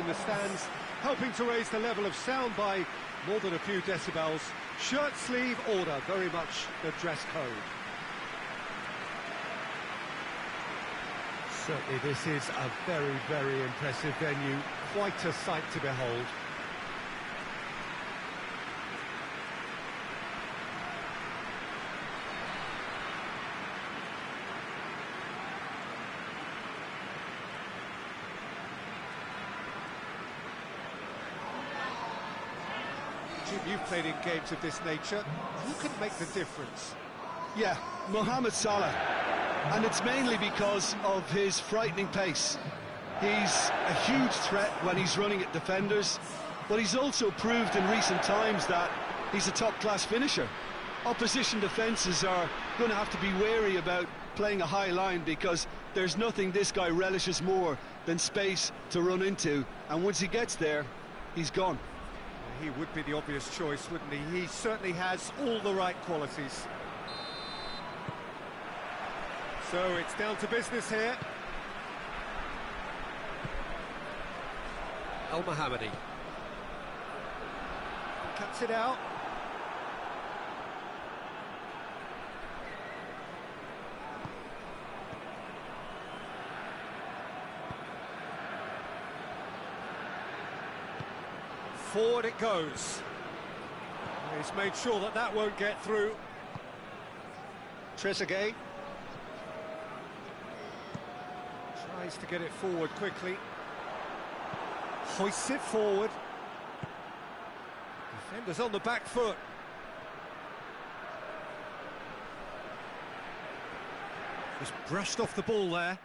the stands, helping to raise the level of sound by more than a few decibels. Shirt sleeve order, very much the dress code. Certainly this is a very, very impressive venue, quite a sight to behold. Jim, you've played in games of this nature. Who can make the difference? Yeah, Mohamed Salah. And it's mainly because of his frightening pace. He's a huge threat when he's running at defenders, but he's also proved in recent times that he's a top-class finisher. Opposition defences are going to have to be wary about playing a high line because there's nothing this guy relishes more than space to run into, and once he gets there, he's gone. He would be the obvious choice, wouldn't he? He certainly has all the right qualities. So it's down to business here. El-Mohammadi cuts it out. Forward it goes. He's made sure that that won't get through. Trezeguet tries to get it forward quickly. Hoists it forward. Defenders on the back foot. Just brushed off the ball there.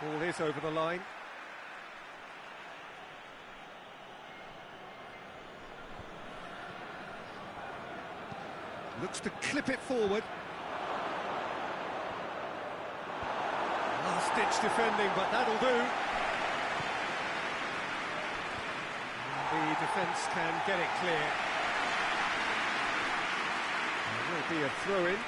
Ball is over the line. Looks to clip it forward. Last-ditch defending, but that'll do. The defence can get it clear. There will be a throw-in.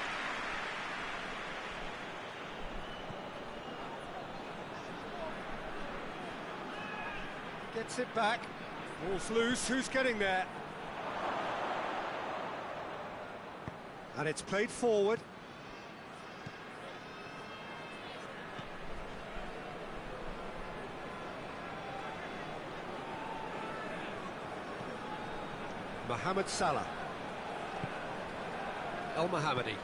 Gets it back. Ball's loose. Who's getting there? And it's played forward. Mohamed Salah. El-Mohammadi.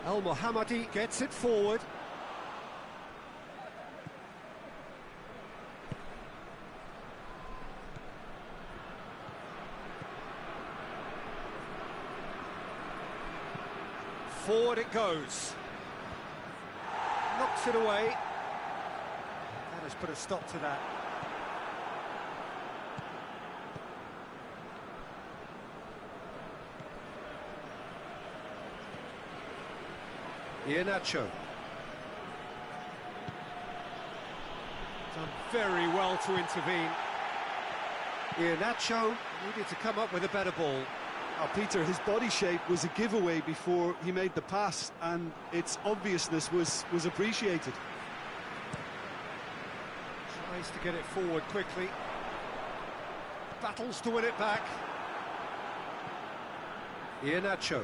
El-Mohammadi gets it forward. Forward it goes. Knocks it away. That has put a stop to that. Iheanacho. Done very well to intervene. Iheanacho needed to come up with a better ball. Oh, Peter, his body shape was a giveaway before he made the pass, and its obviousness was appreciated. Tries to get it forward quickly. Battles to win it back. Iheanacho.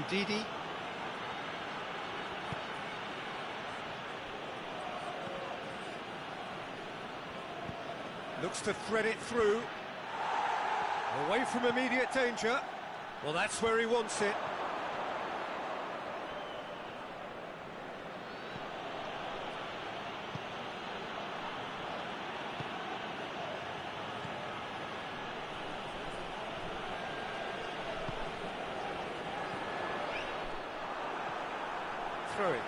Ndidi. Looks to thread it through. Away from immediate danger. Well, that's where he wants it. Throw it.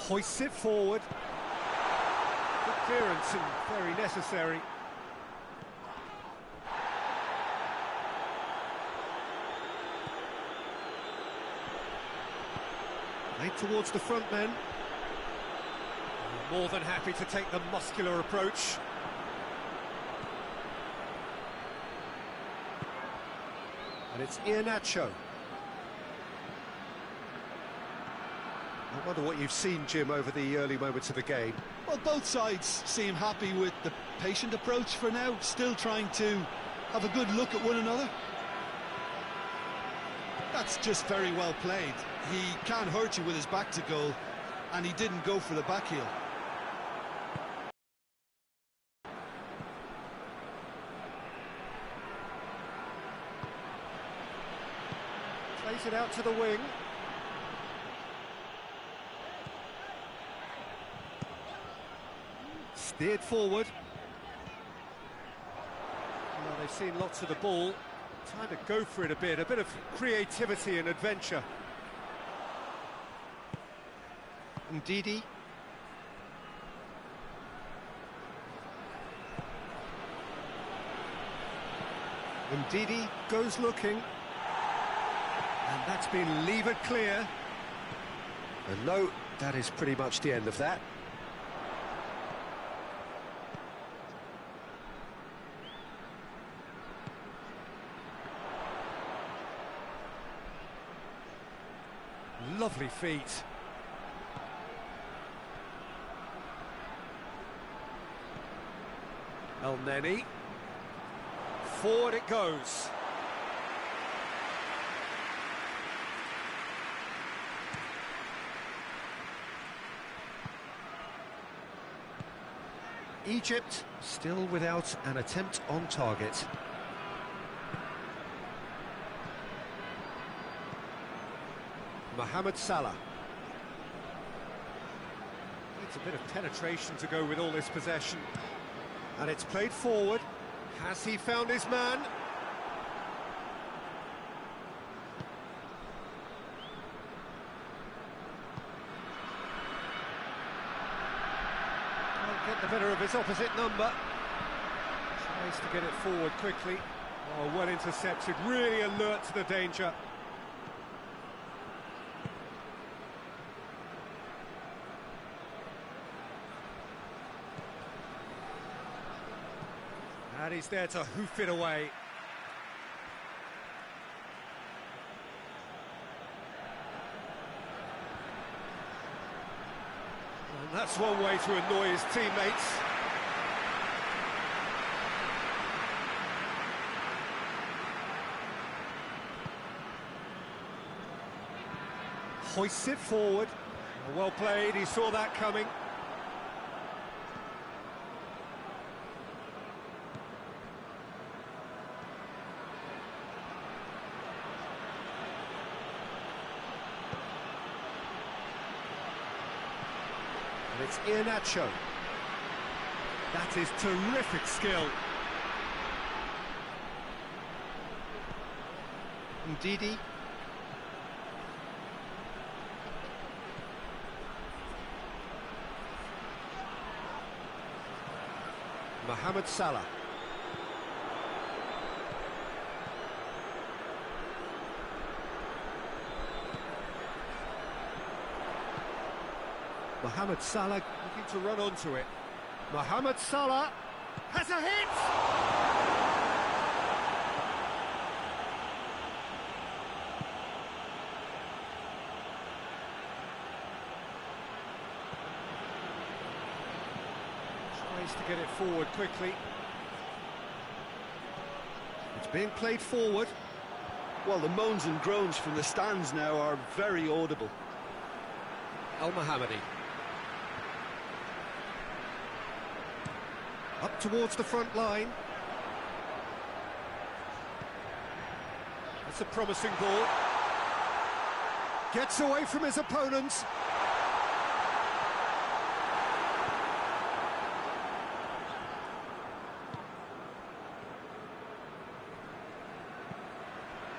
Hoists it forward. Good clearance and very necessary. Played towards the front men. More than happy to take the muscular approach. And it's Iheanacho. I wonder what you've seen, Jim, over the early moments of the game. Well, both sides seem happy with the patient approach for now, still trying to have a good look at one another. That's just very well played. He can't hurt you with his back to goal, and he didn't go for the back heel. Plays it out to the wing. Steered forward. Well, they've seen lots of the ball. Time to go for it a bit of creativity and adventure. Ndidi. Ndidi goes looking. And that's been levered clear. And no, that is pretty much the end of that. Lovely feet. El Neni. Forward it goes. Egypt still without an attempt on target. Mohamed Salah. Needs a bit of penetration to go with all this possession. And it's played forward. Has he found his man? Can't get the better of his opposite number. Tries to get it forward quickly. Oh, well intercepted, really alert to the danger. And he's there to hoof it away. And that's one way to annoy his teammates. Hoists it forward. Well played, he saw that coming. It's Iheanacho. That is terrific skill. Ndidi. Mohamed Salah. Mohamed Salah looking to run onto it. Mohamed Salah has a hit! Tries to get it forward quickly. It's being played forward. Well, the moans and groans from the stands now are very audible. El Mohammadi. Up towards the front line. That's a promising ball. Gets away from his opponents.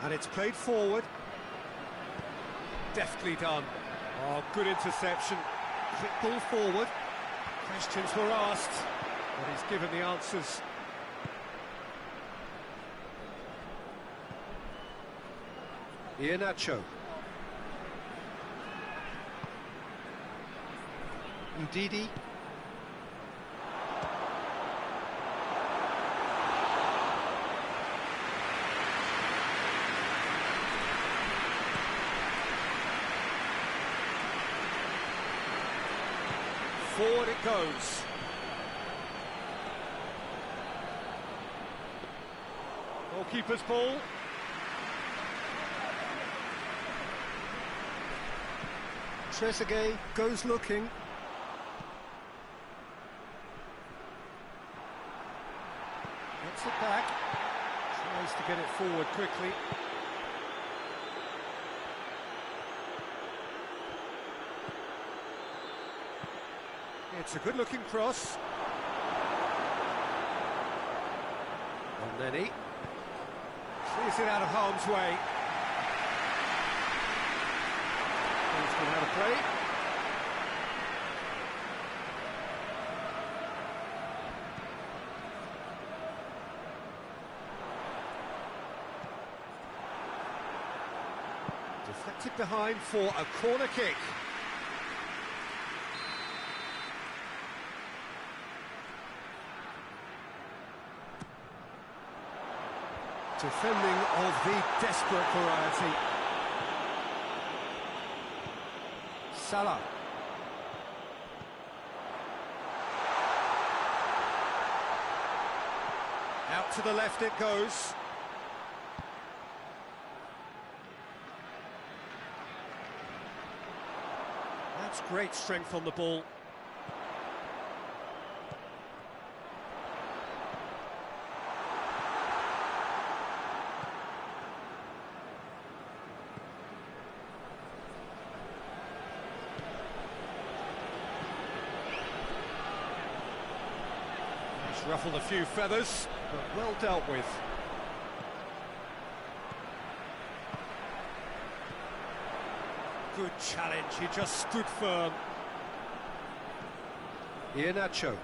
And it's played forward. Deftly done. Oh, good interception. Quick ball forward. Questions were asked, but he's given the answers. Iheanacho. Ndidi. Forward it goes. Goalkeeper's ball. Trezeguet goes looking. Gets it back. Tries to get it forward quickly. It's a good-looking cross. And then he clears it out of harm's way. He's been out of play. Deflected behind for a corner kick. Defending of the desperate variety. Salah. Out to the left it goes. That's great strength on the ball. Ruffled a few feathers, but well dealt with. Good challenge, he just stood firm. Iheanacho.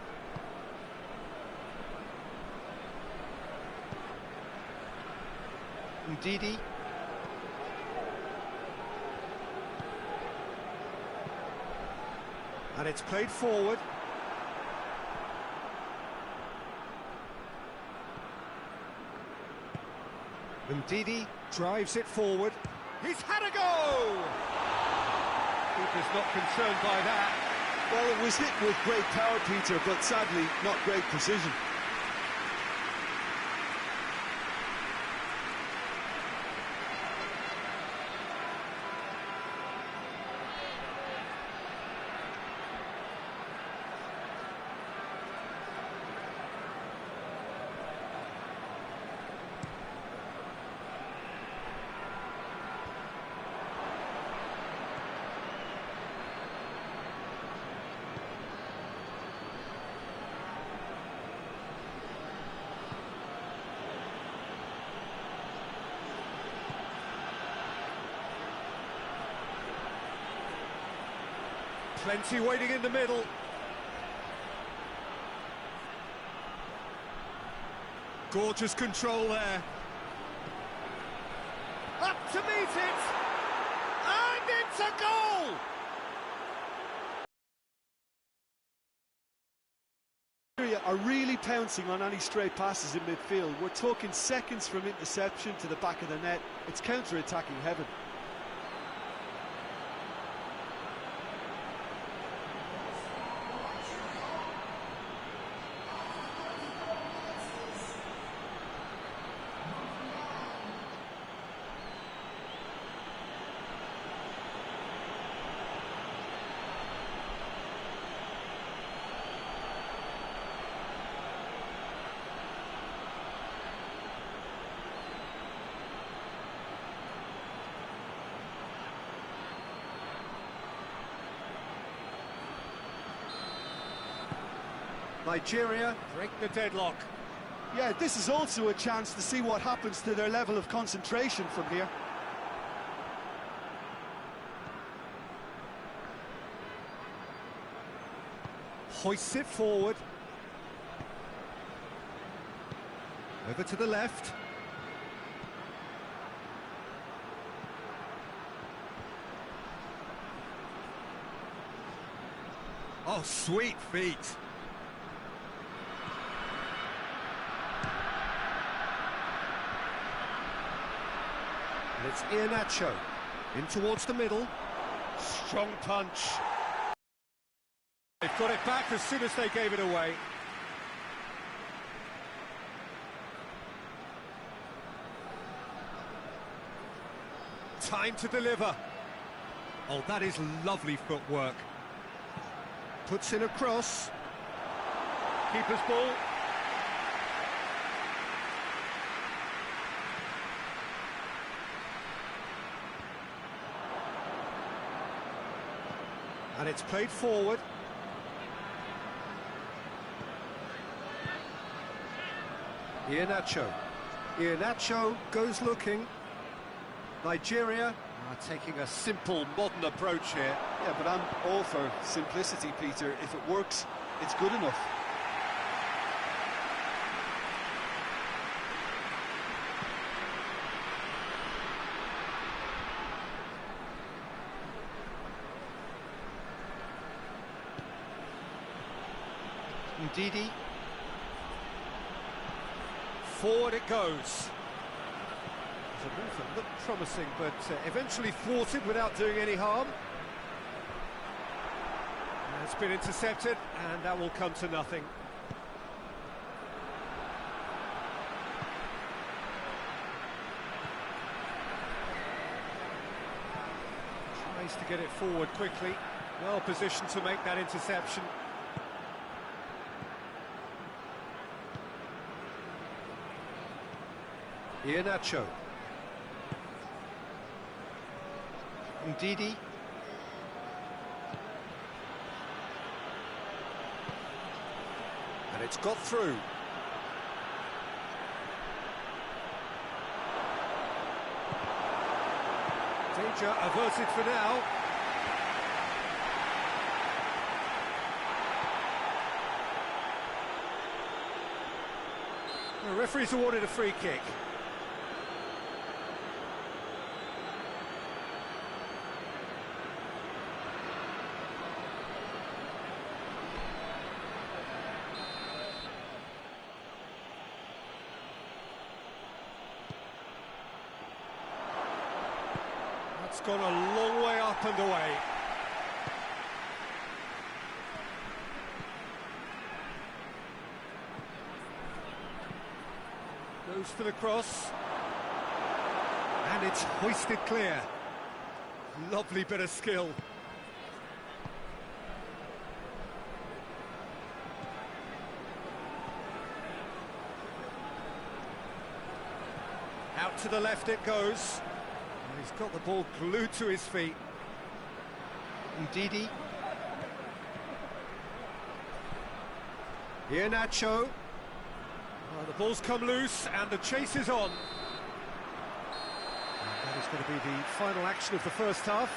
Ndidi. And it's played forward. Ndidi drives it forward. He's had a go! Keeper's not concerned by that. Well, it was hit with great power, Peter, but sadly not great precision. Plenty waiting in the middle. Gorgeous control there. Up to meet it! And it's a goal! Are really pouncing on any stray passes in midfield. We're talking seconds from interception to the back of the net. It's counter-attacking heaven. Nigeria break the deadlock. Yeah, this is also a chance to see what happens to their level of concentration from here. Hoists it forward. Over to the left. Oh, sweet feet. And it's Iheanacho in towards the middle. Strong punch. They've got it back as soon as they gave it away. Time to deliver. Oh, that is lovely footwork. Puts in a cross. Keeper's ball. And it's played forward. Iheanacho. Iheanacho goes looking. Nigeria are taking a simple, modern approach here. Yeah, but I'm all for simplicity, Peter. If it works, it's good enough. Ndidi. Forward it goes. The move that looked promising, but eventually thwarted without doing any harm. And it's been intercepted, and that will come to nothing. Tries to get it forward quickly. Well positioned to make that interception. Iheanacho. Ndidi. And it's got through. Danger averted for now. The referee's awarded a free kick. It's gone a long way up and away. Goes for the cross. And it's hoisted clear. Lovely bit of skill. Out to the left it goes. He's got the ball glued to his feet. Ndidi. Iheanacho. The ball's come loose and the chase is on. And that is going to be the final action of the first half.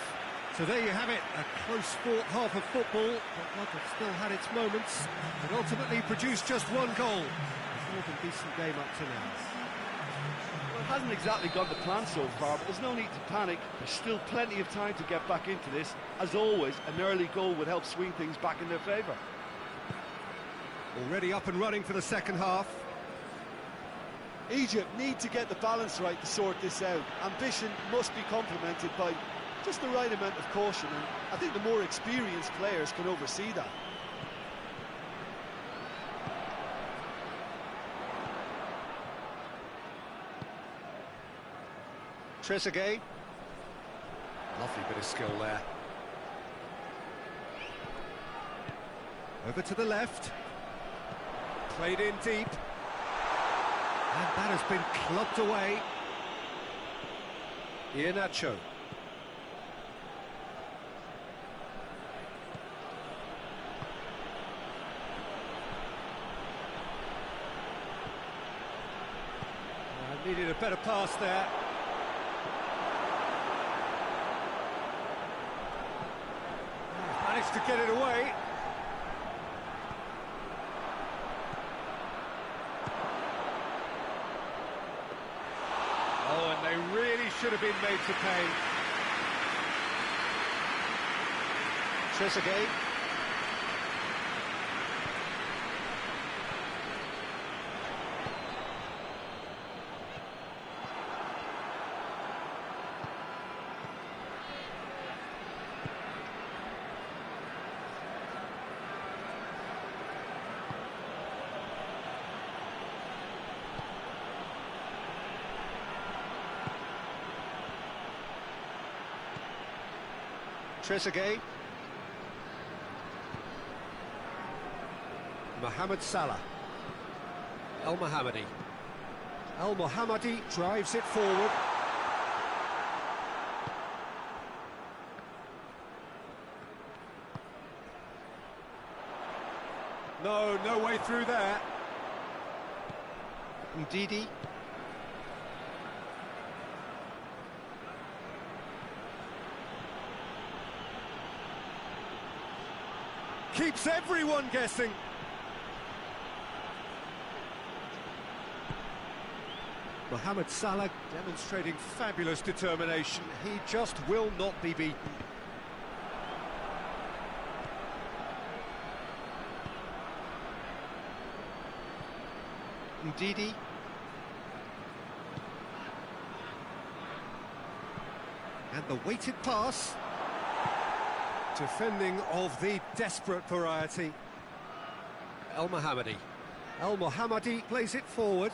So there you have it, a close-fought half of football, but one that still had its moments, and ultimately produced just one goal. A more than decent game up to now. Well, it hasn't exactly gone to plan so far, but there's no need to panic. There's still plenty of time to get back into this. As always, an early goal would help swing things back in their favour. Already up and running for the second half. Egypt need to get the balance right to sort this out. Ambition must be complemented by just the right amount of caution, and I think the more experienced players can oversee that. Trezeguet. Lovely bit of skill there. Over to the left. Played in deep. And that has been clubbed away. Iheanacho. Needed a better pass there. Managed to get it away. Oh, and they really should have been made to pay. Trezeguet. Mohamed Salah. El Mohammadi. El Mohammadi drives it forward. No way through there. Ndidi. Keeps everyone guessing. Mohamed Salah demonstrating fabulous determination. He just will not be beaten. Ndidi. And the weighted pass. Defending of the desperate variety. El Mohammadi. El Mohammadi plays it forward.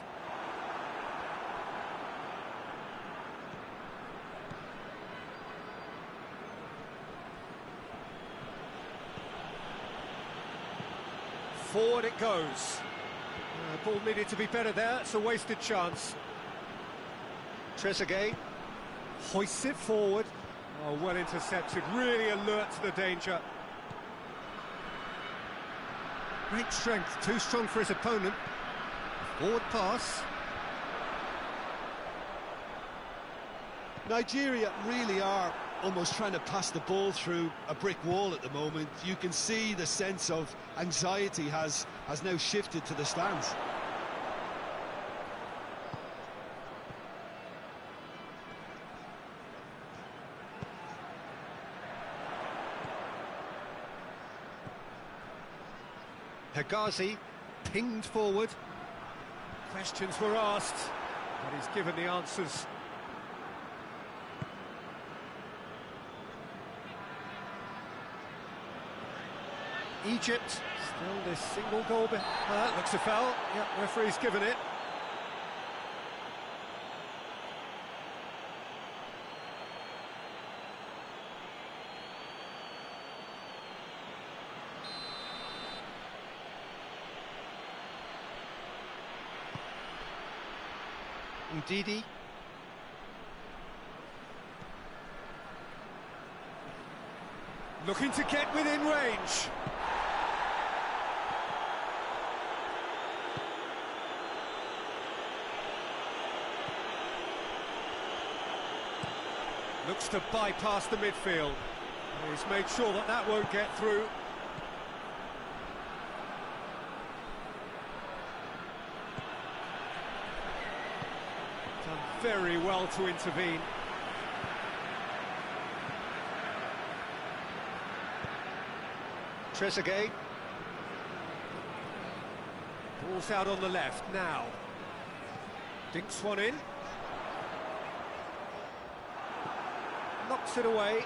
Forward it goes. Ball needed to be better there, it's a wasted chance. Trezeguet hoists it forward. Oh, well intercepted, really alert to the danger. Great strength, too strong for his opponent. Forward pass. Nigeria really are almost trying to pass the ball through a brick wall at the moment. You can see the sense of anxiety has now shifted to the stands. Hegazi pinged forward. Questions were asked, but he's given the answers. Egypt, still this single goal. Looks a foul. Yep, referee's given it. Ndidi. Looking to get within range. Looks to bypass the midfield. He's made sure that that won't get through. Done very well to intervene. Trezeguet. Ball's out on the left now. Dinks one in. Knocks it away.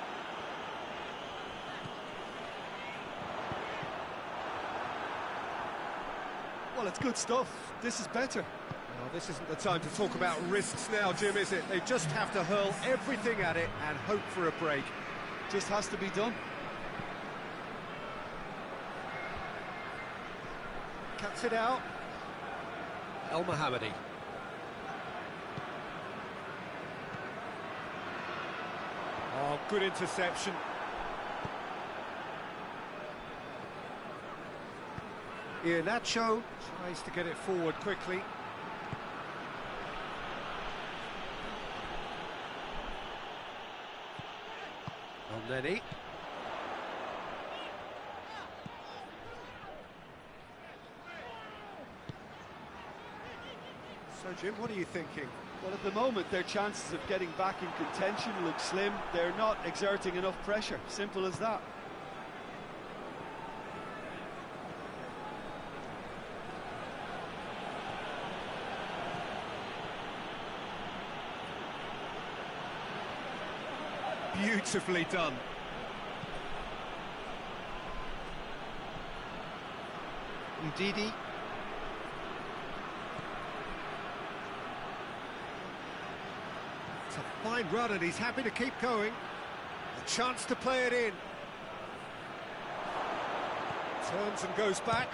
Well, it's good stuff. This is better. Well, this isn't the time to talk about risks now, Jim, is it? They just have to hurl everything at it and hope for a break. Just has to be done. Cuts it out. El Mohammadi. Oh, good interception. Iheanacho tries to get it forward quickly. Elneny. So, Jim, what are you thinking? Well, at the moment, their chances of getting back in contention look slim. They're not exerting enough pressure. Simple as that. Beautifully done. Ndidi. It's a fine run and he's happy to keep going. A chance to play it in. Turns and goes back.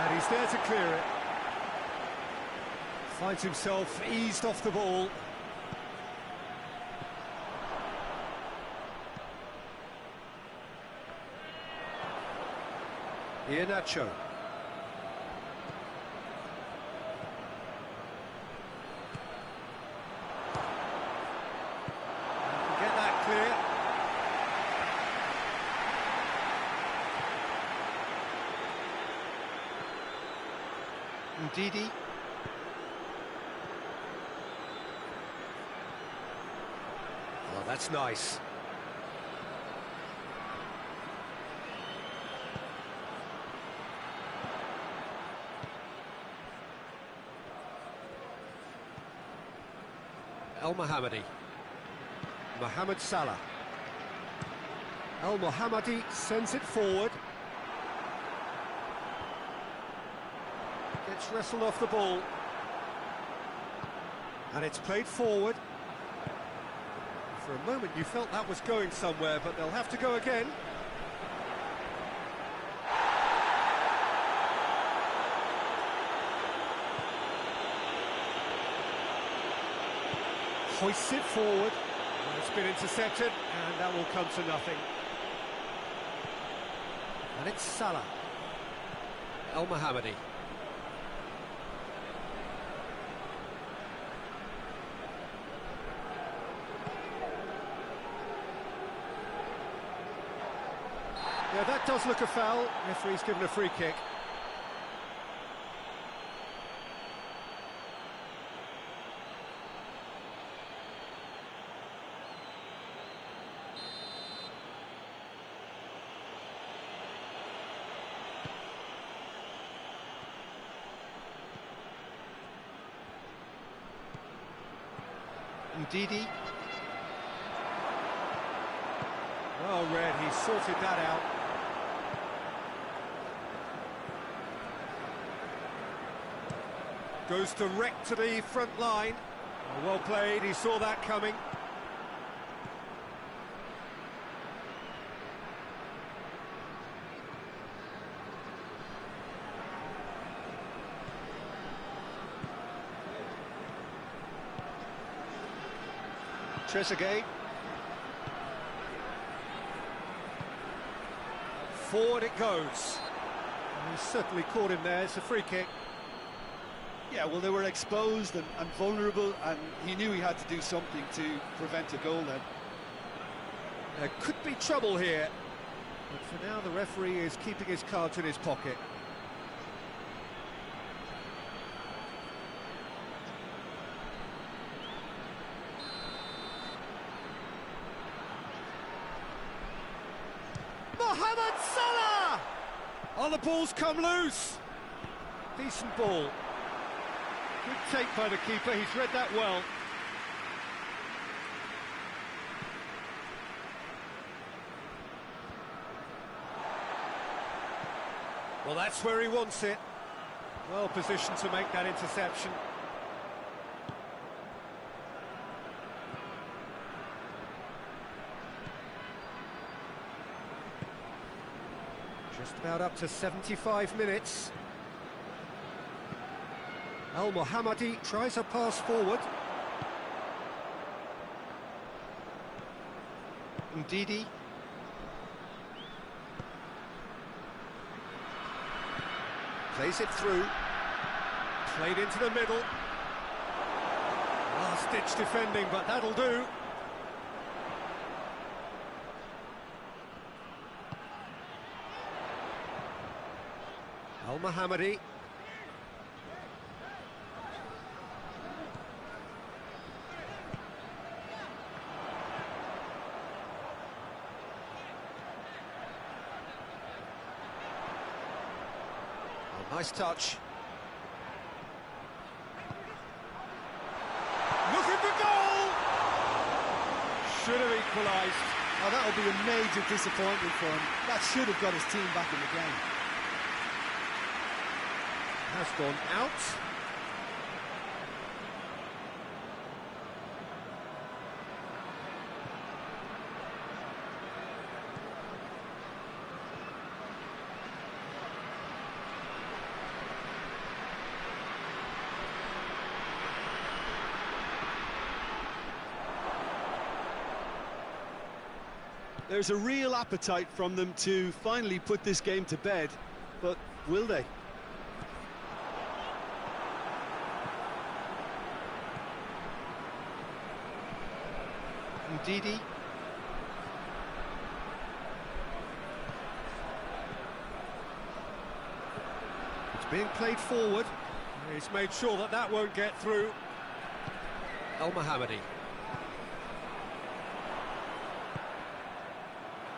And he's there to clear it. Finds himself eased off the ball. Iheanacho. Get that clear. Ndidi. Oh, that's nice. El Mohammadi. Mohamed Salah. El Mohammadi sends it forward. Gets wrestled off the ball. And it's played forward. For a moment you felt that was going somewhere, but they'll have to go again. Hoists it forward. It's been intercepted, and that will come to nothing. And it's Salah. El Mohammadi. Yeah, that does look a foul. Referee's given a free kick. Ndidi. Well read, he sorted that out. Goes direct to the front line. Well played, he saw that coming. Trezeguet. Forward it goes. And he certainly caught him there, it's a free kick. Yeah, well, they were exposed and vulnerable, and he knew he had to do something to prevent a goal then. There could be trouble here. But for now, the referee is keeping his cards in his pocket. Mohamed Salah! Oh, the ball's come loose. Decent ball. Good take by the keeper, he's read that well. Well, that's where he wants it. Well positioned to make that interception. Just about up to 75 minutes. El Mohammadi tries a pass forward. Ndidi. Plays it through. Played into the middle. Last-ditch defending, but that'll do. El Mohammadi. Nice touch. Look at the goal! Should have equalised. Oh, that'll be a major disappointment for him. That should have got his team back in the game. Has gone out. There's a real appetite from them to finally put this game to bed, but will they? Ndidi. It's being played forward. He's made sure that that won't get through. El Mohammadi.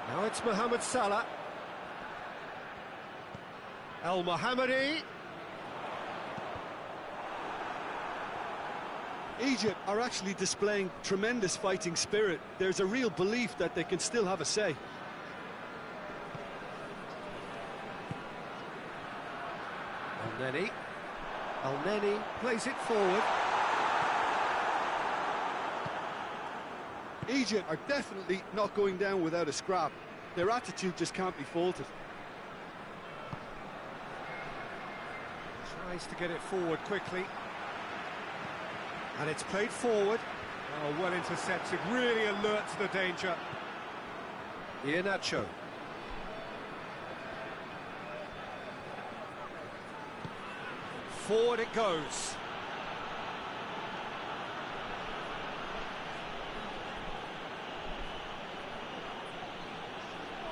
Now it's Mohamed Salah. El Mohammadi. Egypt are actually displaying tremendous fighting spirit. There's a real belief that they can still have a say. El Neni plays it forward. Egypt are definitely not going down without a scrap. Their attitude just can't be faulted. Tries to get it forward quickly. And it's played forward. Oh, well intercepted, really alert to the danger. Iheanacho. Forward it goes.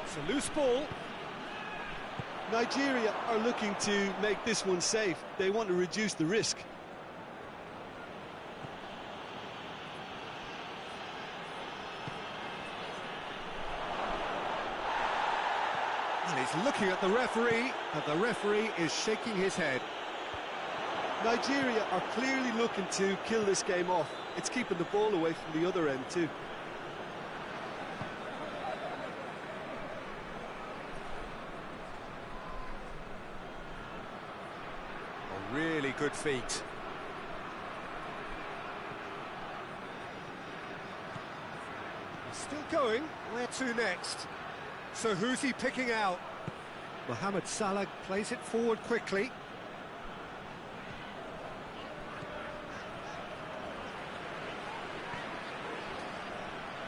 It's a loose ball. Nigeria are looking to make this one safe. They want to reduce the risk. And he's looking at the referee, and the referee is shaking his head. Nigeria are clearly looking to kill this game off. It's keeping the ball away from the other end too. A really good feat. He's still going. Where to next? So who's he picking out? Mohamed Salah plays it forward quickly.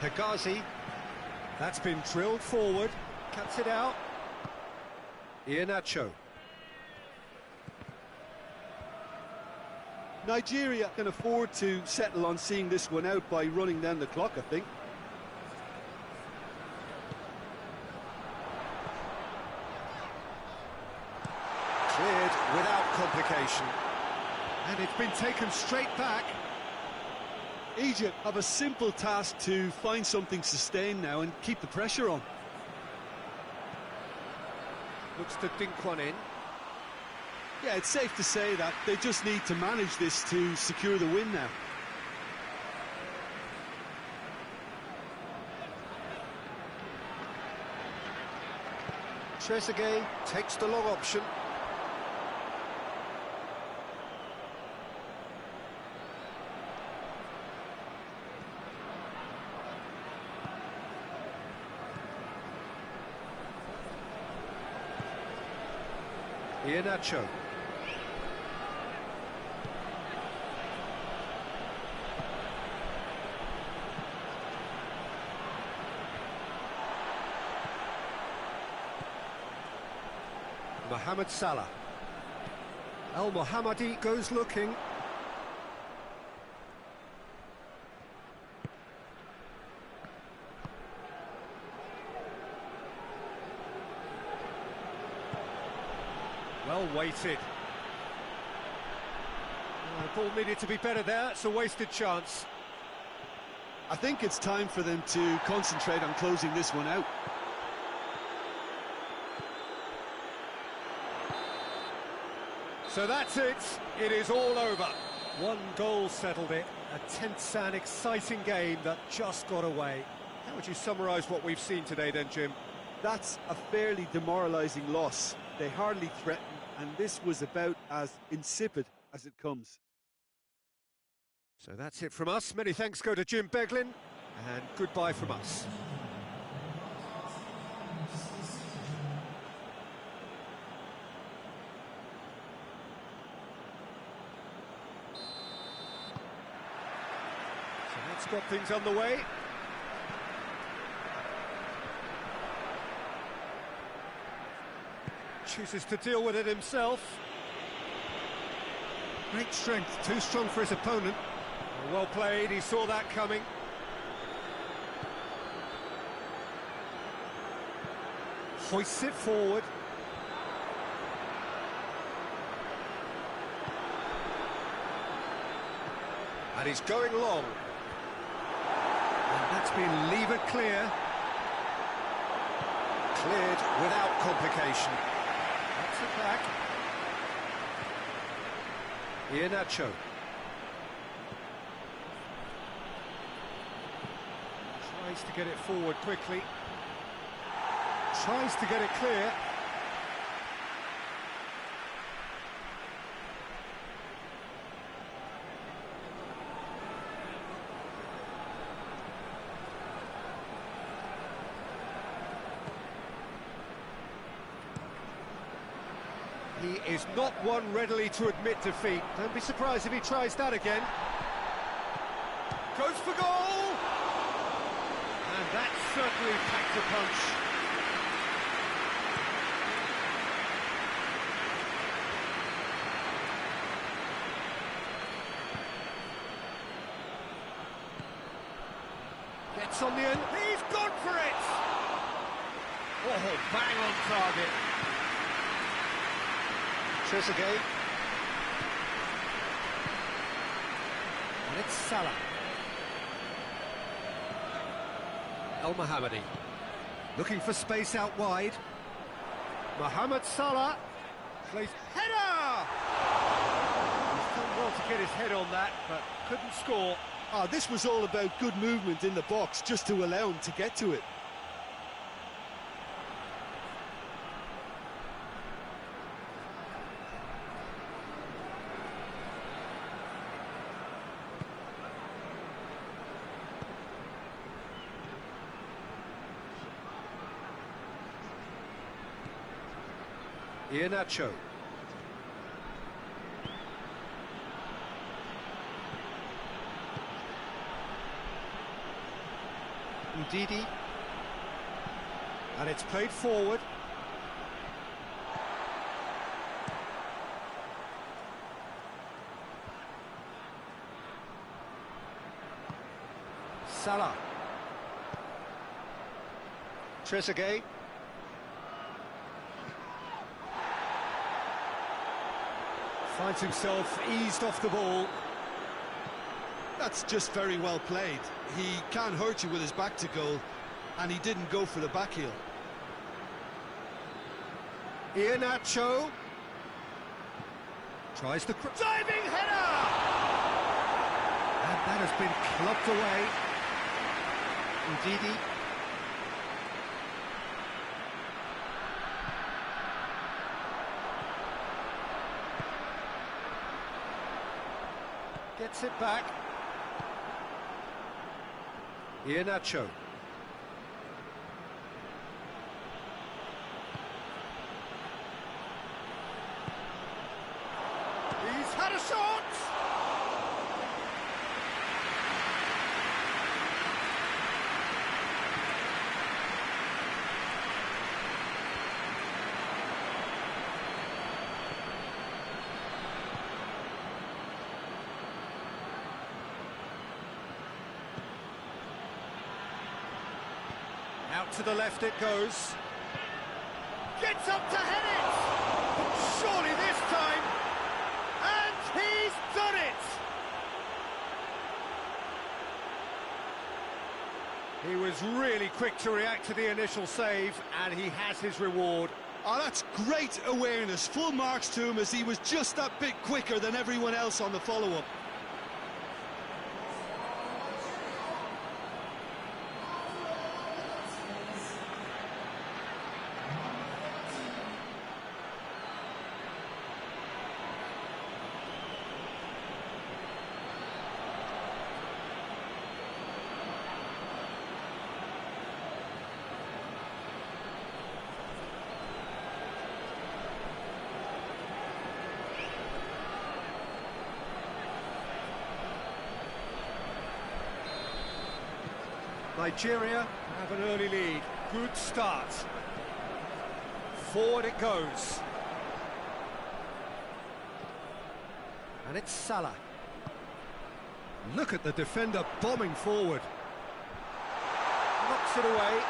Hegazi. That's been drilled forward. Cuts it out. Iheanacho. Nigeria can afford to settle on seeing this one out by running down the clock, I think. Cleared without complication. And it's been taken straight back. Egypt have a simple task to find something sustained now and keep the pressure on. Looks to dink one in. Yeah, it's safe to say that they just need to manage this to secure the win now. Trezeguet takes the long option. Iheanacho. Mohamed Salah. El Mohammadi goes looking. Well weighted. The ball needed to be better there. It's a wasted chance. I think it's time for them to concentrate on closing this one out. So that's it. It is all over. One goal settled it. A tense and exciting game that just got away. How would you summarise what we've seen today then, Jim? That's a fairly demoralising loss. They hardly threatened, and this was about as insipid as it comes. So that's it from us. Many thanks go to Jim Beglin, and goodbye from us. So that's got things underway. chooses to deal with it himself. Great strength, too strong for his opponent. Well played, he saw that coming. Hoists it forward. And he's going long. And that's been levered clear. Cleared without complication. That's it back. Iheanacho. Tries to get it forward quickly. Tries to get it clear. He is not one readily to admit defeat. Don't be surprised if he tries that again. Goes for goal! And that certainly packed a punch. Gets on the end. He's gone for it! Oh, bang on target. Trezeguet. And it's Salah. El Mohammadi. Looking for space out wide. Mohamed Salah. Plays header! He's done well to get his head on that, but couldn't score. Oh, this was all about good movement in the box, just to allow him to get to it. Iheanacho. Ndidi. And it's played forward. Salah. Trezeguet. Finds himself eased off the ball. That's just very well played. He can't hurt you with his back to goal, and he didn't go for the back heel. Iheanacho. Tries the diving header! And that has been clubbed away. Ndidi. Gets it back. Iheanacho. He's had a shot! Out to the left it goes. Gets up to head it! Surely this time! And he's done it! He was really quick to react to the initial save, and he has his reward. Oh, that's great awareness. Full marks to him, as he was just that bit quicker than everyone else on the follow-up. Nigeria have an early lead. Good start. Forward it goes. And it's Salah. Look at the defender bombing forward. Knocks it away.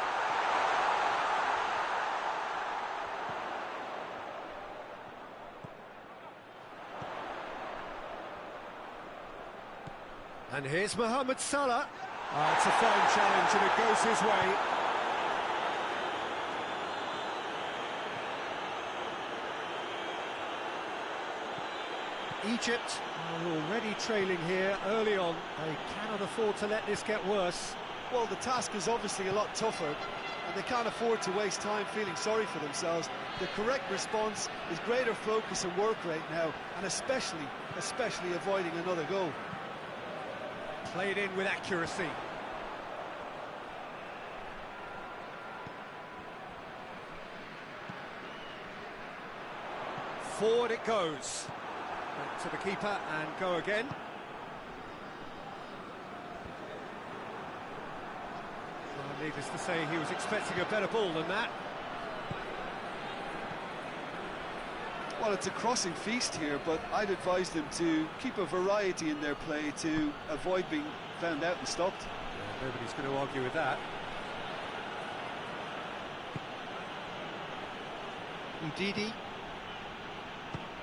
And here's Mohamed Salah. It's a fine challenge and it goes his way. Egypt are already trailing here early on. They cannot afford to let this get worse. Well, the task is obviously a lot tougher, and they can't afford to waste time feeling sorry for themselves. The correct response is greater focus and work rate now, and especially avoiding another goal. Played in with accuracy. Forward it goes. Back to the keeper and go again. Well, needless to say, he was expecting a better ball than that. Well, it's a crossing feast here, but I'd advise them to keep a variety in their play to avoid being found out and stopped. Yeah, nobody's going to argue with that. Udidi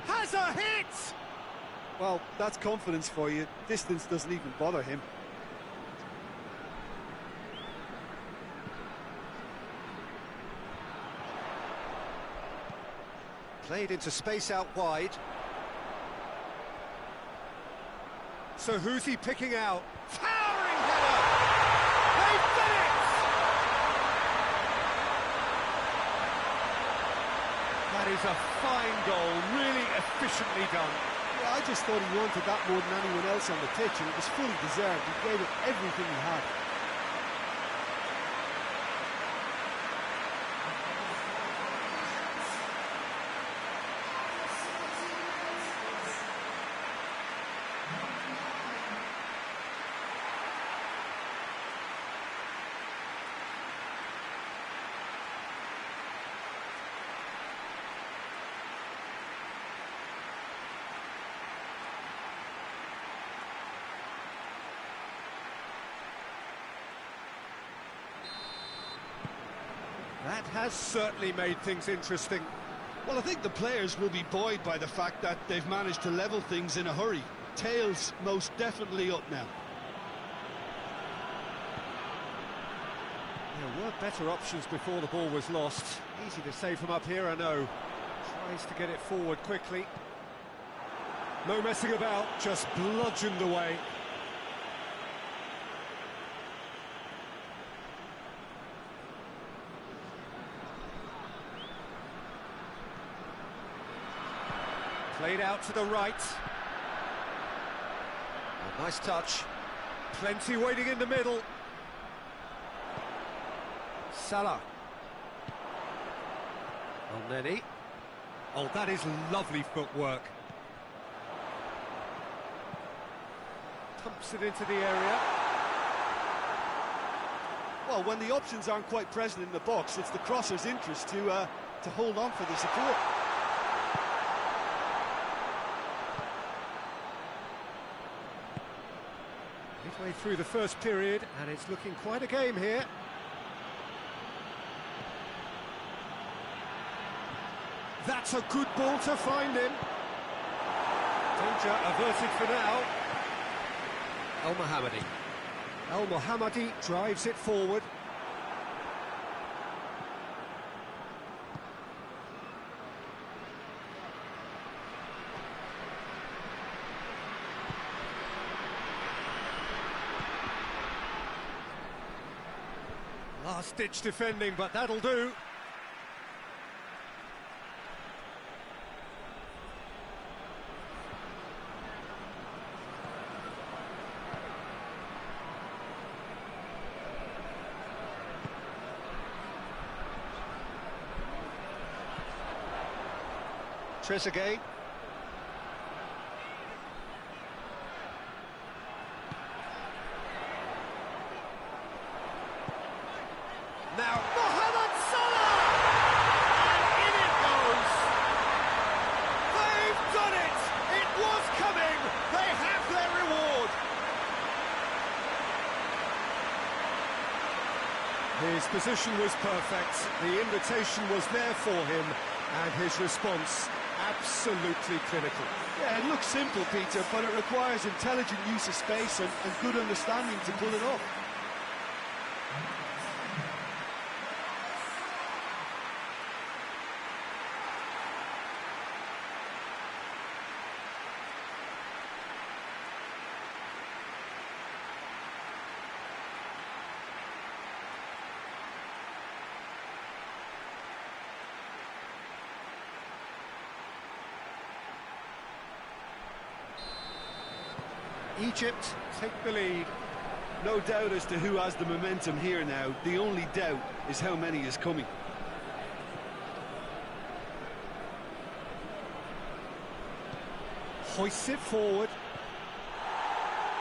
has a hit! Well, that's confidence for you. Distance doesn't even bother him. Played into space out wide. So who's he picking out? Towering header! They've done it! That is a fine goal, really efficiently done. Yeah, I just thought he wanted that more than anyone else on the pitch, and it was fully deserved. He gave it everything he had. That has certainly made things interesting. Well, I think the players will be buoyed by the fact that they've managed to level things in a hurry. Tails most definitely up now. There were better options before the ball was lost. Easy to say from up here, I know. Tries to get it forward quickly. No messing about, just bludgeoned away. Played out to the right. A nice touch. Plenty waiting in the middle. Salah. El-Neni. Oh, that is lovely footwork. Pumps it into the area. Well, when the options aren't quite present in the box, it's the crosser's interest to hold on for the support. Midway through the first period, and it's looking quite a game here. That's a good ball to find him. Danger averted for now. El-Mohammadi. El-Mohammadi drives it forward. Last-ditch defending, but that'll do. Trezeguet. Now, Mohamed Salah! And in it His position was perfect, the invitation was there for him, and his response absolutely clinical. Yeah, it looks simple, Peter, but it requires intelligent use of space and good understanding to pull it off. Egypt take the lead. No doubt as to who has the momentum here now. The only doubt is how many is coming. Hoists it forward.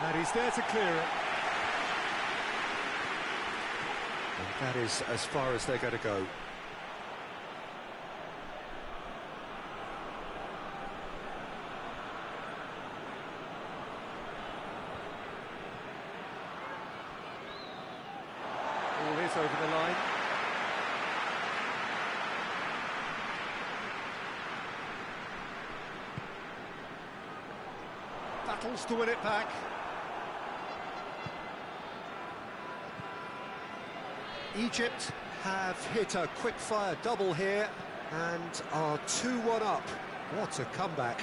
And he's there to clear it. And that is as far as they're going to go. Over the line. Battles to win it back. Egypt have hit a quick-fire double here and are 2-1 up. What a comeback.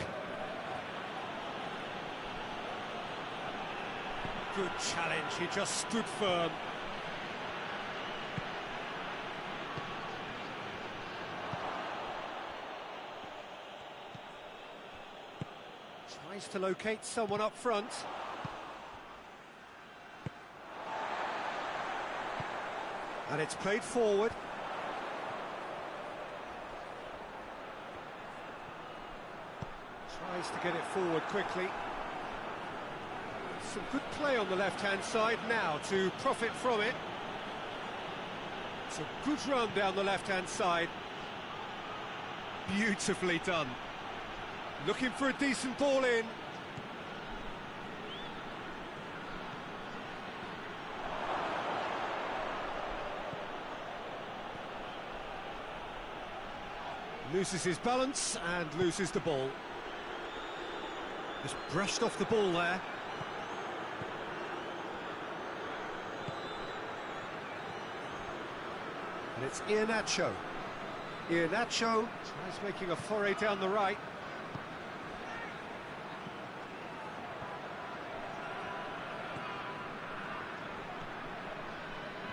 Good challenge, he just stood firm. Tries to locate someone up front. And it's played forward. Tries to get it forward quickly. Some good play on the left-hand side now to profit from it. It's a good run down the left-hand side. Beautifully done. Looking for a decent ball in. Loses his balance and loses the ball. Just brushed off the ball there. And it's Iheanacho. Iheanacho tries making a foray down the right.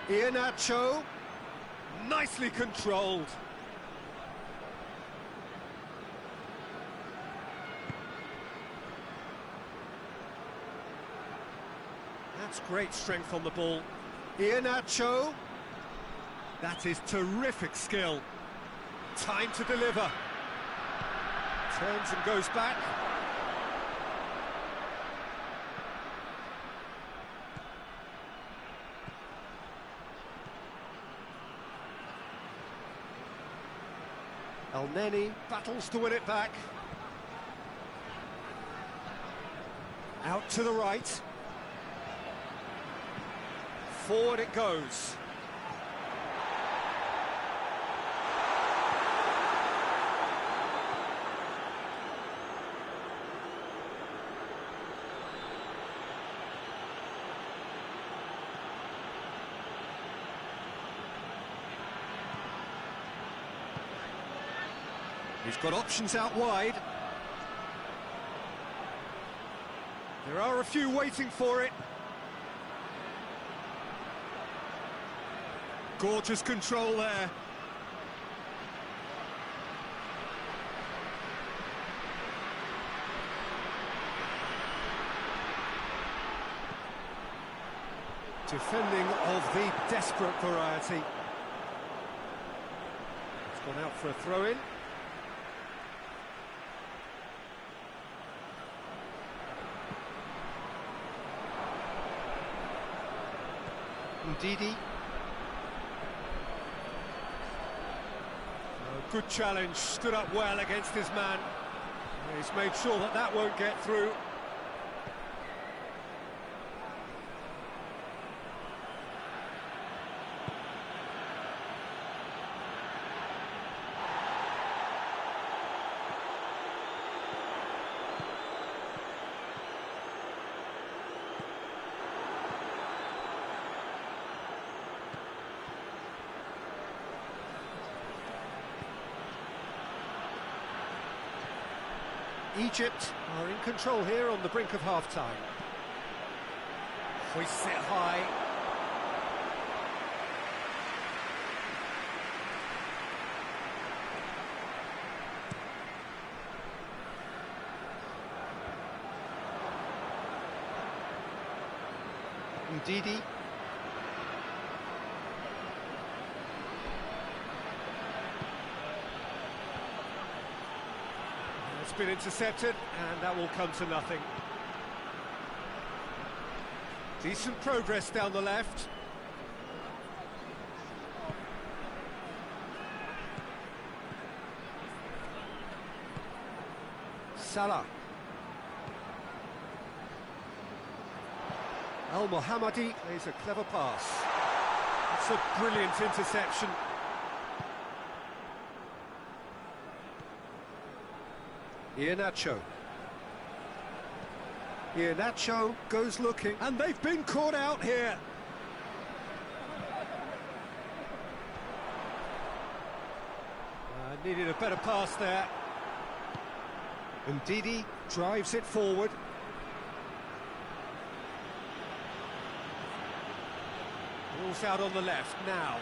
Iheanacho, nicely controlled. That's great strength on the ball. Iheanacho, that is terrific skill. Time to deliver. Turns and goes back. El-Neni battles to win it back. Out to the right. Forward it goes. He's got options out wide. There are a few waiting for it. Gorgeous control there. Defending of the desperate variety. It's gone out for a throw-in. Ndidi. Good challenge, stood up well against his man. He's made sure that that won't get through. Egypt are in control here on the brink of half-time. Hoists it high. Ndidi. It's been intercepted, and that will come to nothing. Decent progress down the left. Salah. Al-Mohammadi plays a clever pass. It's a brilliant interception. Iheanacho. Iheanacho goes looking, and they've been caught out here. Needed a better pass there. Ndidi drives it forward. Ball's out on the left now.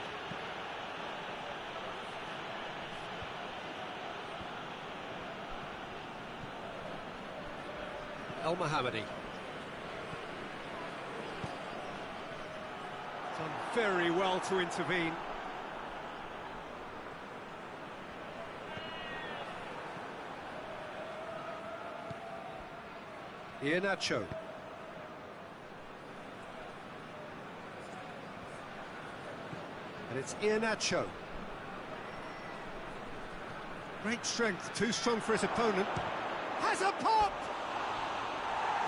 Al-Mohammadi. Done very well to intervene. Iheanacho. And it's Iheanacho. Great strength, too strong for his opponent. Has a pop!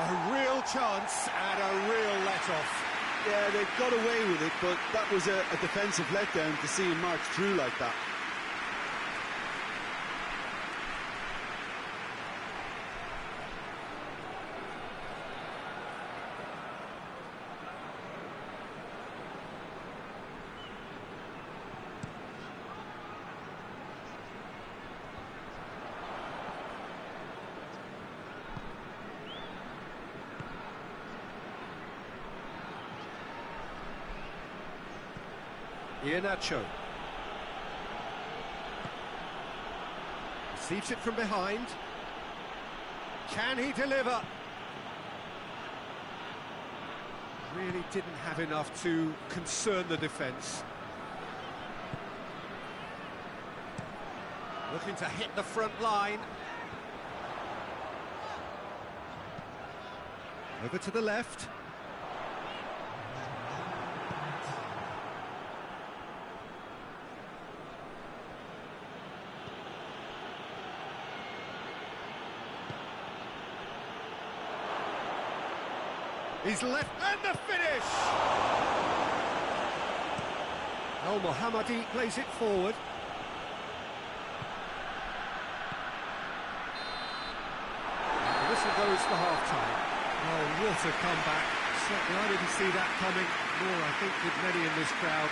A real chance and a real let-off. Yeah, they got away with it, but that was a defensive letdown to see him march through like that. Iheanacho. Receives it from behind. Can he deliver? Really didn't have enough to concern the defence. Looking to hit the front line. Over to the left. He's left, and the finish! Al-Mohammadi plays it forward. The whistle goes for half-time. Oh, what a comeback. Certainly I didn't see that coming, nor I think did many in this crowd.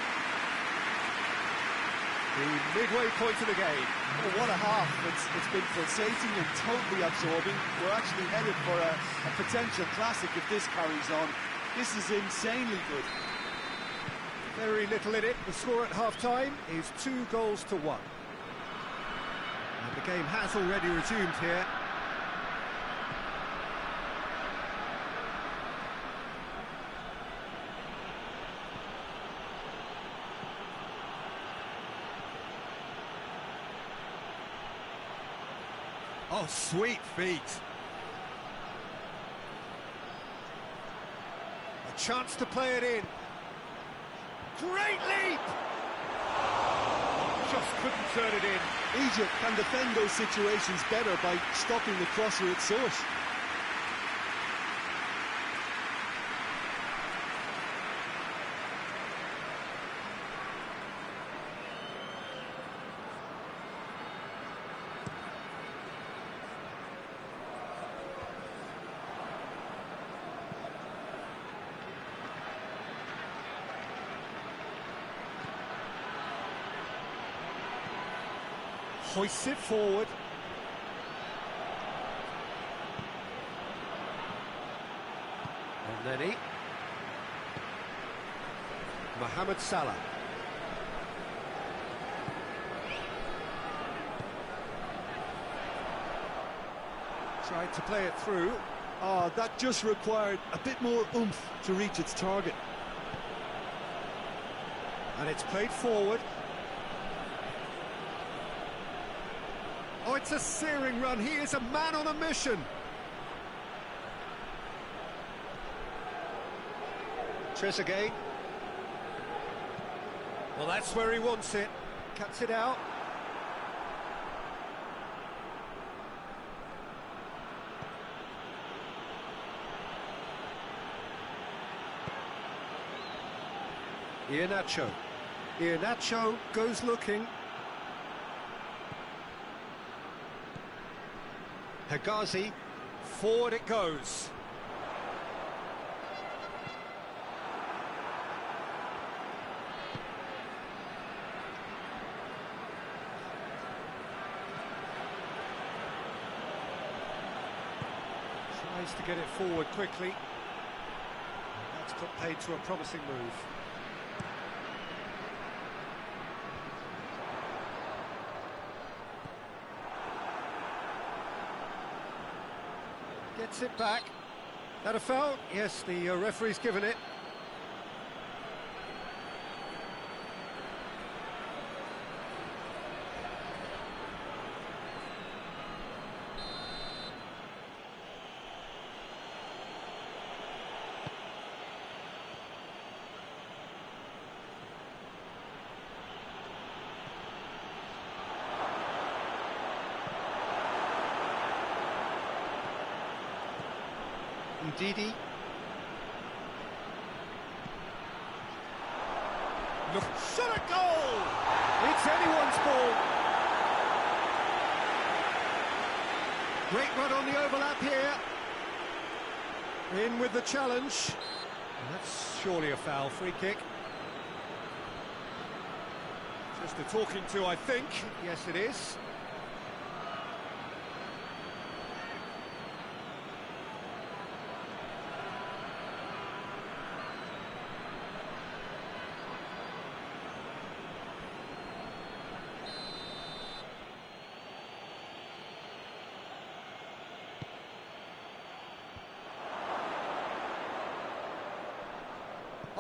The midway point of the game. Oh, what a half. It's been pulsating and totally absorbing. We're actually headed for a potential classic if this carries on. This is insanely good. Very little in it. The score at half-time is 2-1. And the game has already resumed here. Oh, sweet feet. A chance to play it in. Great leap! Just couldn't turn it in. Egypt can defend those situations better by stopping the crosser at source. Hoists it forward. Elneny. Mohamed Salah. Tried to play it through. Oh, that just required a bit more oomph to reach its target. And it's played forward. Oh, it's a searing run. He is a man on a mission. Trezeguet. Well, that's where he wants it. Cuts it out. Iheanacho goes looking. Hegazi, forward it goes. Tries to get it forward quickly. That's put paid to a promising move. Gets it back. That a foul? Yes, the referee's given it. Ndidi. Look, shot a goal! It's anyone's ball. Great run on the overlap here. In with the challenge. And that's surely a foul, free kick. Just a talking to, I think. Yes, it is.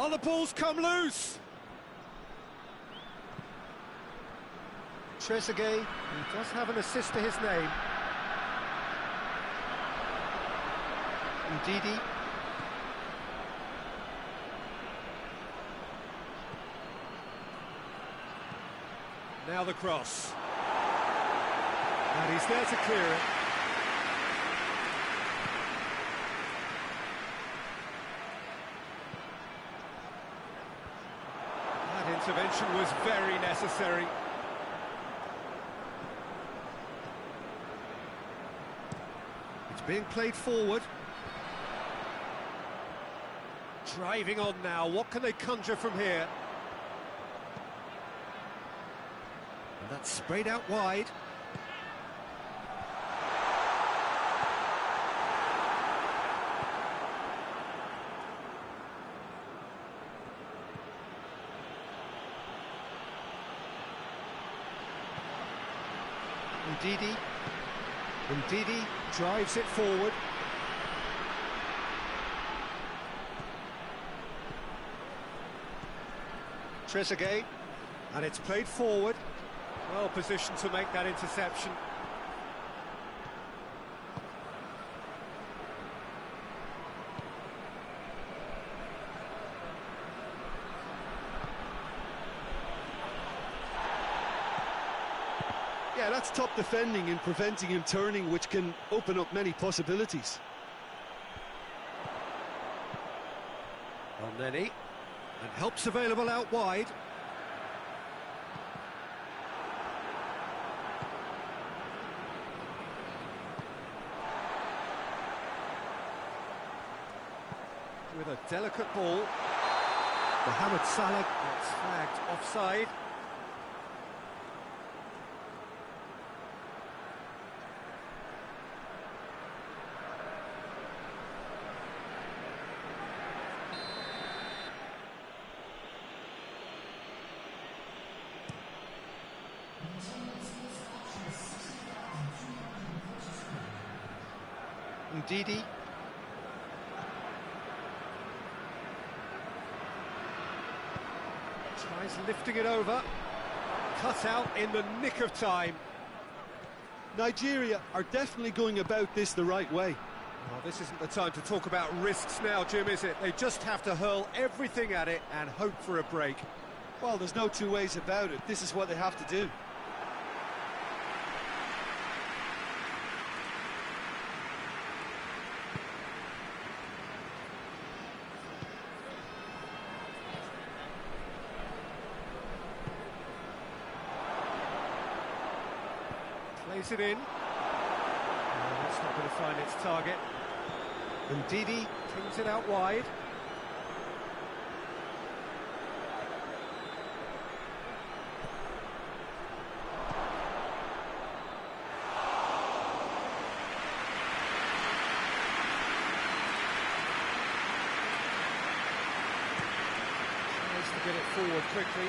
Oh, the ball's come loose. Trezeguet, he does have an assist to his name. Ndidi. Now the cross. And he's there to clear it. Intervention was very necessary. It's being played forward. Driving on now, what can they conjure from here? And that's sprayed out wide. Ndidi drives it forward. Trezeguet, and it's played forward. Well positioned to make that interception. Yeah, that's top defending and preventing him turning, which can open up many possibilities. Elneny, and help's available out wide. With a delicate ball, Mohamed Salah gets flagged offside. Ndidi. Tries lifting it over. Cut out in the nick of time. Nigeria are definitely going about this the right way. Well, this isn't the time to talk about risks now, Jim, is it? They just have to hurl everything at it and hope for a break. Well, there's no two ways about it. This is what they have to do. Plays it in. Oh, it's not going to find its target. Ndidi. Kings it out wide. Tries to get it forward quickly.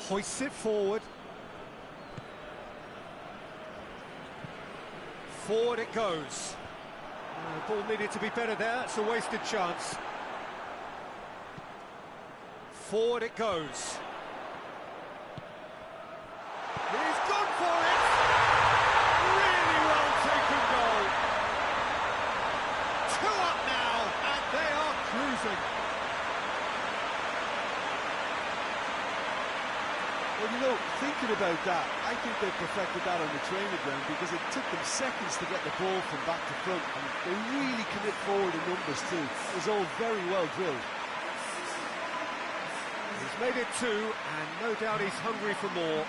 Hoists it forward. Forward it goes. The ball needed to be better there, it's a wasted chance. Forward it goes. He's gone for it! Really well taken goal. 2 up now, and they are cruising. Well, you know, thinking about that, I think they perfected that on the training ground because it took them seconds to get the ball from back to front, and they really commit forward in numbers too. It was all very well drilled. He's made it 2, and no doubt he's hungry for more.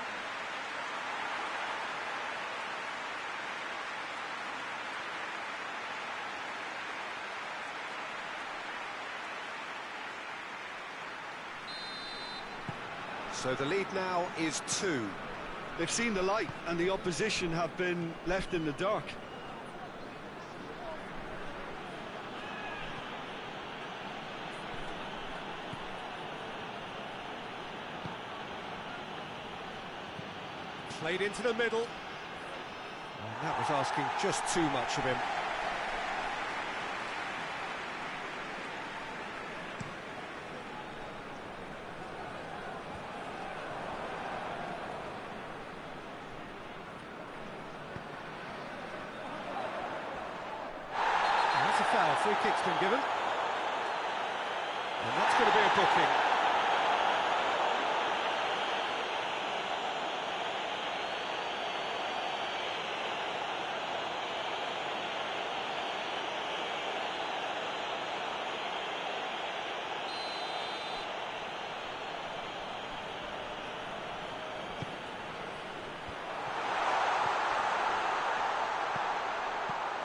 So the lead now is 2. They've seen the light, and the opposition have been left in the dark. Played into the middle. And that was asking just too much of him. That's a foul. Free kick's been given. And that's going to be a booking.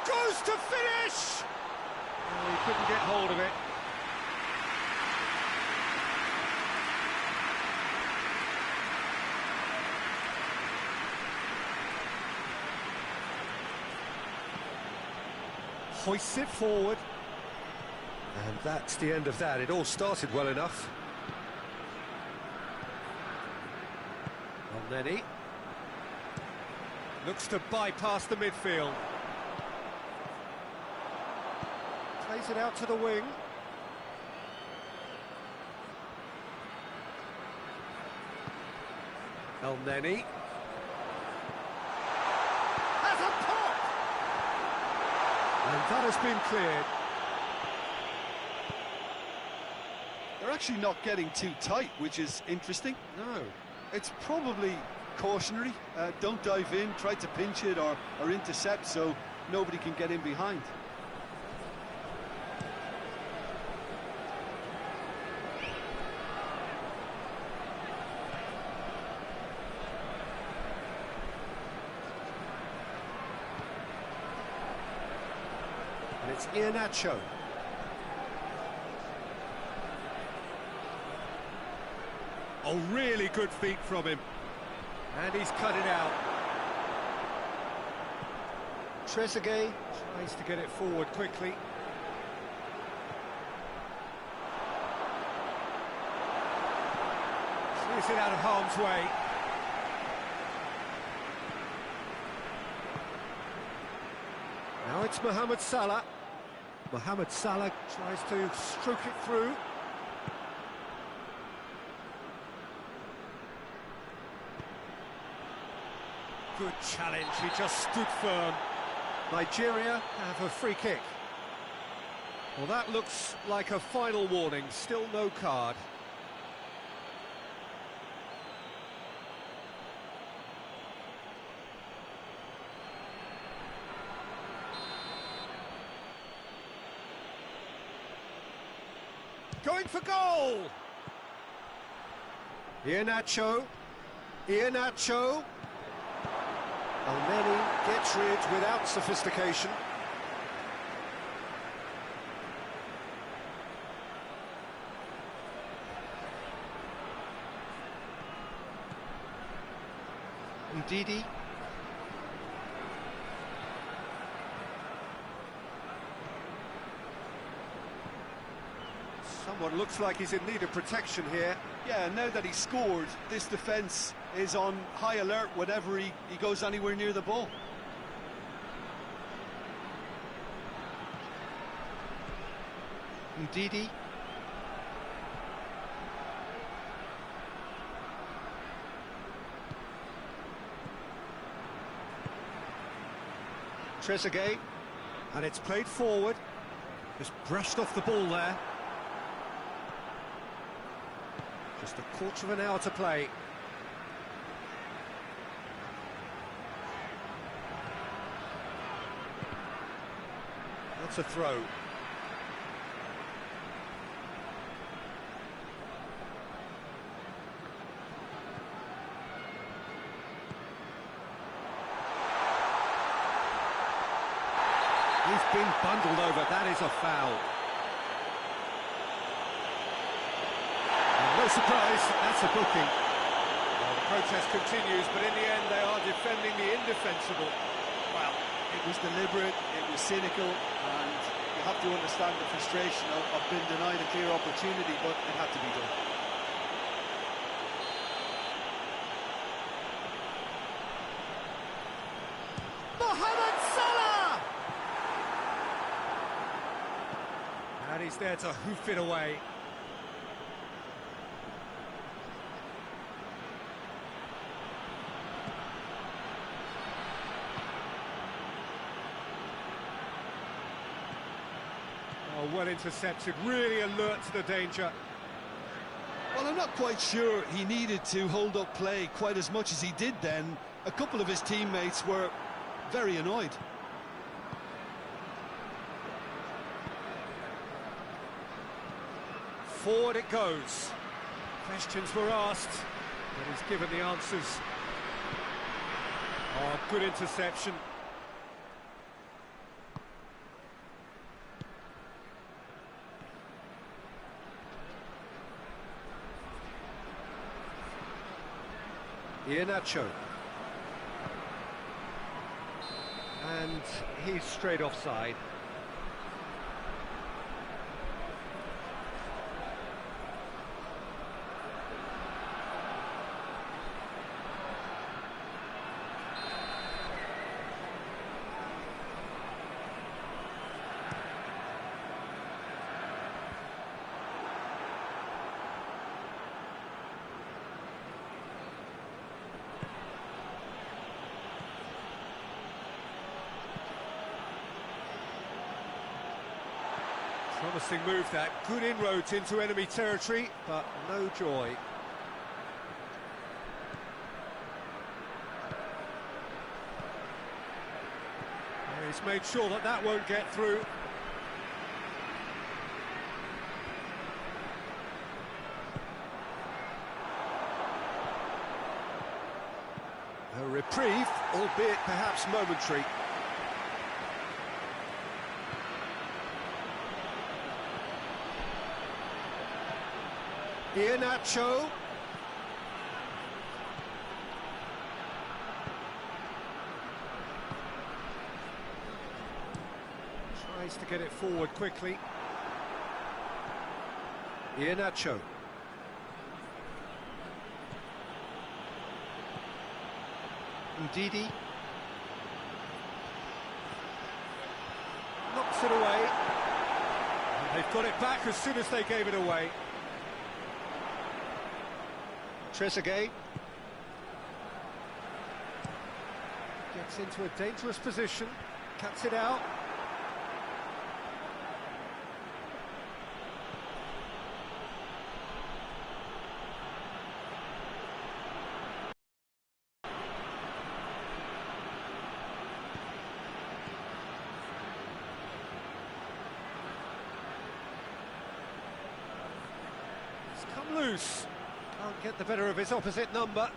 Goes to finish! Oh, he couldn't get hold of it. Hoists it forward. And that's the end of that. It all started well enough. Elneny looks to bypass the midfield. Plays it out to the wing. Elneny has a pop! And that has been cleared. They're actually not getting too tight, which is interesting. No. It's probably cautionary. Don't dive in, try to pinch it or intercept so nobody can get in behind. And it's Iheanacho. Oh, really good feet from him. And he's cut it out. Trezeguet tries to get it forward quickly. clears it out of harm's way. Now it's Mohamed Salah. Mohamed Salah tries to stroke it through. Good challenge, he just stood firm. Nigeria have a free kick. Well, that looks like a final warning, still no card. Going for goal! Iheanacho. Elneny gets rid without sophistication. Ndidi. Someone looks like he's in need of protection here. Yeah, now that he's scored, this defence is on high alert whenever he goes anywhere near the ball. Ndidi. Trezeguet, and it's played forward. Just brushed off the ball there. Just a quarter of an hour to play. That's a throw. He's been bundled over, that is a foul. And no surprise, that's a booking. Well, the protest continues, but in the end they are defending the indefensible. Well, it was deliberate, it was cynical, and you have to understand the frustration of being denied a clear opportunity, but it had to be done. Mohamed Salah! And he's there to hoof it away. Oh, well intercepted, really alert to the danger. Well, I'm not quite sure he needed to hold up play quite as much as he did then. A couple of his teammates were very annoyed. Forward it goes. Questions were asked, but he's given the answers. Oh, good interception. Iheanacho. And he's straight offside. Promising move that, good inroads into enemy territory, but no joy. He's made sure that that won't get through. A reprieve, albeit perhaps momentary. Iheanacho. Tries to get it forward quickly. Ndidi. Knocks it away. And they've got it back as soon as they gave it away. Trezeguet. Gets into a dangerous position. Cuts it out. Come loose. Can't get the better of his opposite number.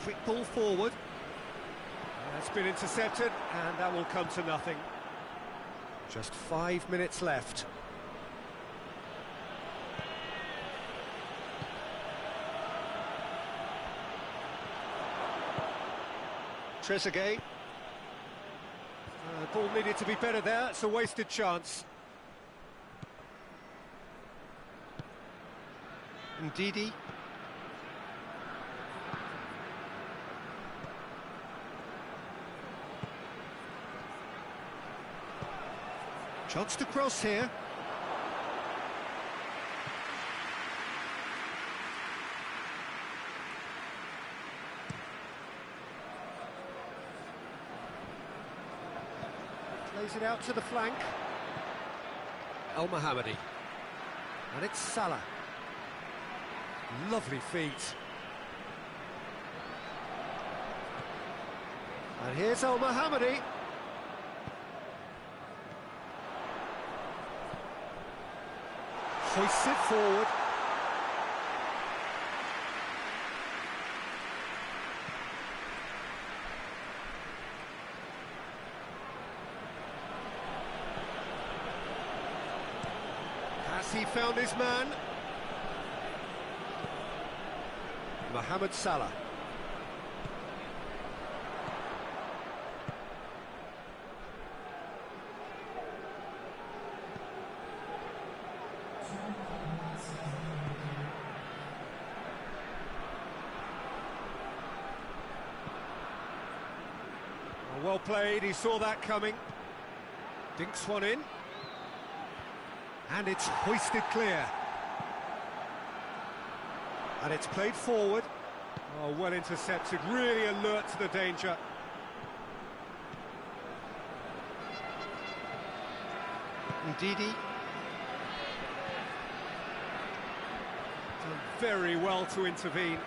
Quick ball forward. That's been intercepted, and that will come to nothing. Just 5 minutes left. Trezeguet. The ball needed to be better there. It's a wasted chance. Ndidi. Chance to cross here. Plays it out to the flank. El Mohammadi. And it's Salah. Lovely feet. And here's El Mohammadi. Hoists it forward. Has he found his man? Mohamed Salah. Well played, he saw that coming. Dinks one in. And it's hoisted clear. And it's played forward. Oh, well intercepted, really alert to the danger. Ndidi. Done very well to intervene.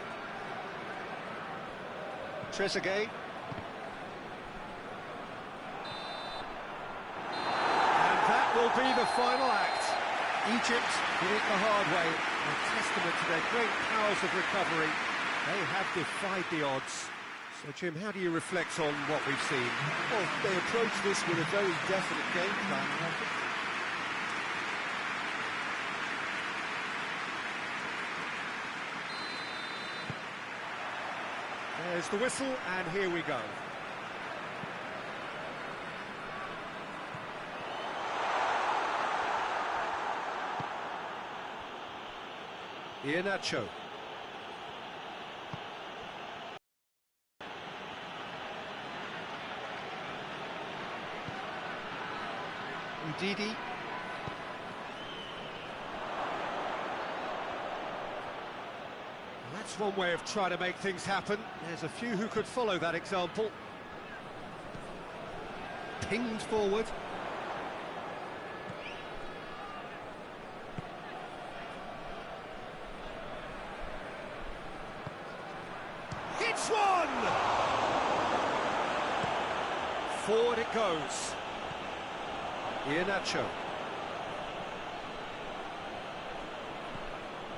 Trezeguet. And that will be the final act. Egypt did it the hard way, a testament to their great powers of recovery. They have defied the odds. So, Jim, how do you reflect on what we've seen? Well, they approached this with a very definite game plan. And I think There's the whistle, and here we go. Iheanacho. Ndidi. That's one way of trying to make things happen. There's a few who could follow that example. Pinged forward. It's one! Forward it goes. Iheanacho.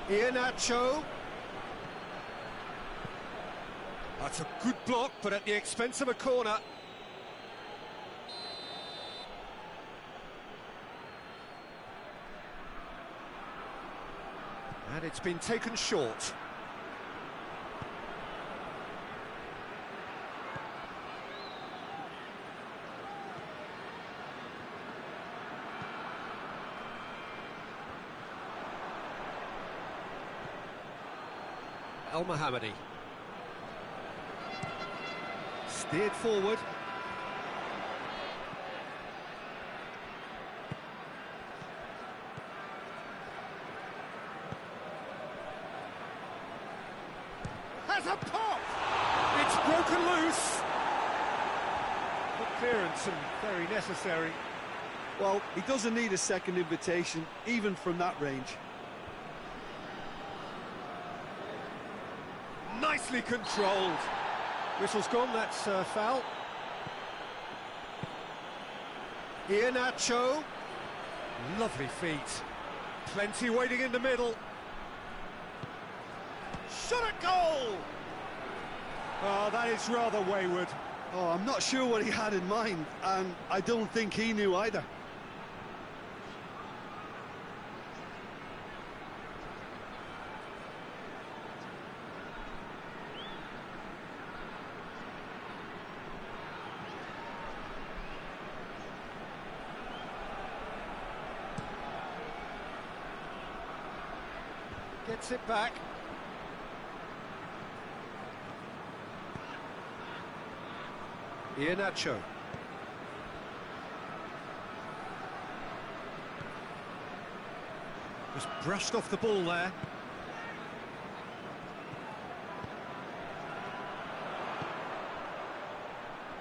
Iheanacho. That's a good block, but at the expense of a corner. And it's been taken short. El Mohammadi. steered forward. Has a pop! It's broken loose! Good clearance and very necessary. Well, he doesn't need a second invitation, even from that range. Nicely controlled. Whistle's gone, that's foul. Iheanacho. Lovely feet. Plenty waiting in the middle. Shot at goal! Oh, that is rather wayward. Oh, I'm not sure what he had in mind, and I don't think he knew either. Gets it back. Iheanacho. Just brushed off the ball there.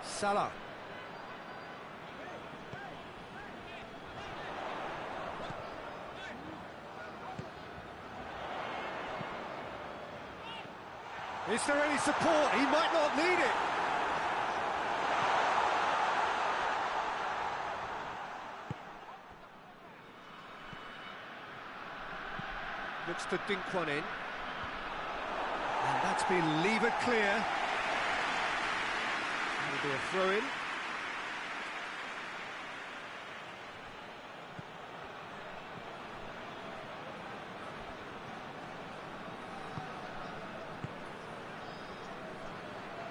Salah. Is there any support? He might not need it. Looks to dink one in. And that's been levered clear. That'll be a throw-in.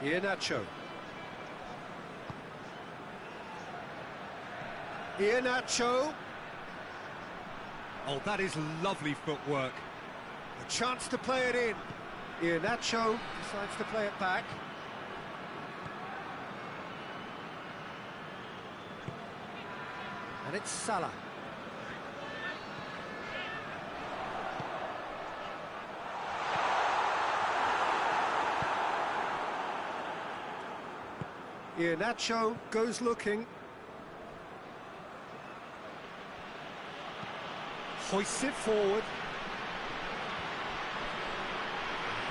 Iheanacho. Iheanacho. Oh, that is lovely footwork. A chance to play it in. Iheanacho decides to play it back. And it's Salah. Iheanacho goes looking. Hoists it forward.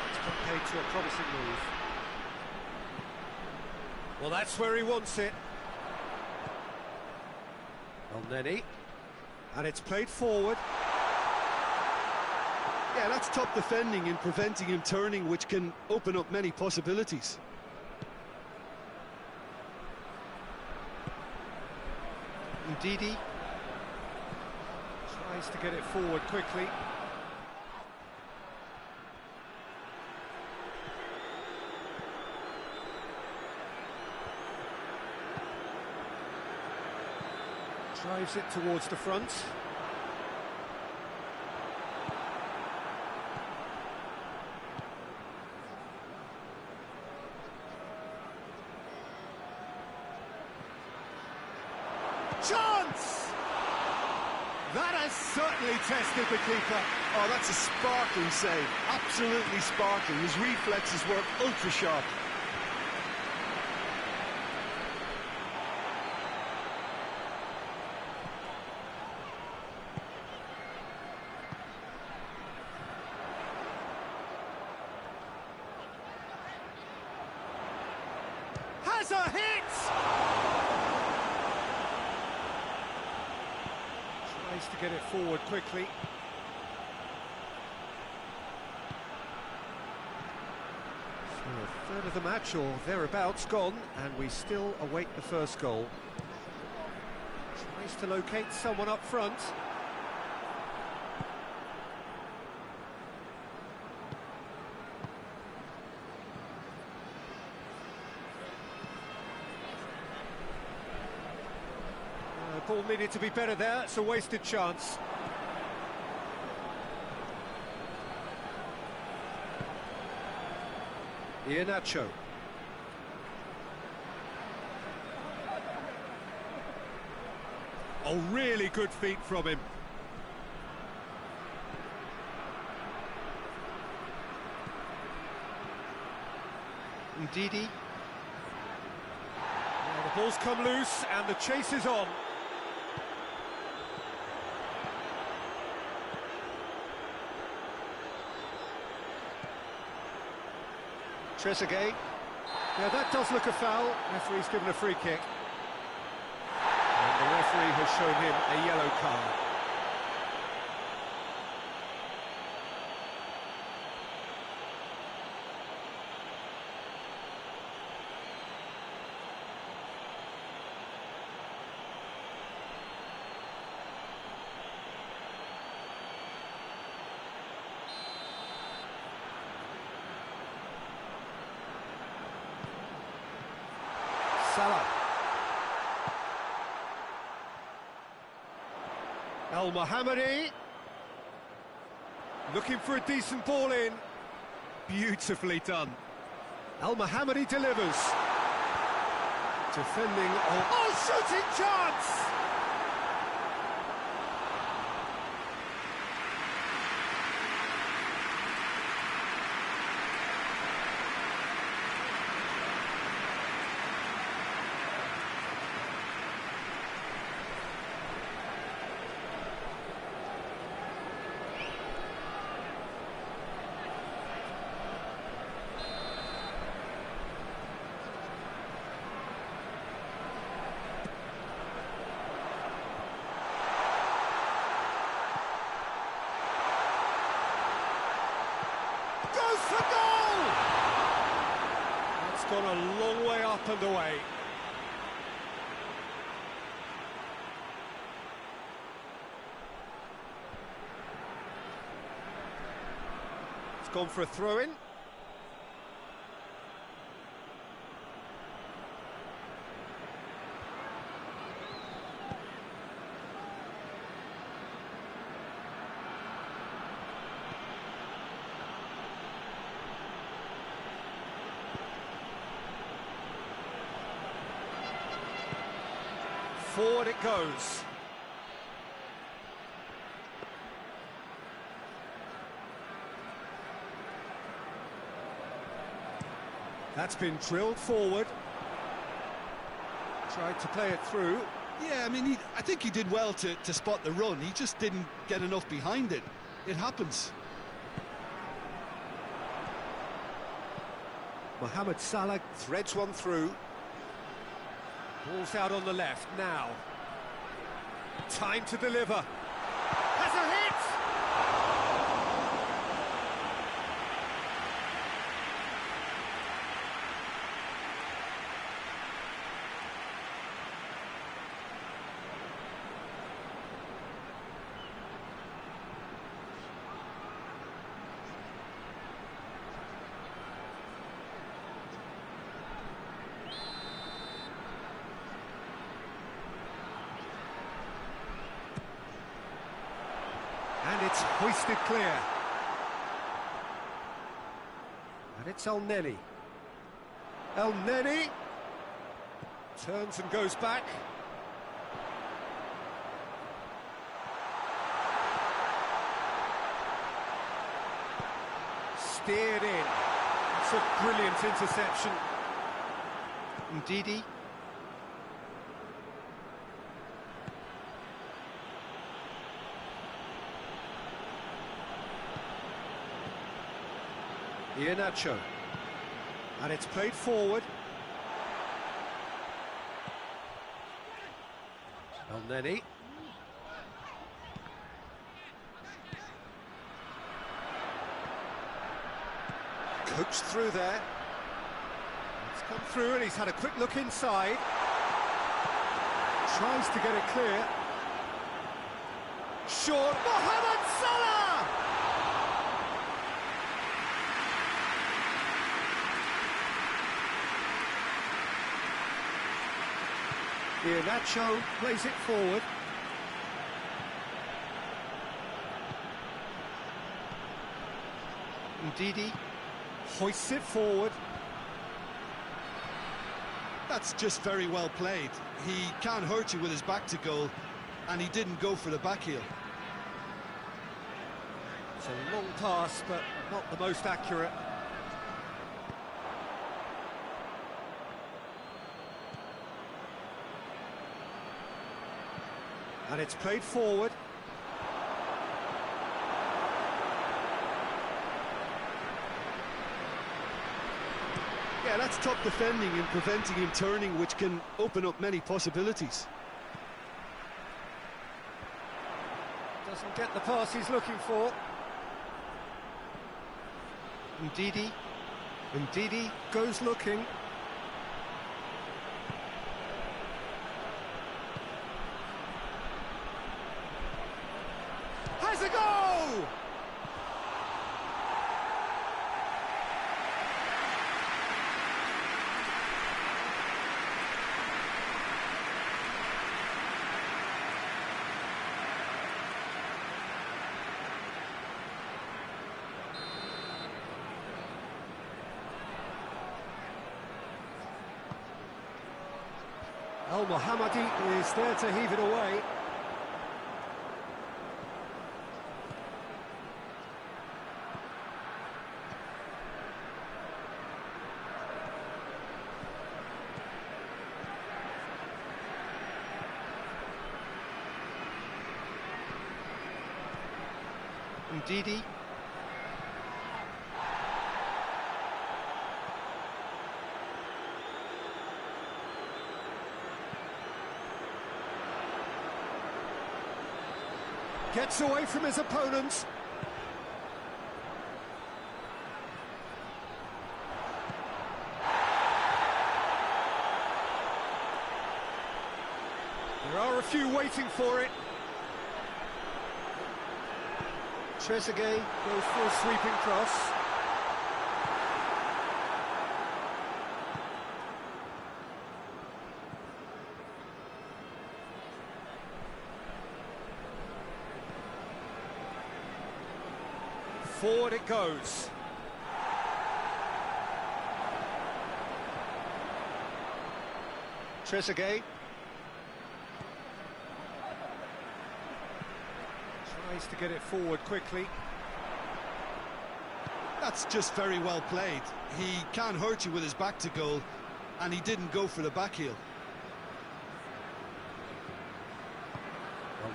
It's compared to a promising move. Well, that's where he wants it. Elneny. And it's played forward. Yeah, that's top defending and preventing him turning, which can open up many possibilities. Ndidi tries to get it forward quickly. Drives it towards the front. Chance! That has certainly tested the keeper. Oh, that's a sparkling save. Absolutely sparkling. His reflexes work ultra sharp. Has a hit! Tries to get it forward quickly. So a third of the match or thereabouts gone, and we still await the first goal. Tries to locate someone up front. Ball needed to be better there, it's a wasted chance. Iheanacho. Oh, really good feet from him. Ndidi. Well, the ball's come loose and the chase is on. Trezeguet. Yeah, that does look a foul. Referee's given a free kick. And the referee has shown him a yellow card. Salah. El Mohammadi. Looking for a decent ball in. Beautifully done. El Mohammadi delivers. Defending. Oh, shooting chance! Goes for goal! That's gone a long way up and away. It's gone for a throw-in. Forward it goes. That's been drilled forward. Tried to play it through. Yeah, I mean, I think he did well to spot the run. He just didn't get enough behind it. It happens. Mohamed Salah threads one through. Ball's out on the left now. Time to deliver. Has a hit! And it's hoisted clear. And it's El Neni. El Neni turns and goes back. Steered in. It's a brilliant interception. Ndidi. Iheanacho. And it's played forward. El Neni. Coached through there. It's come through and he's had a quick look inside. Tries to get it clear. Short. Mohamed Salah! Iheanacho plays it forward. Ndidi. Hoists it forward. That's just very well played. He can't hurt you with his back to goal. and he didn't go for the back heel. It's a long pass, but not the most accurate. And it's played forward. Yeah, that's top defending and preventing him turning, which can open up many possibilities. Doesn't get the pass he's looking for. Ndidi goes looking. Has a goal! Al-Mohammadi is there to heave it away. Ndidi. Gets away from his opponents. There are a few waiting for it. Trezeguet goes for a sweeping cross. Forward it goes. Trezeguet. Tries to get it forward quickly. That's just very well played. He can't hurt you with his back to goal, and he didn't go for the back heel.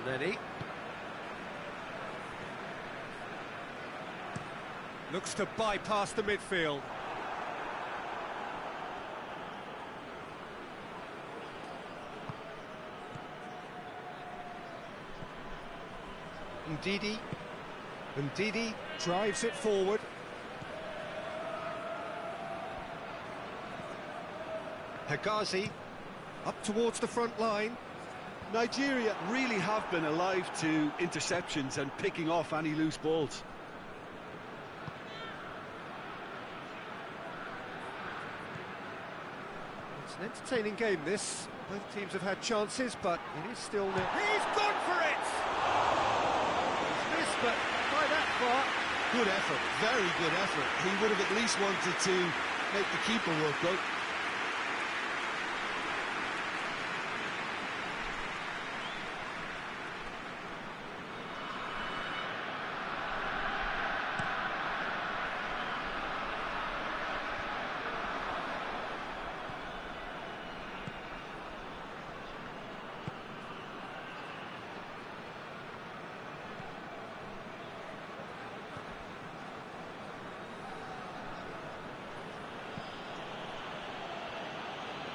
Well, looks to bypass the midfield. Ndidi drives it forward. Hegazi up towards the front line. Nigeria really have been alive to interceptions and picking off any loose balls. It's an entertaining game, this. Both teams have had chances, but it is still nil. He's gone for it! He's missed, but by that far. Good effort, very good effort. He would have at least wanted to make the keeper work, though.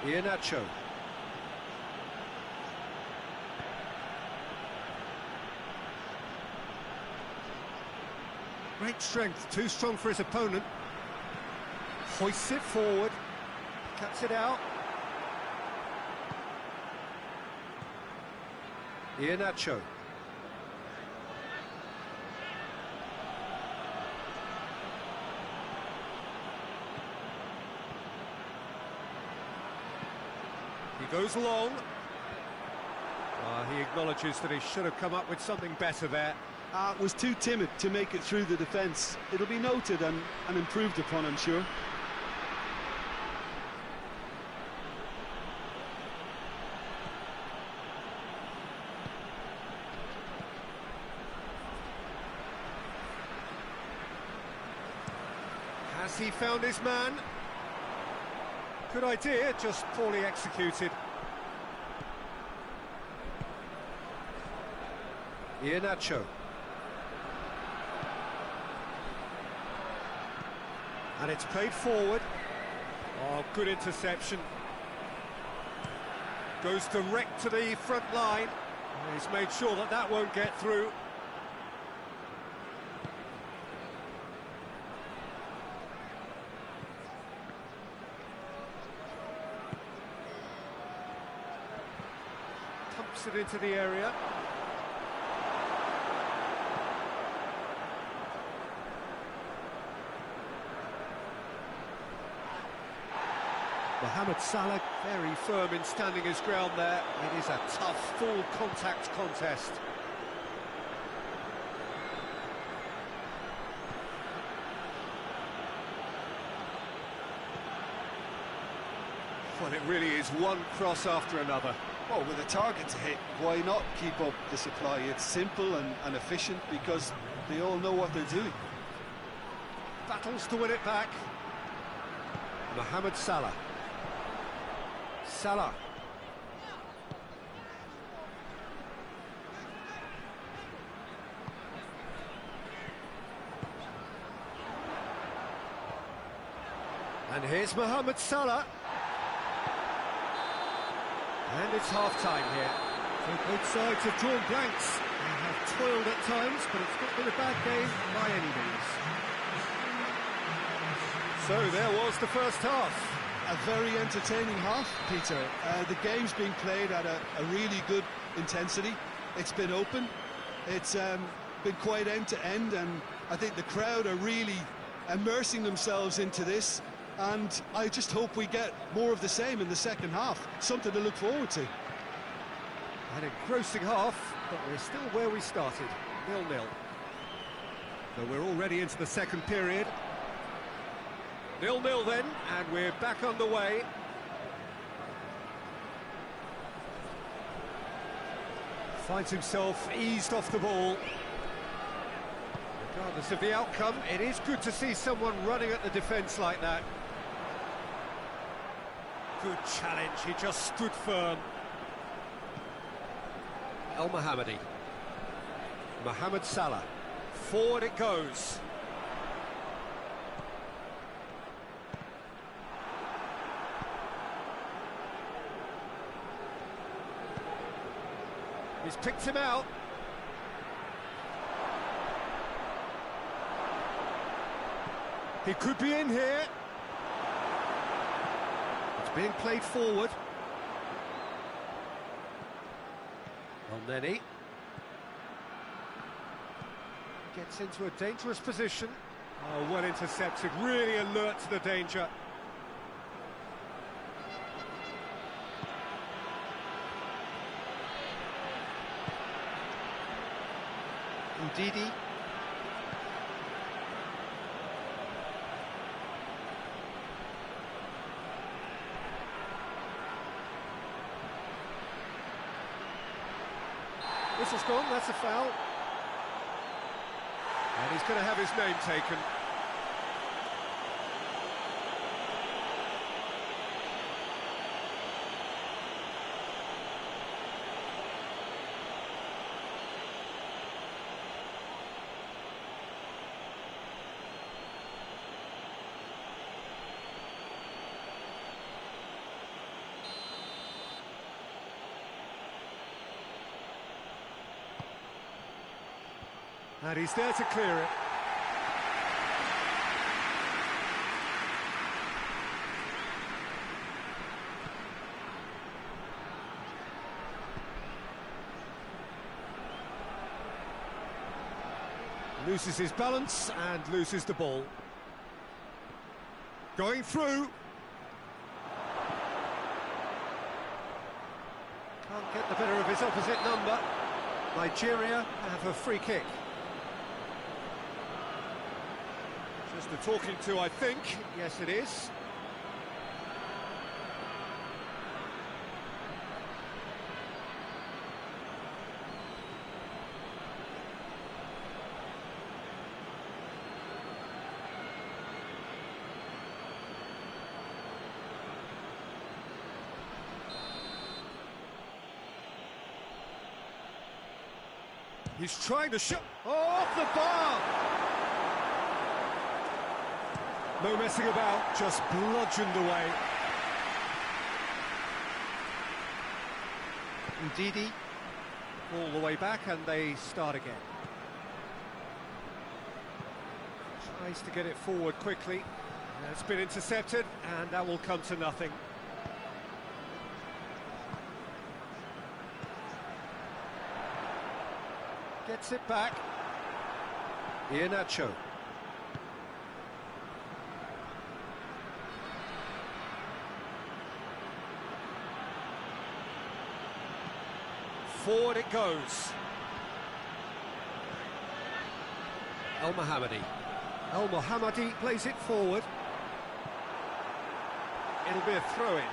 Iheanacho. Great strength, too strong for his opponent. Hoists it forward, cuts it out. Iheanacho. He goes long. He acknowledges that he should have come up with something better there. Was too timid to make it through the defence. It'll be noted and improved upon, I'm sure. Has he found his man? Good idea, just poorly executed. Iheanacho. And it's played forward. Oh, good interception. Goes direct to the front line. He's made sure that that won't get through. Pumps it into the area. Mohamed Salah, very firm in standing his ground there. It is a tough, full contact contest. Well, it really is one cross after another. Well, with a target to hit, why not keep up the supply? It's simple and efficient because they all know what they're doing. Battles to win it back. Mohamed Salah. Salah. And here's Mohamed Salah. And it's half-time here. So both sides have drawn blanks. They have toiled at times, but it's not been a bad game by any means. So there was the first half. A very entertaining half, Peter. The game's being played at a really good intensity. It's been open. It's been quite end-to-end, and I think the crowd are really immersing themselves into this, and I just hope we get more of the same in the second half. Something to look forward to. An engrossing half, but we're still where we started, 0-0. So we're already into the second period. 0-0 then, and we're back underway. Finds himself eased off the ball. Regardless of the outcome, it is good to see someone running at the defence like that. Good challenge, he just stood firm. El Mohammadi. Mohamed Salah. Forward it goes. He's picked him out. He could be in here. It's being played forward. Elneny gets into a dangerous position. Oh, well intercepted, really alert to the danger. Ndidi. Whistle's gone, that's a foul. And he's going to have his name taken. And he's there to clear it. Loses his balance and loses the ball. Going through. Can't get the better of his opposite number. Nigeria have a free kick. Just a talking to, I think. Yes, it is. He's trying to shot. Oh, off the bar! No messing about, just bludgeoned away. Ndidi. All the way back, and they start again. Tries to get it forward quickly. It's been intercepted, and that will come to nothing. Gets it back. Iheanacho. Forward it goes. El Mohammadi. El Mohammadi plays it forward. It'll be a throw-in.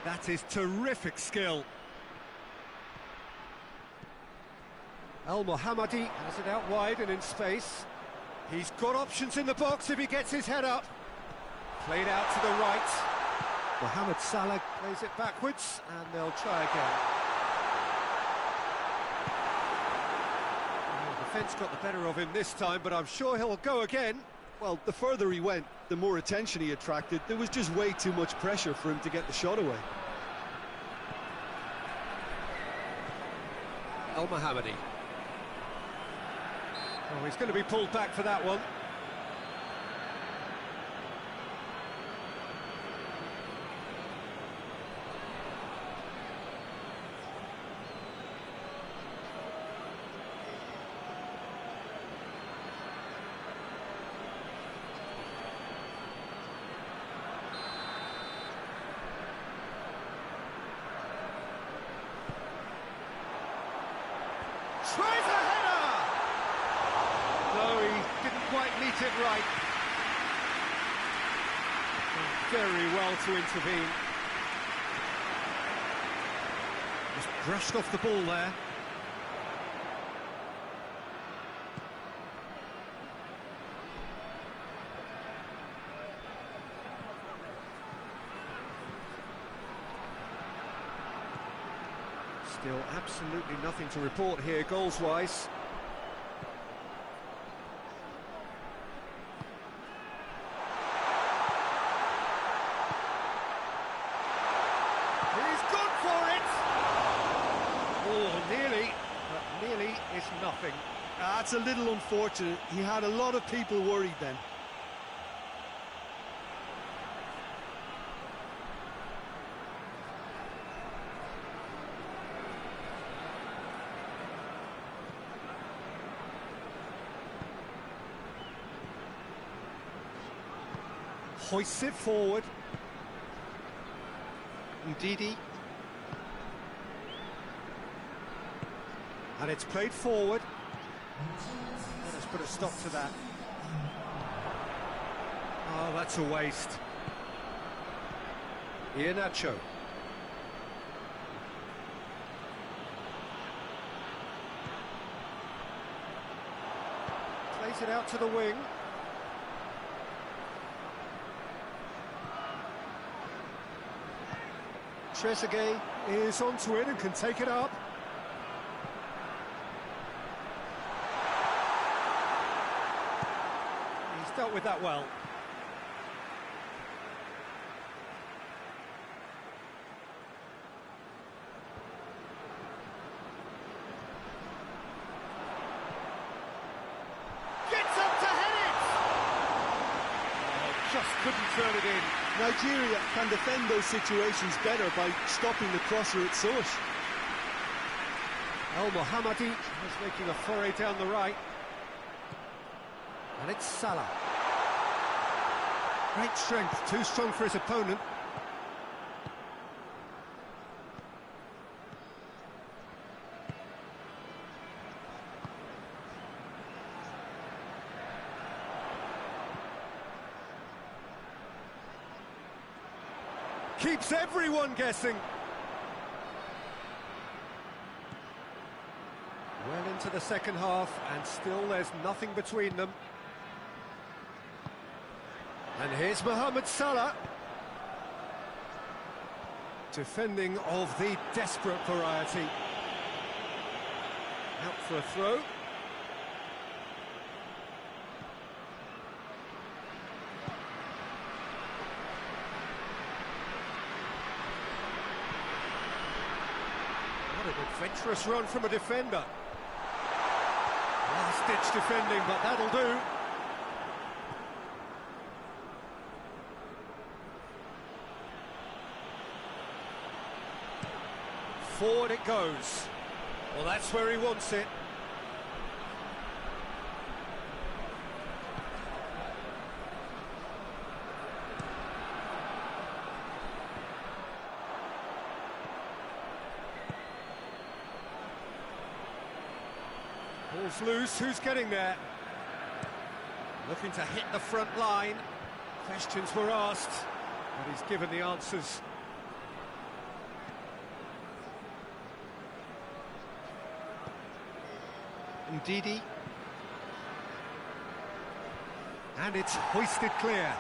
That is terrific skill. El Mohammadi has it out wide and in space. He's got options in the box if he gets his head up. Played out to the right. Mohamed Salah plays it backwards, and they'll try again. Well, the defence got the better of him this time, but I'm sure he'll go again. Well, the further he went, the more attention he attracted. There was just way too much pressure for him to get the shot away. El Mohammadi. Oh, he's going to be pulled back for that one. Tries a header! No, he didn't quite meet it right. Very well to intervene. Just brushed off the ball there. Still absolutely nothing to report here, goals-wise. He's gone for it! Oh, nearly, but nearly is nothing. That's a little unfortunate. He had a lot of people worried then. Hoists it forward. Ndidi. And it's played forward. Let's put a stop to that. Oh, that's a waste. Iheanacho. Plays it out to the wing. Trezeguet is onto it and can take it up. He's dealt with that well. Gets up to head it! Oh, just couldn't turn it in. Nigeria can defend those situations better by stopping the crosser at source. El Mohammadi is making a foray down the right. And it's Salah. Great strength, too strong for his opponent. Keeps everyone guessing. Well into the second half, and still there's nothing between them. And here's Mohamed Salah. Defending of the desperate variety. Out for a throw. What an adventurous run from a defender. Last-ditch defending, but that'll do. Forward it goes. Well, that's where he wants it. Ball's loose, who's getting there? Looking to hit the front line. Questions were asked, but he's given the answers. Ndidi. And it's hoisted clear.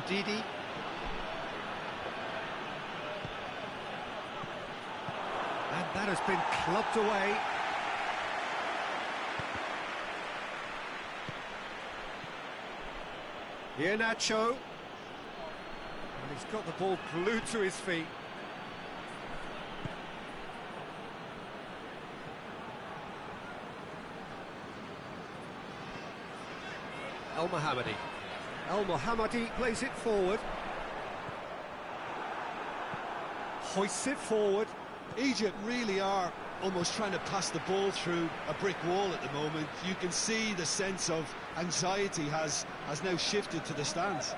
Ndidi. And that has been clubbed away. Iheanacho. And he's got the ball glued to his feet. El Mohammadi. El Mohammadi plays it forward. Hoists it forward. Egypt really are almost trying to pass the ball through a brick wall at the moment. You can see the sense of anxiety has now shifted to the stands.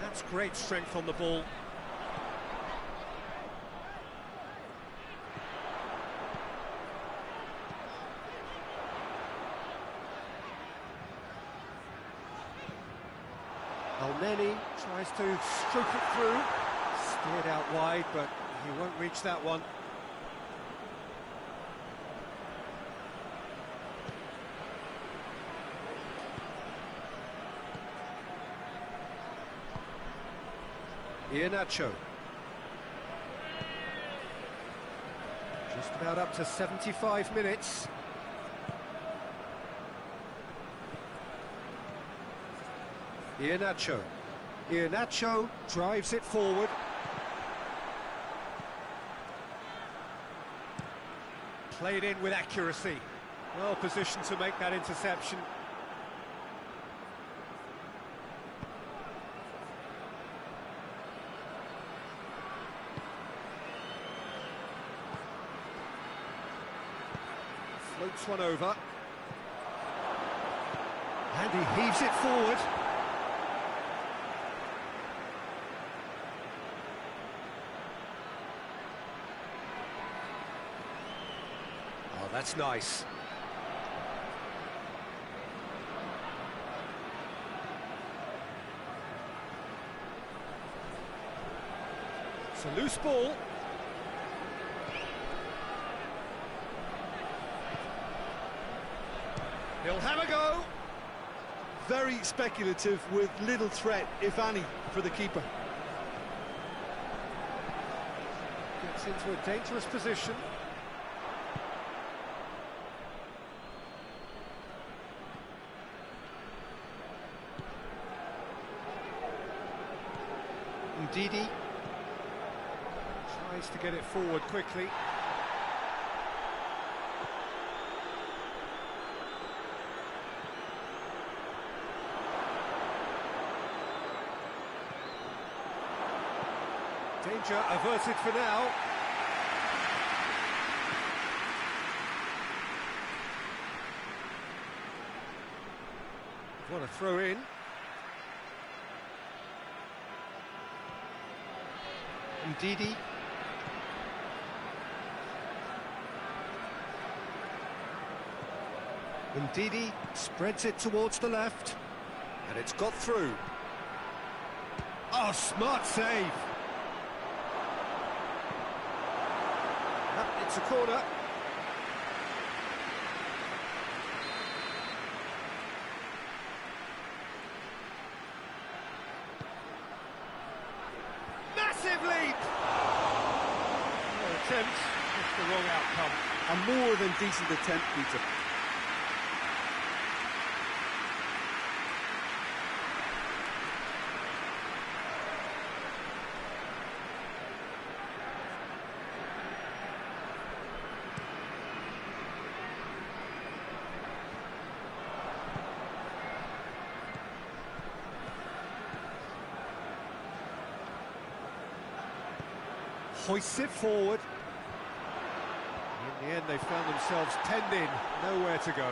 That's great strength on the ball. El-Neni tries to stroke it through. Steered out wide, but he won't reach that one. Iheanacho. Just about up to 75 minutes. Iheanacho. Iheanacho drives it forward. Played in with accuracy. Well positioned to make that interception. Floats one over. And he heaves it forward. Oh, that's nice. It's a loose ball. He'll have a go. Very speculative with little threat, if any, for the keeper. Gets into a dangerous position. Ndidi. Tries to get it forward quickly. Danger averted for now. What a throw in. Ndidi. Ndidi spreads it towards the left, and it's got through. Oh, smart save. Yep, it's a corner. Massive leap! Well, attempt, just the wrong outcome. A more than decent attempt, Peter. Hoists it forward. In the end, they found themselves penned in, nowhere to go.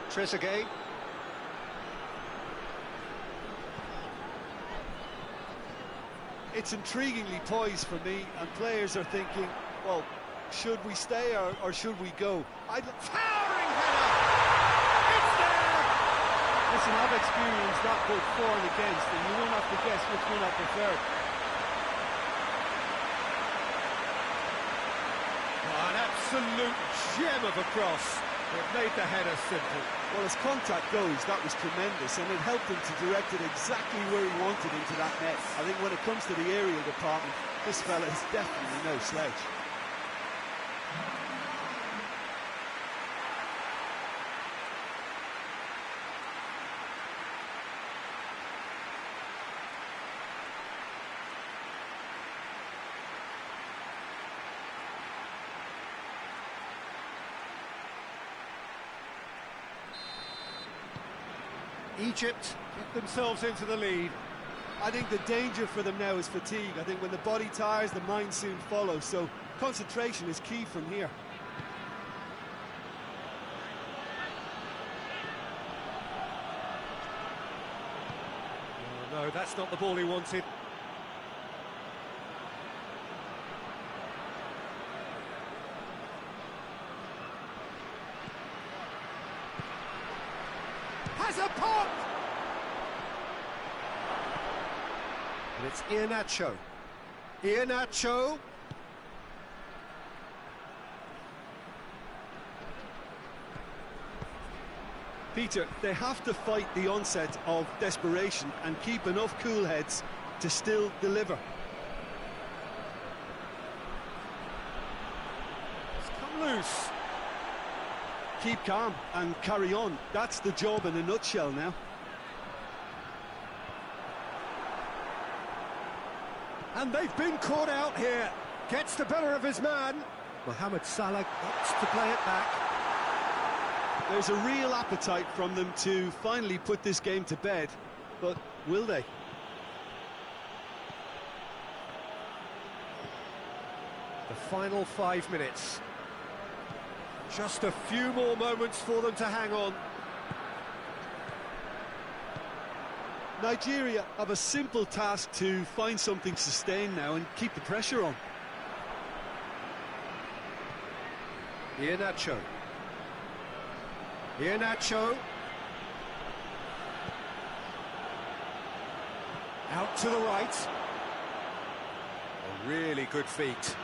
Trezeguet. It's intriguingly poised for me, and players are thinking, well, should we stay or should we go? Towering header! It's there! Listen, I've experienced that both for and against, and you won't have to guess which one I prefer. Oh, an absolute gem of a cross. It made the header simple. Well, as contact goes, that was tremendous, and it helped him to direct it exactly where he wanted into that net. I think when it comes to the aerial department, this fella is definitely no slouch. Egypt get themselves into the lead. I think the danger for them now is fatigue. I think when the body tires, the mind soon follows, so concentration is key from here. Oh, no, that's not the ball he wanted. Has a pop! And it's Iheanacho. Iheanacho. Peter, they have to fight the onset of desperation and keep enough cool heads to still deliver. It's come loose. Keep calm and carry on. That's the job in a nutshell now. And they've been caught out here. Gets the better of his man. Mohamed Salah gets to play it back. There's a real appetite from them to finally put this game to bed, but will they? The final 5 minutes. Just a few more moments for them to hang on. Nigeria have a simple task to find something sustained now and keep the pressure on. Iheanacho. Iheanacho. Out to the right. A really good feat.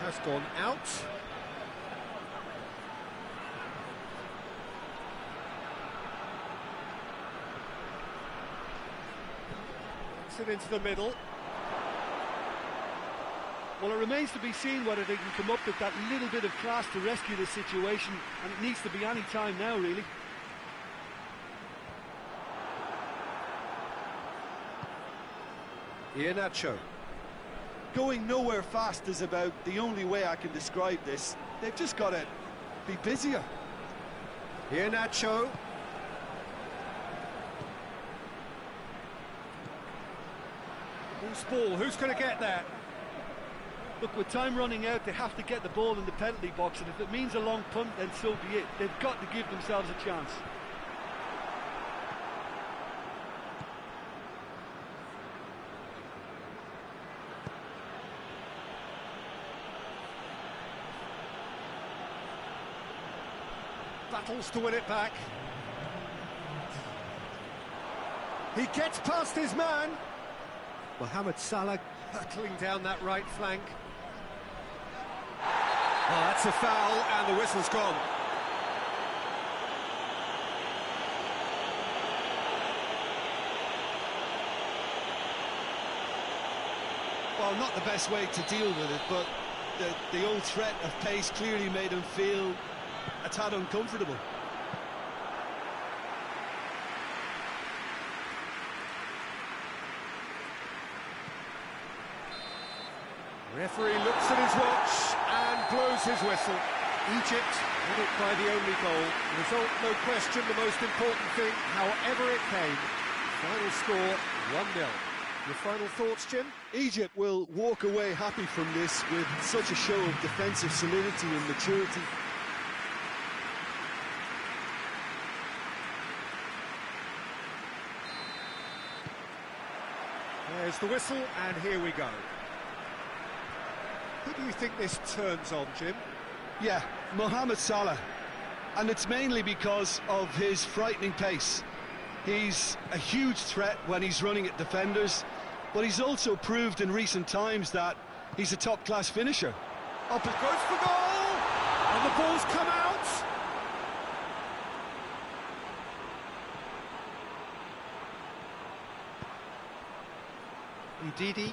Has gone out. Gets it into the middle. Well, it remains to be seen whether they can come up with that little bit of class to rescue the situation, and it needs to be any time now, really. Iheanacho. Going nowhere fast is about the only way I can describe this. They've just got to be busier. Iheanacho. Who's ball? Who's going to get that? Look, with time running out, they have to get the ball in the penalty box, and if it means a long punt, then so be it. They've got to give themselves a chance. battles to win it back. He gets past his man. Mohamed Salah hurtling down that right flank. Oh, that's a foul, and the whistle's gone. Well, not the best way to deal with it, but the old threat of pace clearly made him feel a tad uncomfortable. Referee looks at his watch and blows his whistle. Egypt win it by the only goal. Result, no question, the most important thing, however it came. Final score, 1-0. Your final thoughts, Jim? Egypt will walk away happy from this with such a show of defensive solidity and maturity. There's the whistle, and here we go. Who do you think this turns on, Jim? Yeah, Mohamed Salah. And it's mainly because of his frightening pace. He's a huge threat when he's running at defenders, but he's also proved in recent times that he's a top-class finisher. Up it goes for goal! And the ball's come out! Ndidi.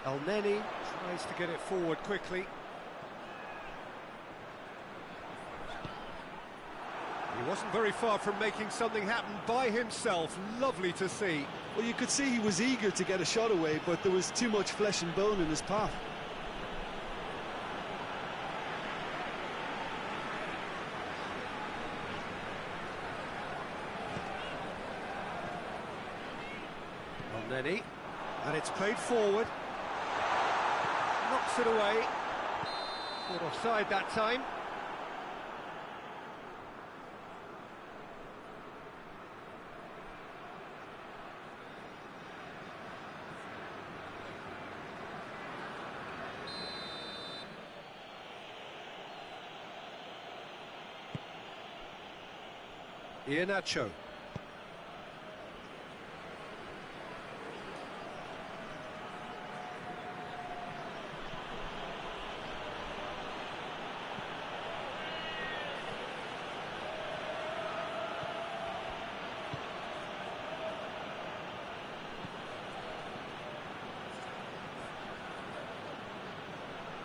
El Neni tries to get it forward quickly. He wasn't very far from making something happen by himself. Lovely to see. Well, you could see he was eager to get a shot away, but there was too much flesh and bone in his path. El Neni, and it's played forward. Knocks it away. Caught offside that time. Iheanacho.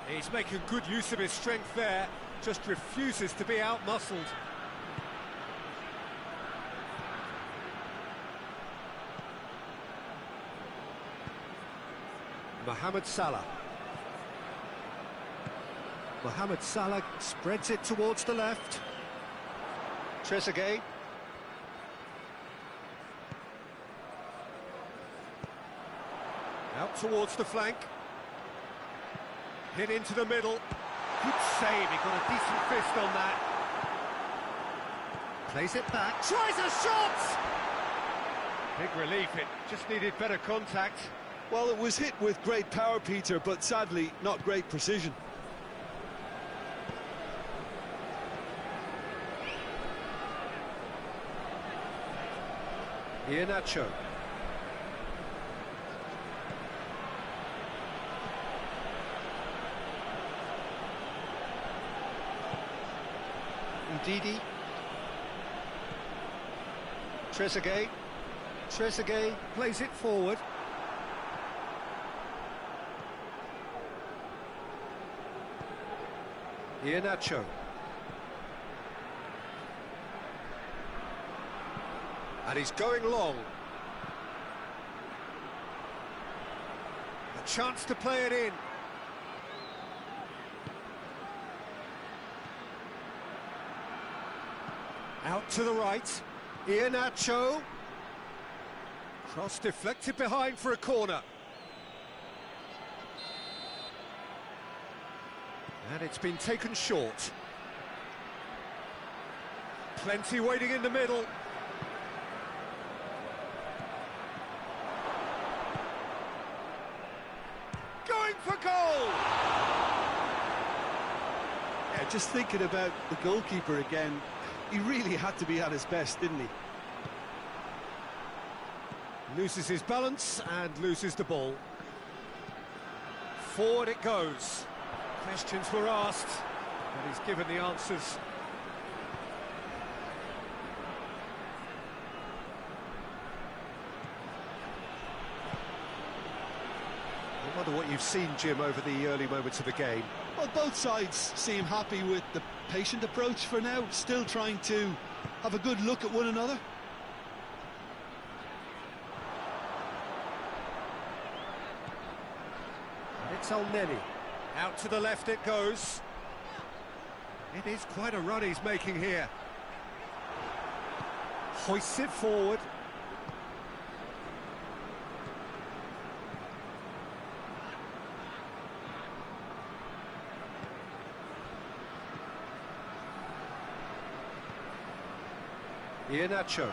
He's making good use of his strength there, just refuses to be out-muscled. Mohamed Salah. Mohamed Salah spreads it towards the left. Trezeguet. Out towards the flank. Hit into the middle. Good save, he got a decent fist on that. Plays it back, tries a shot! Big relief, it just needed better contact. Well, it was hit with great power, Peter, but sadly, not great precision. Iheanacho. Ndidi. Trezeguet. Trezeguet plays it forward. Iheanacho. And he's going long. A chance to play it in. Out to the right. Iheanacho. Cross deflected behind for a corner. And it's been taken short. Plenty waiting in the middle. Yeah, just thinking about the goalkeeper again, he really had to be at his best, didn't he? Loses his balance and loses the ball. Forward it goes. Questions were asked, but he's given the answers. I wonder what you've seen, Jim, over the early moments of the game. Well, both sides seem happy with the patient approach for now, still trying to have a good look at one another. It's Elneny. Out to the left it goes. It is quite a run he's making here. Hoists it forward. Iheanacho.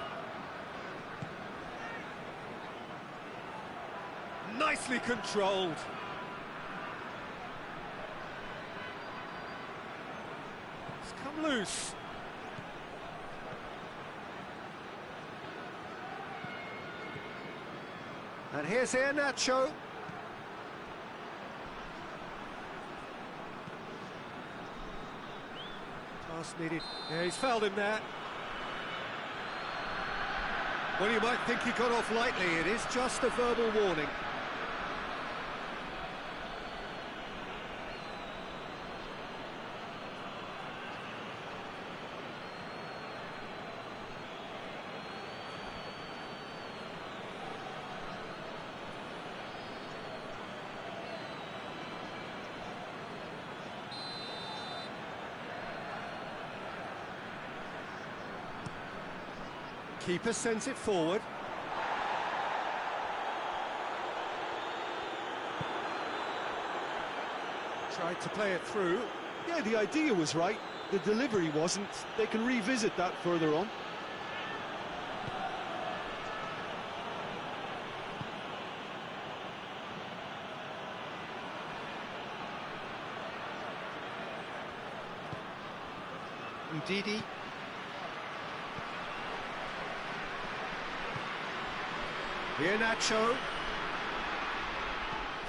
Nicely controlled. It's come loose. And here's Iheanacho. Pass needed. Yeah, he's fouled him there. Well, you might think he got off lightly. It is just a verbal warning. Keeper sends it forward. Tried to play it through. Yeah, the idea was right, the delivery wasn't. They can revisit that further on. Ndidi. Iheanacho.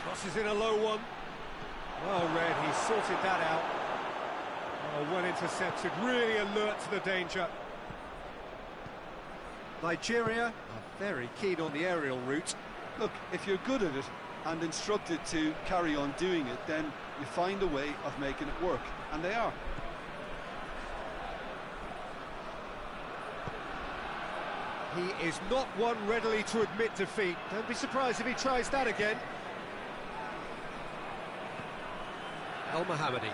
Crosses in a low one. Well read, he sorted that out. Oh, well intercepted, really alert to the danger. Nigeria are very keen on the aerial route. Look, if you're good at it and instructed to carry on doing it, then you find a way of making it work, and they are. He is not one readily to admit defeat. Don't be surprised if he tries that again. El Mohammadi.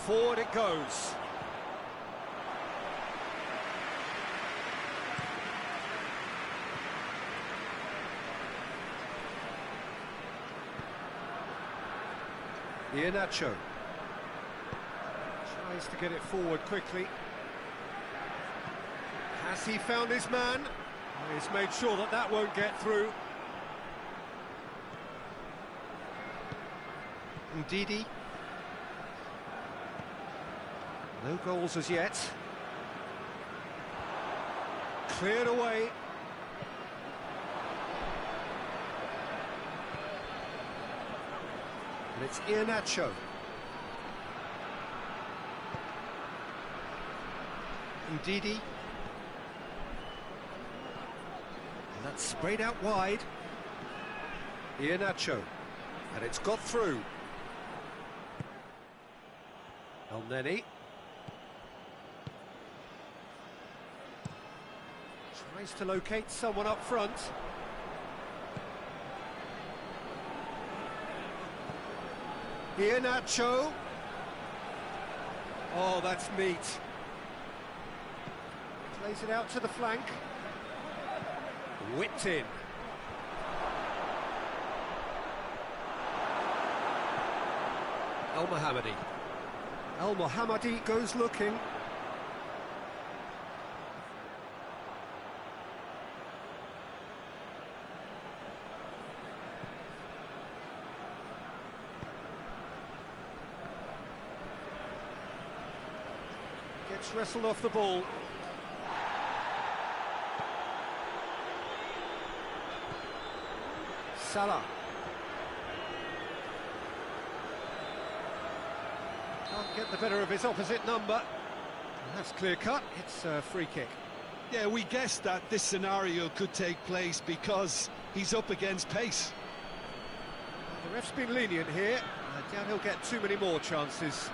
Forward it goes. Iheanacho tries to get it forward quickly. Has he found his man? He's made sure that that won't get through. Ndidi. No goals as yet. Cleared away. And it's Iheanacho. Ndidi. And that's sprayed out wide. Iheanacho. And it's got through. Elneny. Tries to locate someone up front. Iheanacho. Oh, that's neat. Plays it out to the flank. Whipped in. El Mohammadi. El Mohammadi goes looking. wrestled off the ball. Salah. Can't get the better of his opposite number. And that's clear cut, it's a free kick. Yeah, we guessed that this scenario could take place because he's up against pace. Well, the ref's been lenient here. I doubt he'll get too many more chances.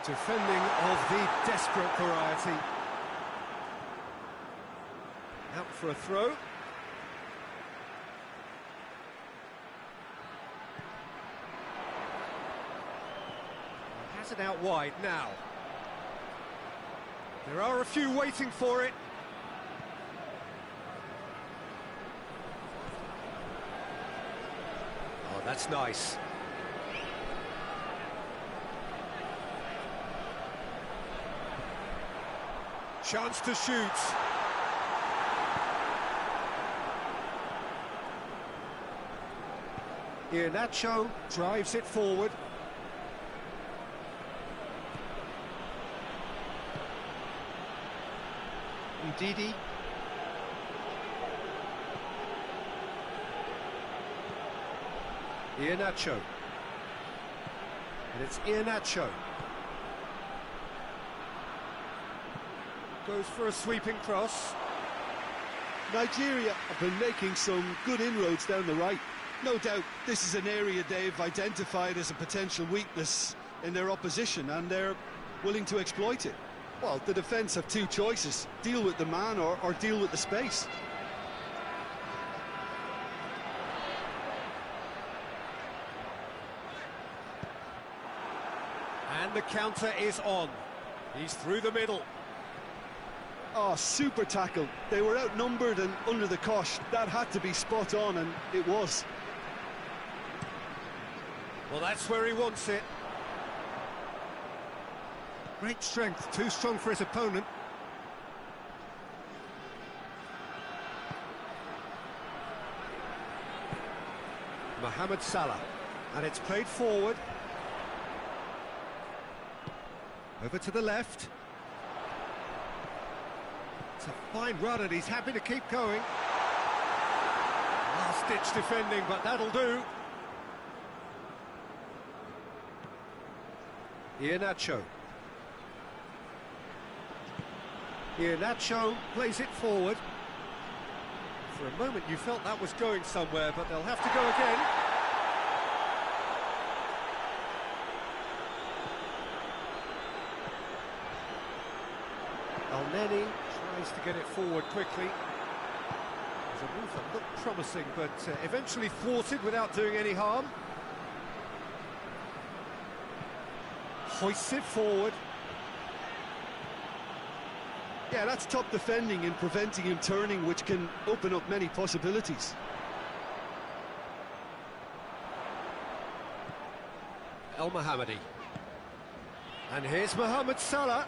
Defending of the desperate variety. Out for a throw. Has it out wide now. There are a few waiting for it. Oh, that's nice. Chance to shoot. Iheanacho drives it forward. Ndidi. Iheanacho. And it's Iheanacho. Goes for a sweeping cross. Nigeria have been making some good inroads down the right. No doubt this is an area they've identified as a potential weakness in their opposition, and they're willing to exploit it. Well, the defence have two choices: deal with the man or deal with the space. And the counter is on. He's through the middle. Oh, super tackle. They were outnumbered and under the cosh. That had to be spot on, and it was. Well, that's where he wants it. Great strength, too strong for his opponent. Mohamed Salah, and it's played forward. Over to the left. It's a fine run, and he's happy to keep going. Last-ditch defending, but that'll do. Iheanacho. Iheanacho plays it forward. For a moment you felt that was going somewhere, but they'll have to go again. El-Neni tries to get it forward quickly. There's a move that looked promising, but eventually thwarted without doing any harm. Hoists it forward. Yeah, that's top defending and preventing him turning, which can open up many possibilities. El Mohammadi. And here's Mohamed Salah.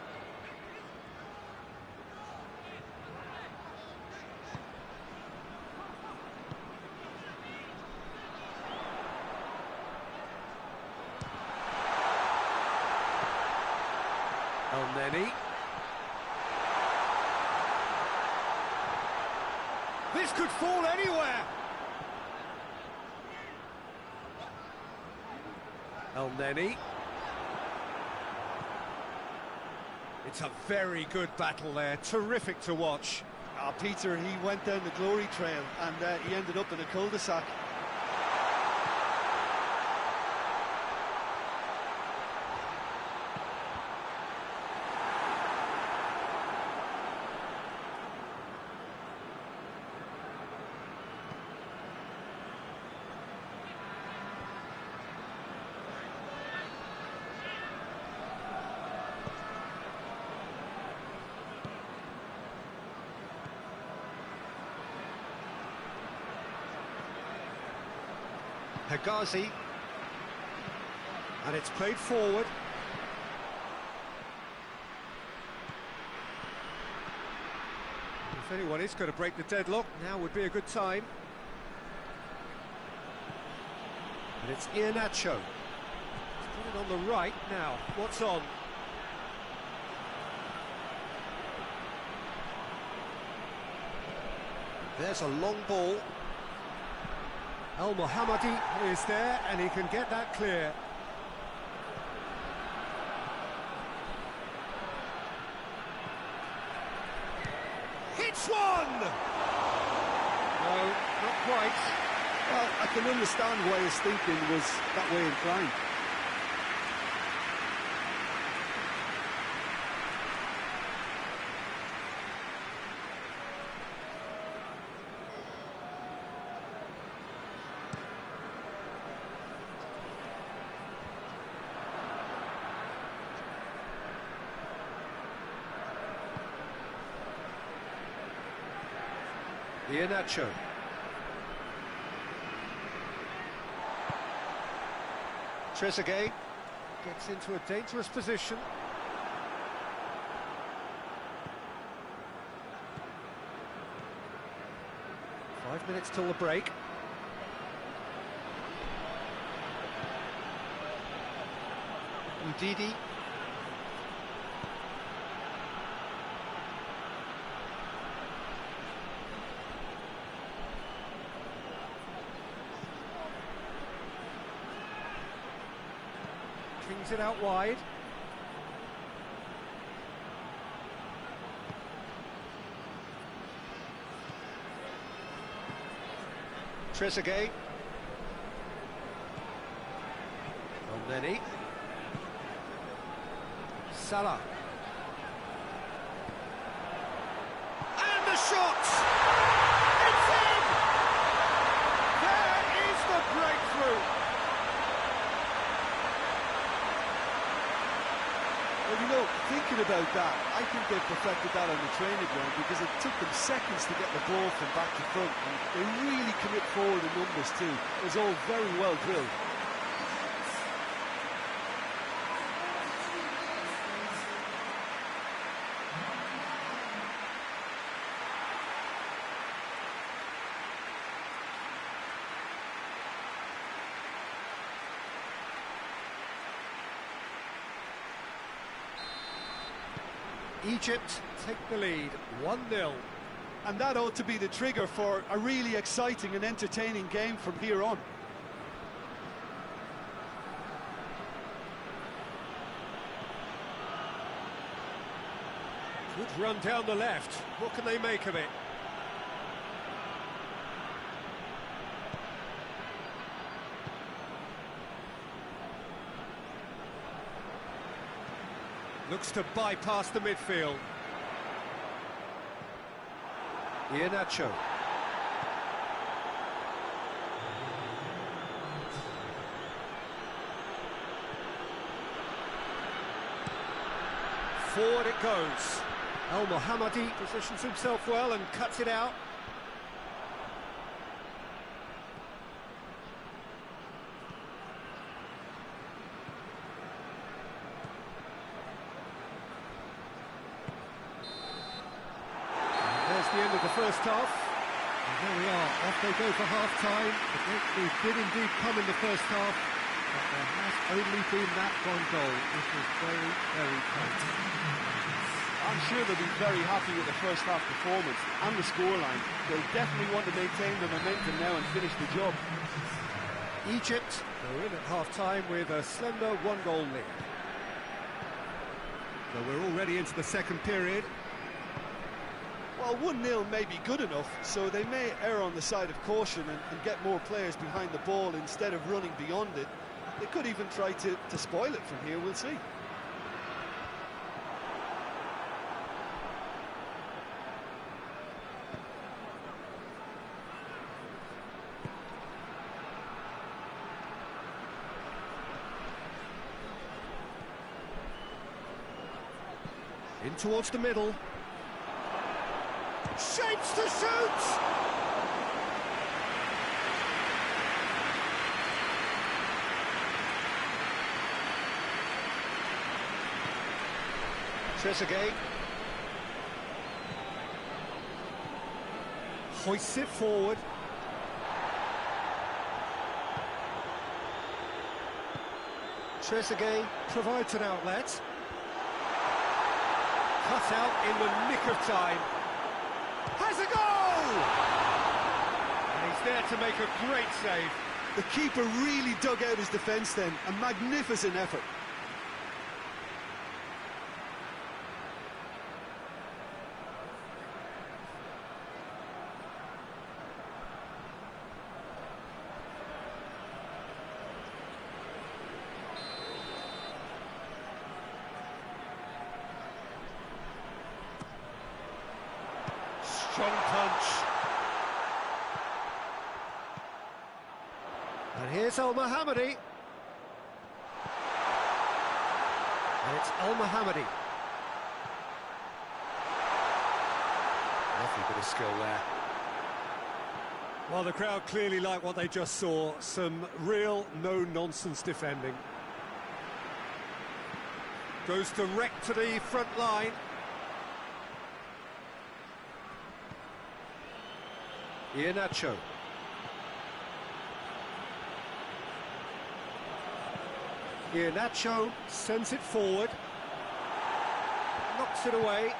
El-Neni. This could fall anywhere. El-Neni. It's a very good battle there, terrific to watch. Peter, he went down the glory trail and he ended up in a cul-de-sac. Hegazi, and it's played forward. If anyone is going to break the deadlock, now would be a good time. And it's Iheanacho. He's got it on the right now. What's on? There's a long ball. El-Mohammadi is there, and he can get that clear. Hits one! No, not quite. Well, I can understand why his thinking was that way inclined. Iheanacho. Trezeguet gets into a dangerous position. Five minutes till the break. Ndidi. Kings it out wide. Trezeguet. Elneny. Salah. And the shot! It's in! There is the breakthrough! Well, you know, thinking about that, I think they perfected that on the training ground because it took them seconds to get the ball from back to front, and they really commit forward in numbers too. It was all very well drilled. Egypt take the lead, 1-0. And that ought to be the trigger for a really exciting and entertaining game from here on. Good run down the left. What can they make of it? Looks to bypass the midfield. Iheanacho. Forward it goes. El-Mohammadi positions himself well and cuts it out. The end of the first half, and there we are, off they go for half-time. The breakthrough did indeed come in the first half, but there has only been that one goal, which was very, very tight. I'm sure they'll be very happy with the first half performance and the scoreline. They'll definitely want to maintain the momentum now and finish the job. Egypt are in at half-time with a slender one-goal lead. So we're already into the second period. Well, 1-0 may be good enough, so they may err on the side of caution and get more players behind the ball instead of running beyond it. They could even try to spoil it from here, we'll see. In towards the middle. Shapes to shoot! Trezeguet. hoists it forward. Trezeguet provides an outlet. Cut out in the nick of time. Has a goal! And he's there to make a great save. The keeper really dug out his defence then. A magnificent effort. Strong punch. And here's Al-Mohammadi. And it's Al-Mohammadi. Lovely bit of skill there. Well, the crowd clearly like what they just saw. Some real no-nonsense defending. Goes direct to the front line. Iheanacho. Iheanacho sends it forward. Knocks it away.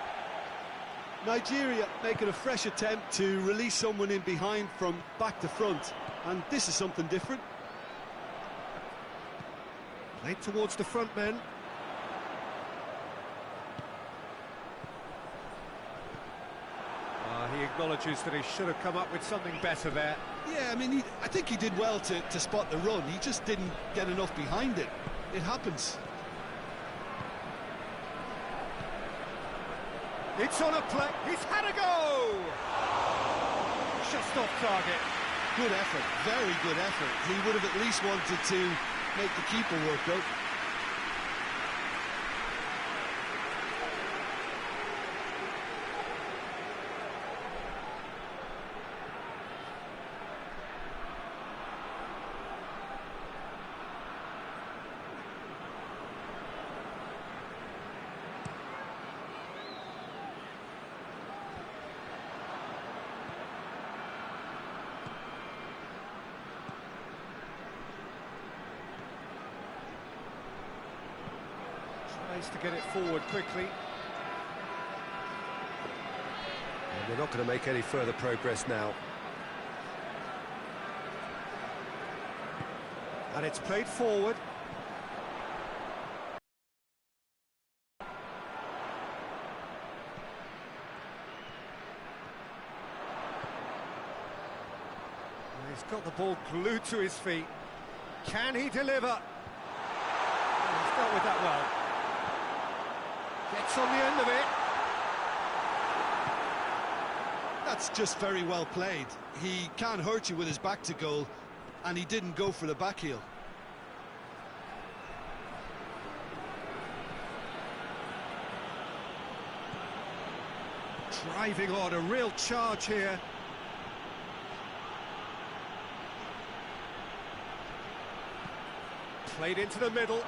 Nigeria making a fresh attempt to release someone in behind from back to front. And this is something different. Played towards the front men. He acknowledges that he should have come up with something better there. Yeah, I mean, I think he did well to spot the run. He just didn't get enough behind it. It happens. It's on a play. He's had a go! Just off target. Good effort, very good effort. He would have at least wanted to make the keeper work out. Tries to get it forward quickly. And they're not going to make any further progress now. And it's played forward. He's got the ball glued to his feet. Can he deliver? He's dealt with that well. Gets on the end of it. That's just very well played. He can't hurt you with his back to goal, and he didn't go for the back heel. Driving on, a real charge here. Played into the middle.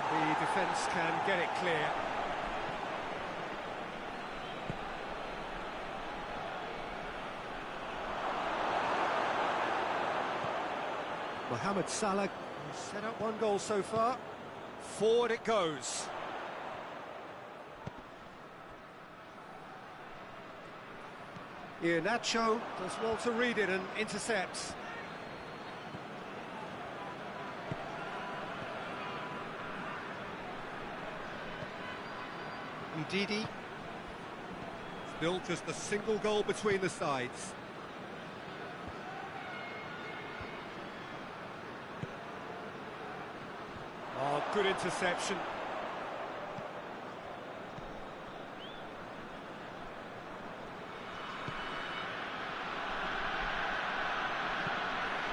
And the defence can get it clear. Mohamed Salah has set up one goal so far. Forward it goes. Iheanacho does well to read it and intercepts. Ndidi. Still just a single goal between the sides. Oh, good interception.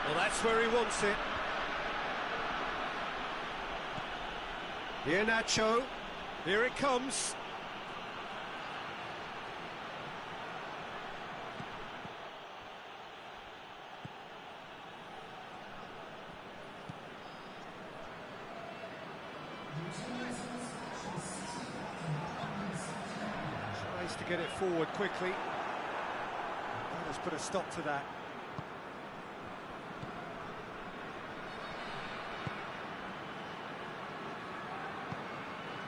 Well, that's where he wants it. Iheanacho, here it comes. Tries Has to get it forward quickly. Let's put a stop to that.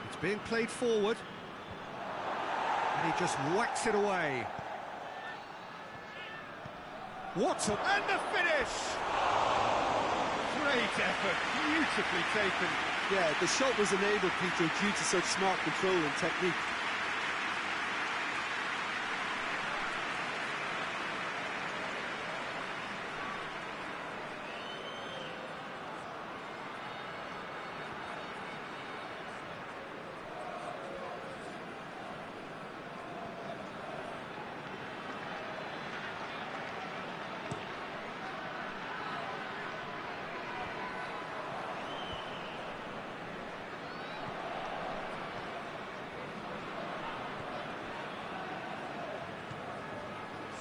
It's being played forward. And he just whacks it away. What a... And the finish! Great effort, beautifully taken. Yeah, the shot was enabled, Peter, due to such smart control and technique.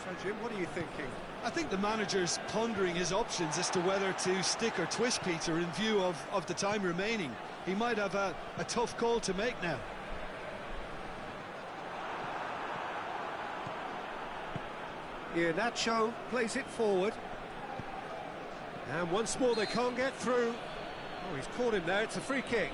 So, Jim, what are you thinking? I think the manager's pondering his options as to whether to stick or twist, Peter, in view of the time remaining. He might have a tough call to make now. Nacho plays it forward. And once more they can't get through. Oh, he's caught him there, it's a free kick.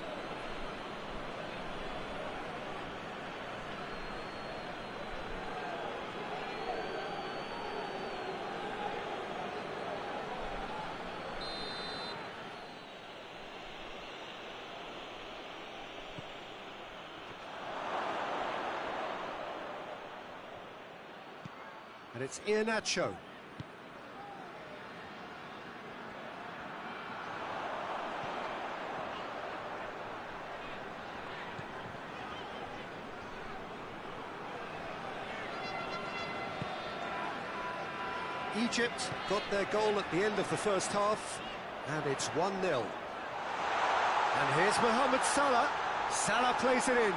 And it's Nacho. Egypt got their goal at the end of the first half, and it's 1-0. And here's Mohamed Salah. Salah plays it in.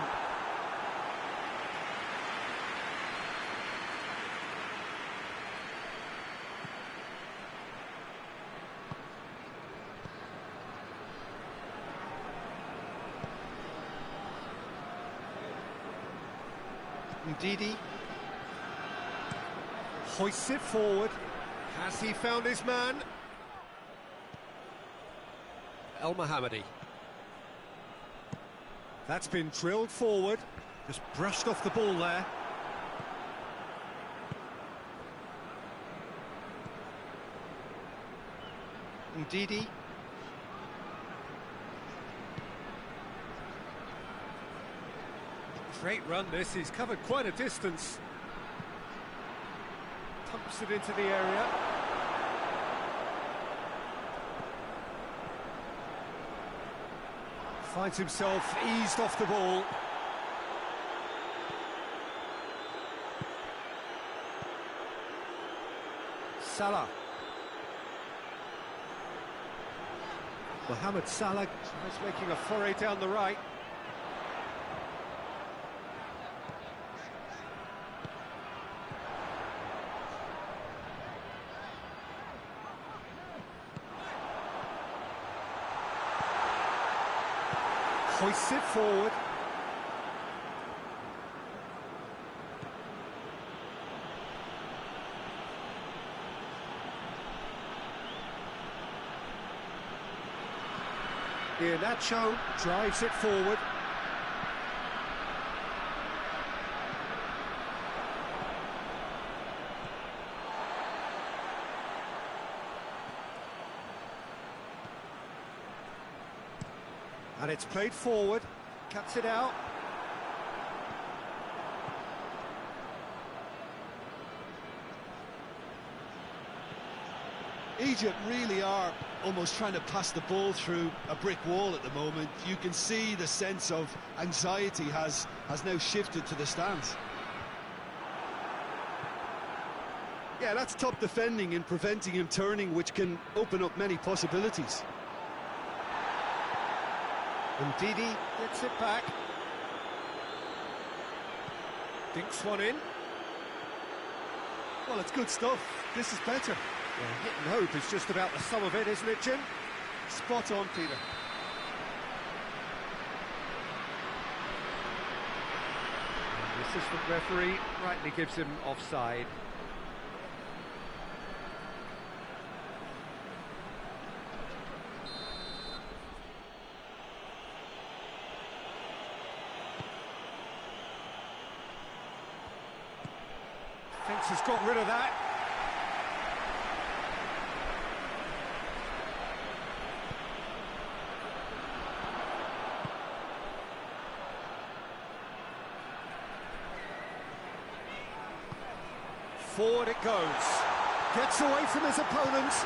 Ndidi hoists it forward. Has he found his man? El Mohammadi. That's been drilled forward. Just brushed off the ball there. Ndidi. Great run this, he's covered quite a distance. Pumps it into the area. Finds himself eased off the ball. Salah. Mohamed Salah is making a foray down the right. Hoists it forward. Nacho drives it forward. And it's played forward, cuts it out. Egypt really are almost trying to pass the ball through a brick wall at the moment. You can see the sense of anxiety has now shifted to the stands. Yeah, that's top defending and preventing him turning, which can open up many possibilities. And Ndidi gets it back. Dinks one in. Well, it's good stuff. This is better. Yeah, hit and hope is just about the sum of it, isn't it, Jim? Spot on, Peter. This assistant referee rightly gives him offside. Fence has got rid of that. Forward it goes. Gets away from his opponents.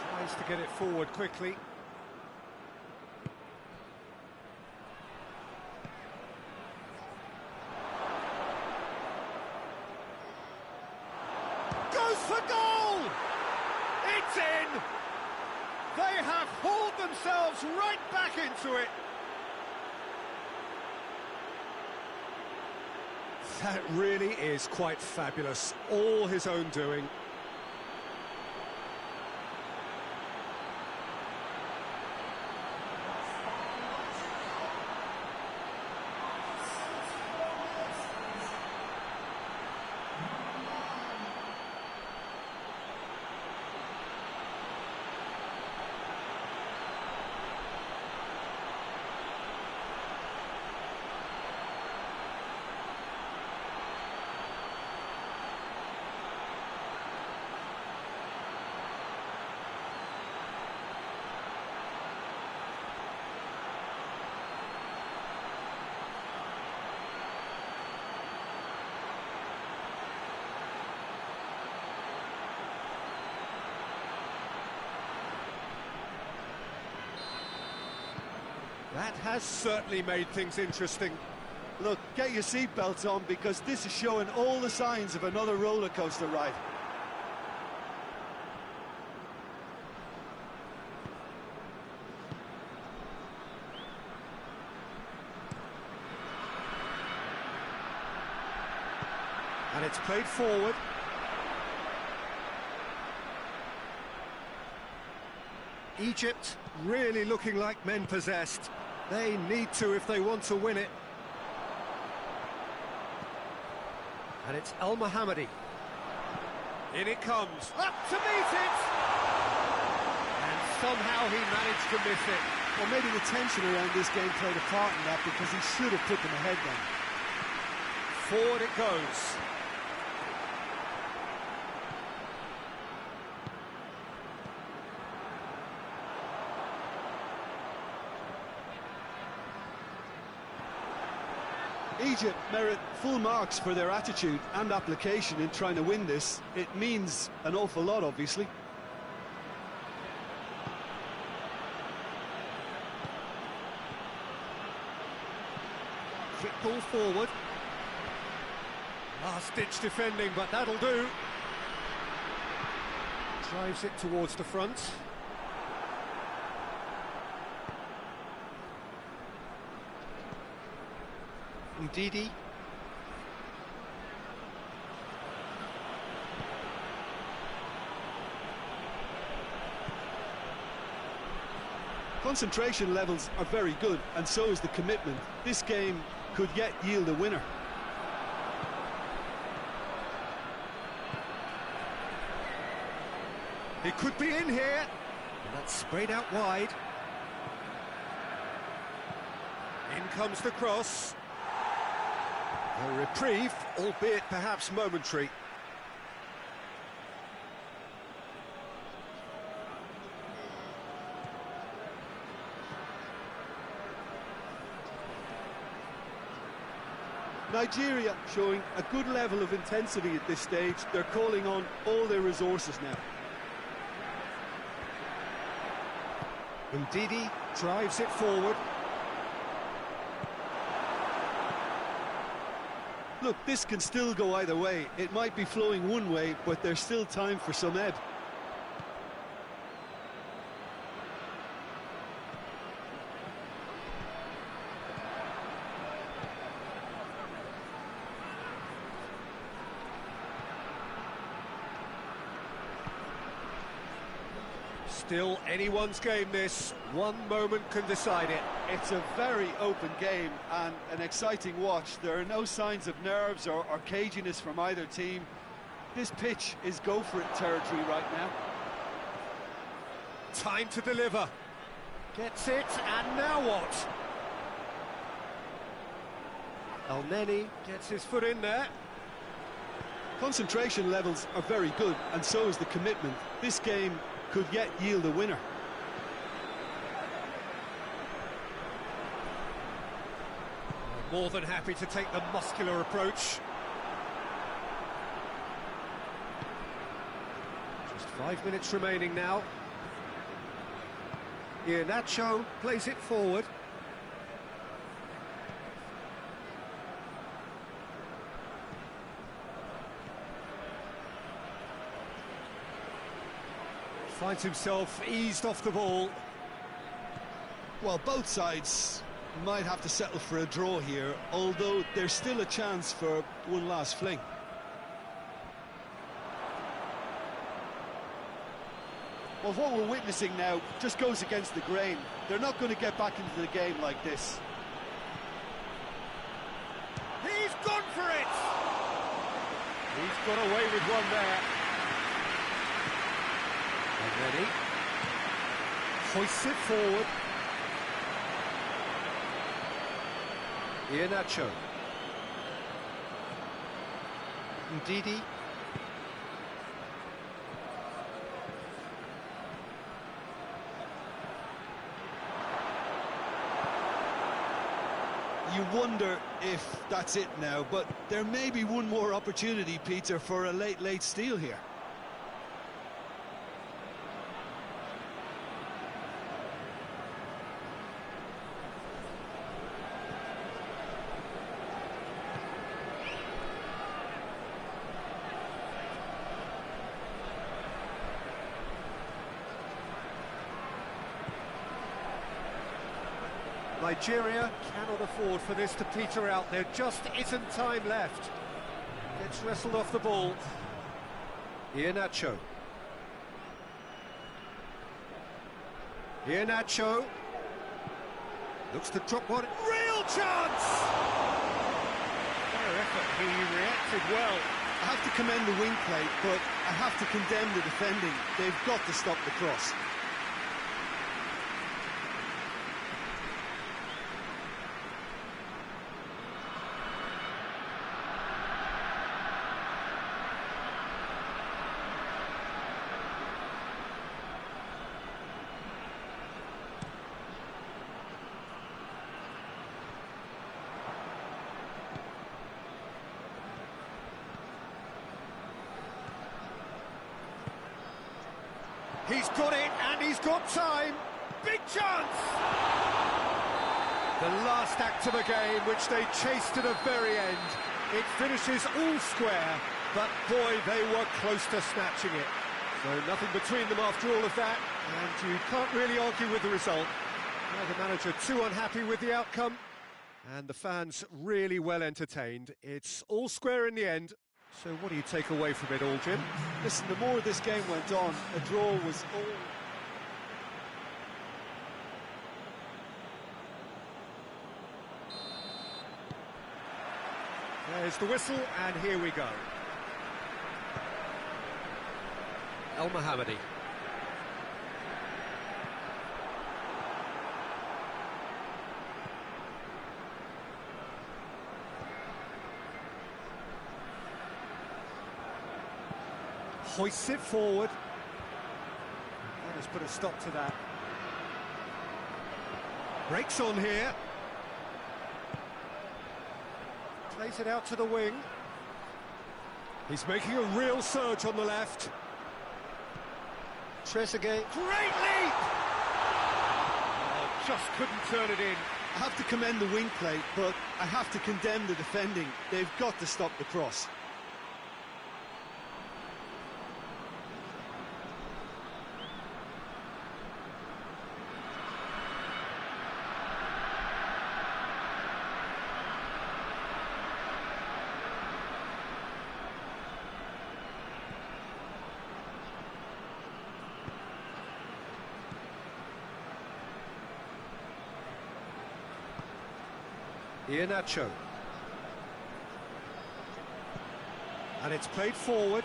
Tries to get it forward quickly. Goes for goal! It's in! They have hauled themselves right back into it. That really is quite fabulous. All his own doing. That has certainly made things interesting. Look, get your seatbelts on, because this is showing all the signs of another roller coaster ride. And it's played forward. Egypt really looking like men possessed. They need to if they want to win it. And it's Al Mohammadi. In it comes. Up to meet it! And somehow he managed to miss it. Well, maybe the tension around this game played a part in that, because he should have put them ahead then. Forward it goes. Egypt merit full marks for their attitude and application in trying to win this. It means an awful lot, obviously. Quick ball forward. Last-ditch defending, but that'll do. Drives it towards the front. Ndidi. Concentration levels are very good, and so is the commitment. This game could yet yield a winner. He could be in here. And that's sprayed out wide. In comes the cross. A reprieve, albeit perhaps momentary. Nigeria showing a good level of intensity at this stage. They're calling on all their resources now. Ndidi drives it forward. Look, this can still go either way. It might be flowing one way, but there's still time for some ebb. Still anyone's game, this. One moment can decide it. It's a very open game and an exciting watch. There are no signs of nerves or caginess from either team. This pitch is go-for-it territory right now. Time to deliver. Gets it, and now what? El Neni gets his foot in there. Concentration levels are very good, and so is the commitment. This game could yet yield a winner. More than happy to take the muscular approach. Just 5 minutes remaining now. Iheanacho plays it forward. Finds himself eased off the ball. Well, both sides might have to settle for a draw here, although there's still a chance for one last fling. Well, what we're witnessing now just goes against the grain. They're not going to get back into the game like this. He's gone for it! He's got away with one there. And ready. Hoists it forward. Iheanacho. Ndidi. You wonder if that's it now, but there may be one more opportunity, Peter, for a late steal here. Nigeria cannot afford for this to peter out. There just isn't time left. Gets wrestled off the ball. Iheanacho. Iheanacho. Looks to drop one. Real chance! Fair effort. He reacted well. I have to commend the wing play, but I have to condemn the defending. They've got to stop the cross. He's got it, and he's got time. Big chance! The last act of a game, which they chased to the very end. It finishes all square, but boy, they were close to snatching it. So nothing between them after all of that, and you can't really argue with the result. Now the manager too unhappy with the outcome, and the fans really well entertained. It's all square in the end. So what do you take away from it all, Jim? Listen, the more this game went on, a draw was all... There's the whistle, and here we go. El Mohammadi. Hoists it forward. That has put a stop to that. Breaks on here. Plays it out to the wing. He's making a real surge on the left. Trezeguet. Great leap! Oh, just couldn't turn it in. I have to commend the wing play, but I have to condemn the defending. They've got to stop the cross. Iheanacho. And it's played forward.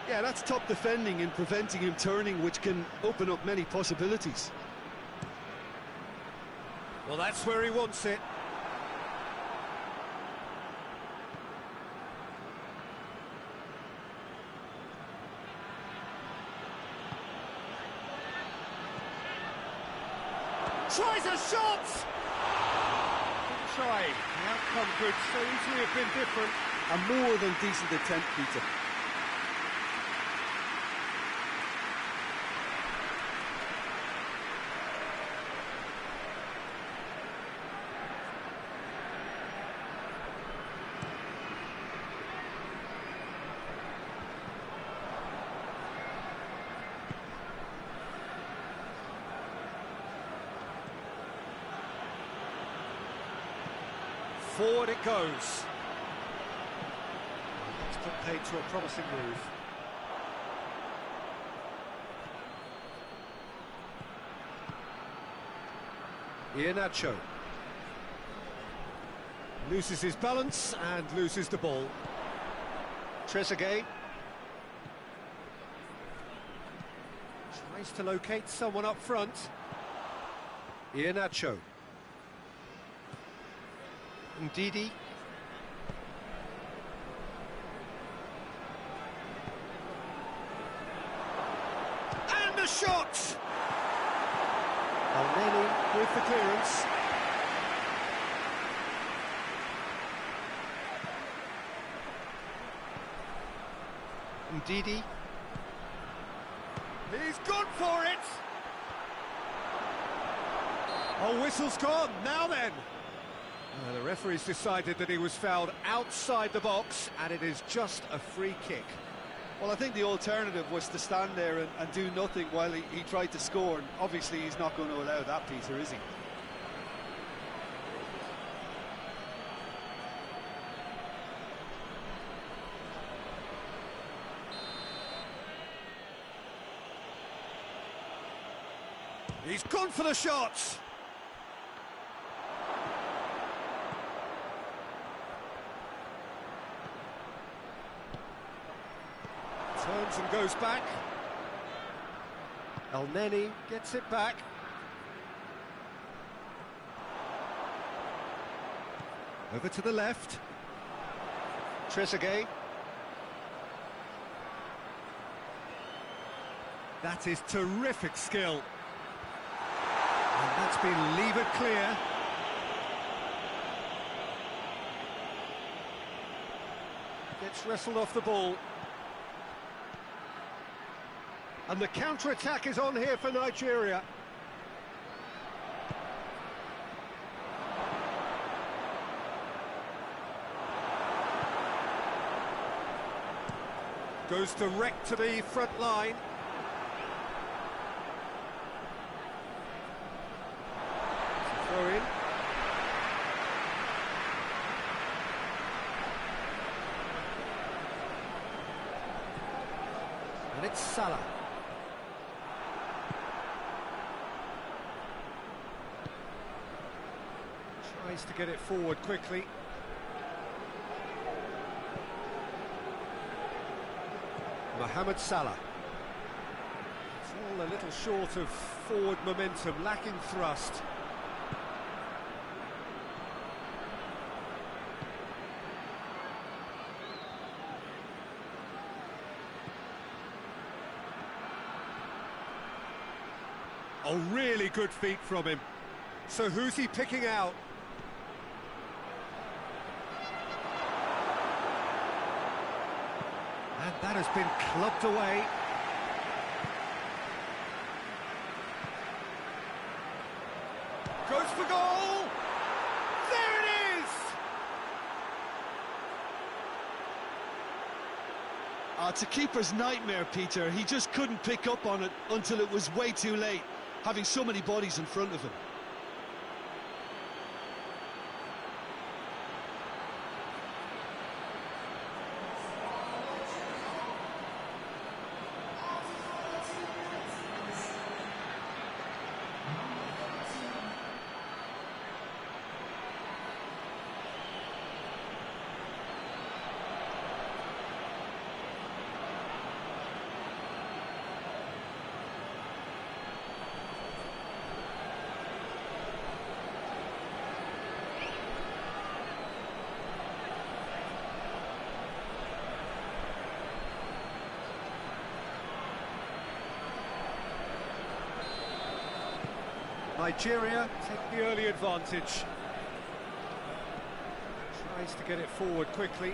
Yeah, that's top defending and preventing him turning, which can open up many possibilities. Well, that's where he wants it. Tries a shot! Good try. The outcome could so easily have been different. A more than decent attempt, Peter. Forward it goes. It's put paid to a promising move. Iheanacho loses his balance and loses the ball. Trezeguet tries to locate someone up front. Iheanacho. Ndidi. And the shot! Elneny with the clearance. Ndidi. He's gone for it! Oh, whistle's gone, now then! The referee's decided that he was fouled outside the box, and it is just a free kick. Well, I think the alternative was to stand there and do nothing while he tried to score, and obviously he's not going to allow that, Peter, is he? He's gone for the shot! Turns and goes back. Elneny gets it back. Over to the left. Trezeguet. That is terrific skill. And that's been levered clear. Gets wrestled off the ball. And the counter-attack is on here for Nigeria. Goes direct to the front line. Throw in. And it's Salah. Tries to get it forward quickly. Mohamed Salah. It's all a little short of forward momentum, lacking thrust. Oh, really good feet from him. So who's he picking out? And that has been clubbed away. Goes for goal! There it is! It's a keeper's nightmare, Peter. He just couldn't pick up on it until it was way too late, having so many bodies in front of him. Nigeria take the early advantage. Tries to get it forward quickly.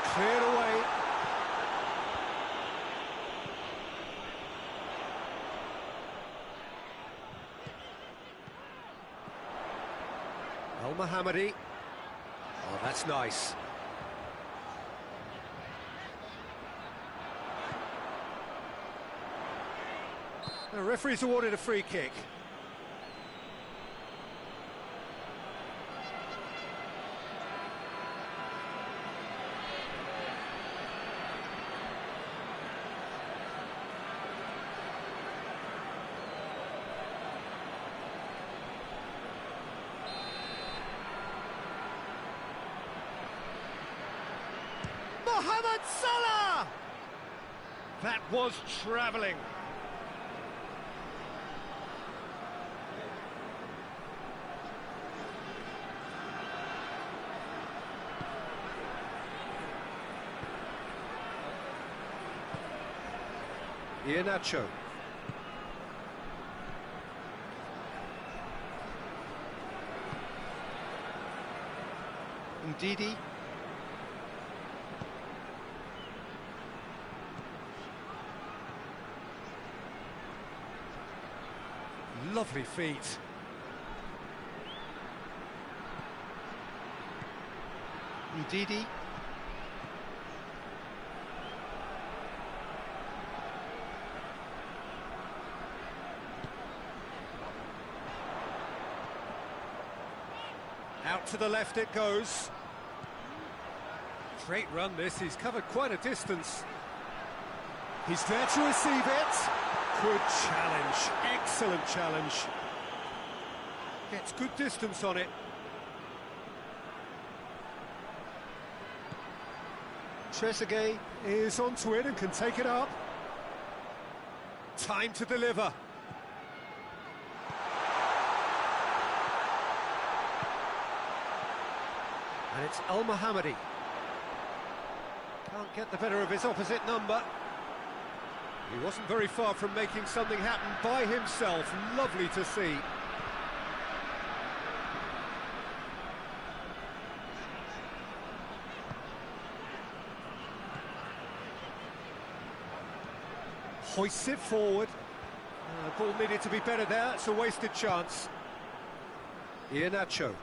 Cleared away. Al-Mohammadi. Oh, that's nice. The referee's awarded a free kick. Mohamed Salah! That was travelling. Iheanacho. Ndidi. Lovely feet. Ndidi. Out to the left it goes. Great run this, he's covered quite a distance. He's there to receive it. Good challenge, excellent challenge. Gets good distance on it. Trezeguet is onto it and can take it up. Time to deliver. And it's Al-Mohammadi. Can't get the better of his opposite number. He wasn't very far from making something happen by himself. Lovely to see. Hoists it forward. The ball needed to be better there. It's a wasted chance. Iheanacho.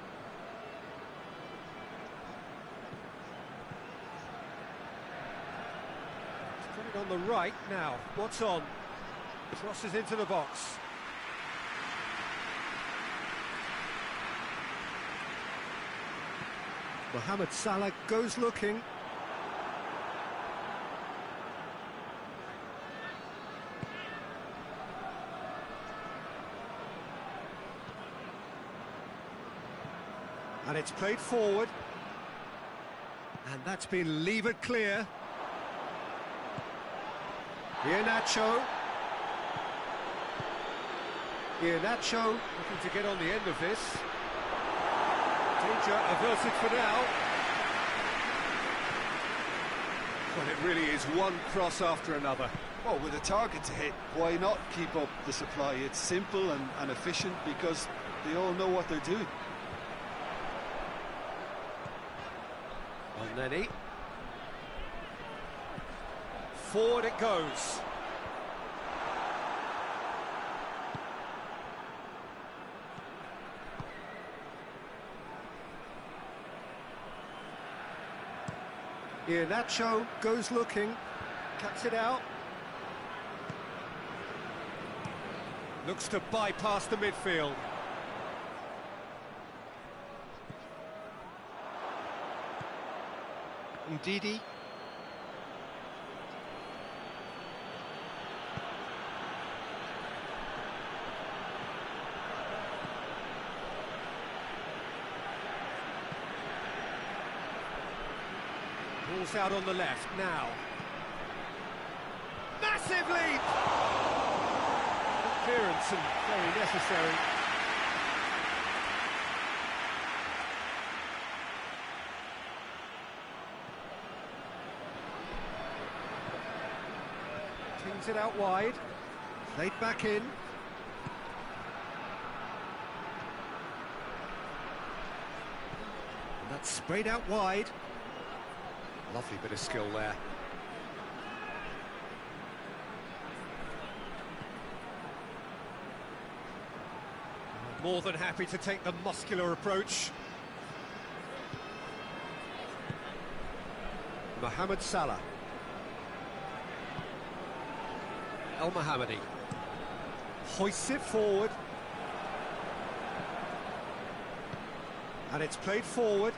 On the right now, what's on? Crosses into the box. Mohamed Salah goes looking. And it's played forward. And that's been levered clear. Iheanacho. Iheanacho looking to get on the end of this. Danger averted for now. Well, it really is one cross after another. Well, with a target to hit, why not keep up the supply? It's simple and efficient because they all know what they're doing. And then forward it goes. Iheanacho goes looking, cuts it out. Looks to bypass the midfield. Ndidi. Ball's out on the left now. Massive leap! Clearance and very necessary. Brings it out wide. Played back in. And that's sprayed out wide. Lovely bit of skill there. More than happy to take the muscular approach. Mohamed Salah. El Mohammadi hoists it forward. And it's played forward.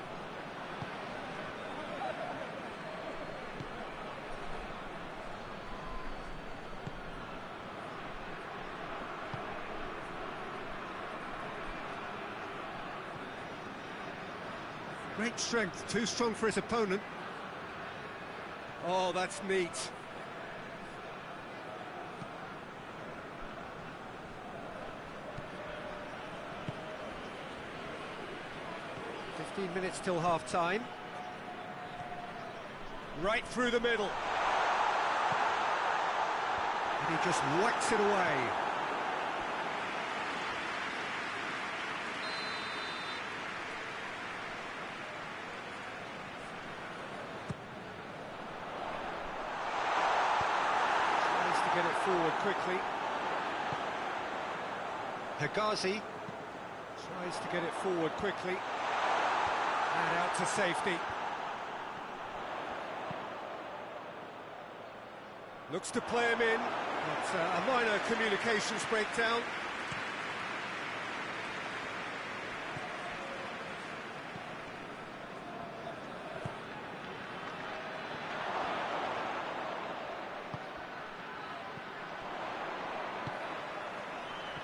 Great strength, too strong for his opponent. Oh, that's neat. Minutes till half-time. Right through the middle. And he just whacks it away. Tries to get it forward quickly. Hegazi tries to get it forward quickly. And out to safety. Looks to play him in, but a minor communications breakdown.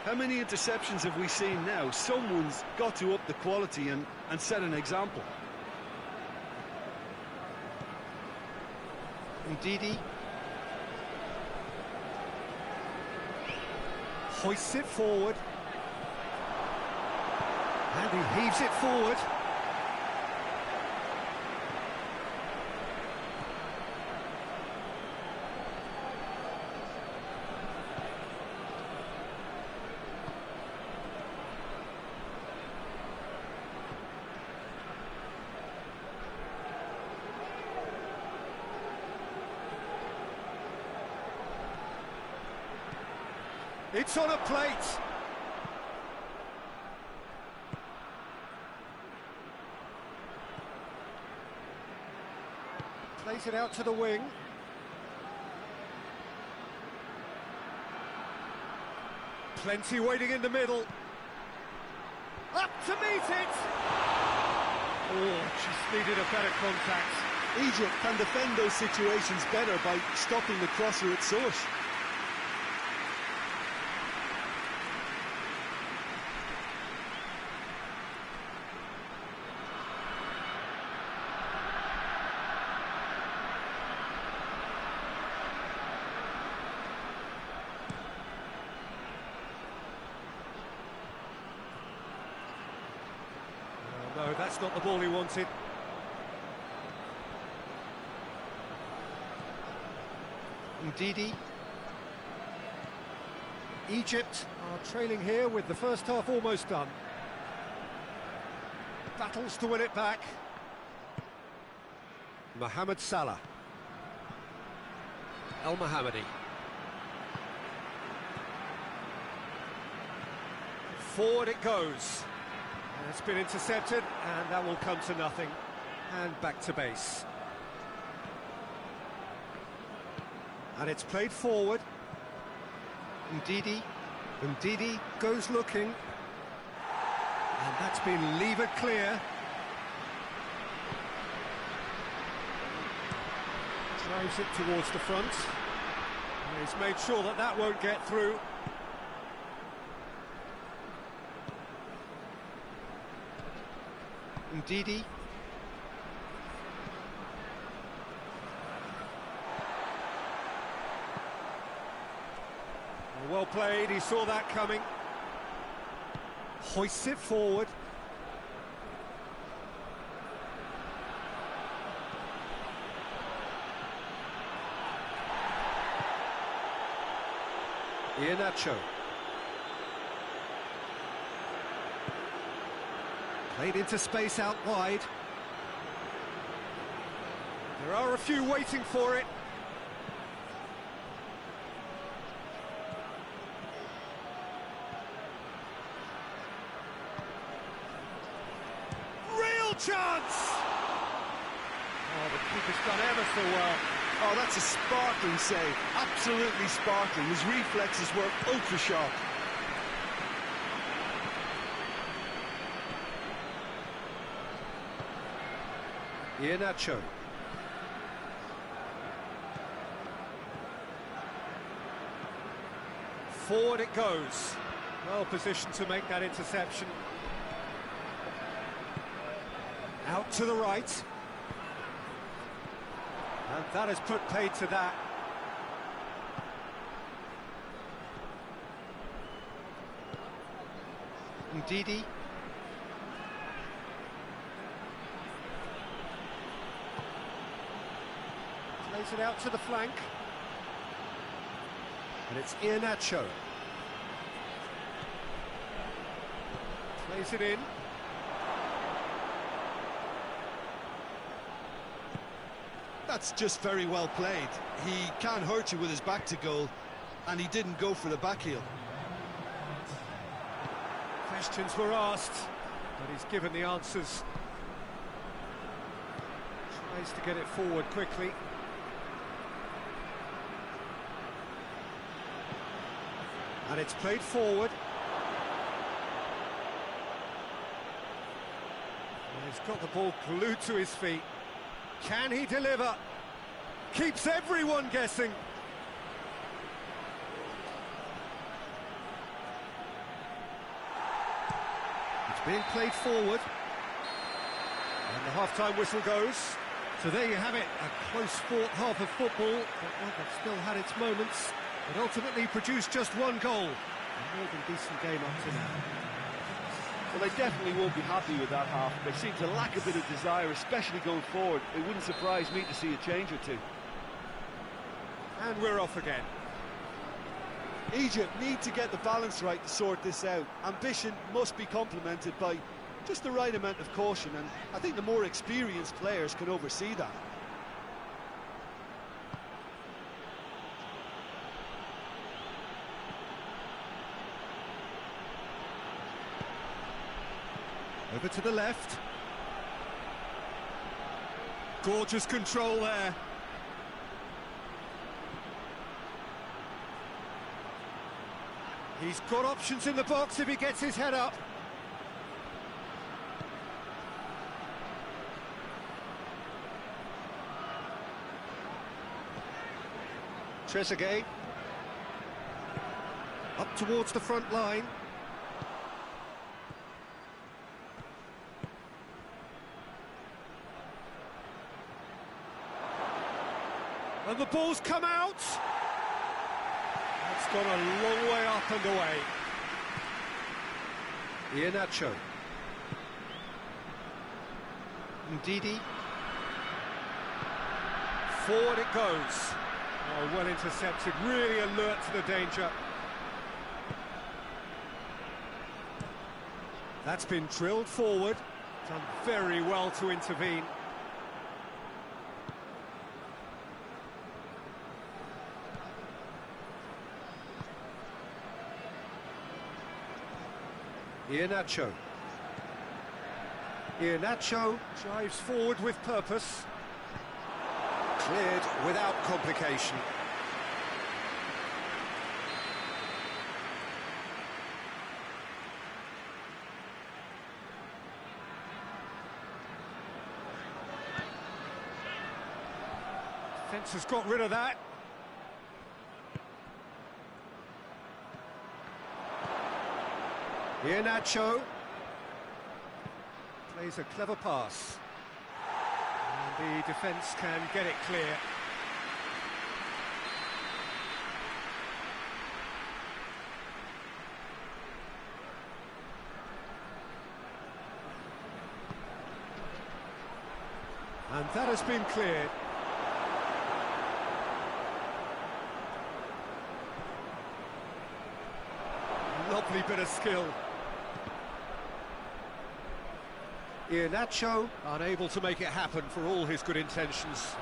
How many interceptions have we seen now? Someone's got to up the quality and set an example. Ndidi hoists it forward. And he heaves it forward. It's on a plate. Plays it out to the wing. Plenty waiting in the middle. Up to meet it! Oh, just needed a better contact. Egypt can defend those situations better by stopping the crosser at source. No, that's not the ball he wanted. Ndidi. Egypt are trailing here with the first half almost done. Battles to win it back. Mohamed Salah. El Mohammadi. Forward it goes. It's been intercepted, and that will come to nothing. And back to base. And it's played forward. Ndidi. Ndidi goes looking. And that's been levered clear. Drives it towards the front. And he's made sure that that won't get through. Ndidi. Well played, he saw that coming. Hoists it forward. Iheanacho. Played into space out wide. There are a few waiting for it. Real chance! Oh, the keeper's done ever so well. Oh, that's a sparkling save. Absolutely sparkling. His reflexes were ultra sharp. Iheanacho. Forward it goes. Well positioned to make that interception. Out to the right. And that has put paid to that. Ndidi. Plays it out to the flank. And it's Iheanacho. Plays it in. That's just very well played. He can't hurt you with his back to goal, and he didn't go for the back heel. Questions were asked, but he's given the answers. Tries to get it forward quickly. And it's played forward. And he's got the ball glued to his feet. Can he deliver? Keeps everyone guessing. It's being played forward. And the half-time whistle goes. So there you have it, a close-fought half of football, but one that still had its moments, but ultimately produced just one goal. A more than decent game up to now. Well, they definitely won't be happy with that half. They seem to lack a bit of desire, especially going forward. It wouldn't surprise me to see a change or two. And we're off again. Egypt need to get the balance right to sort this out. Ambition must be complemented by just the right amount of caution, and I think the more experienced players can oversee that. Over to the left. Gorgeous control there. He's got options in the box if he gets his head up. Trezeguet. Up towards the front line. And the ball's come out. It's gone a long way up and away. Iheanacho. Ndidi. Forward it goes. Oh, well intercepted, really alert to the danger. That's been drilled forward. Done very well to intervene. Iheanacho. Iheanacho drives forward with purpose. Cleared without complication. Defence has got rid of that. Iheanacho plays a clever pass. And the defence can get it clear. And that has been cleared. Lovely bit of skill. Iheanacho unable to make it happen for all his good intentions.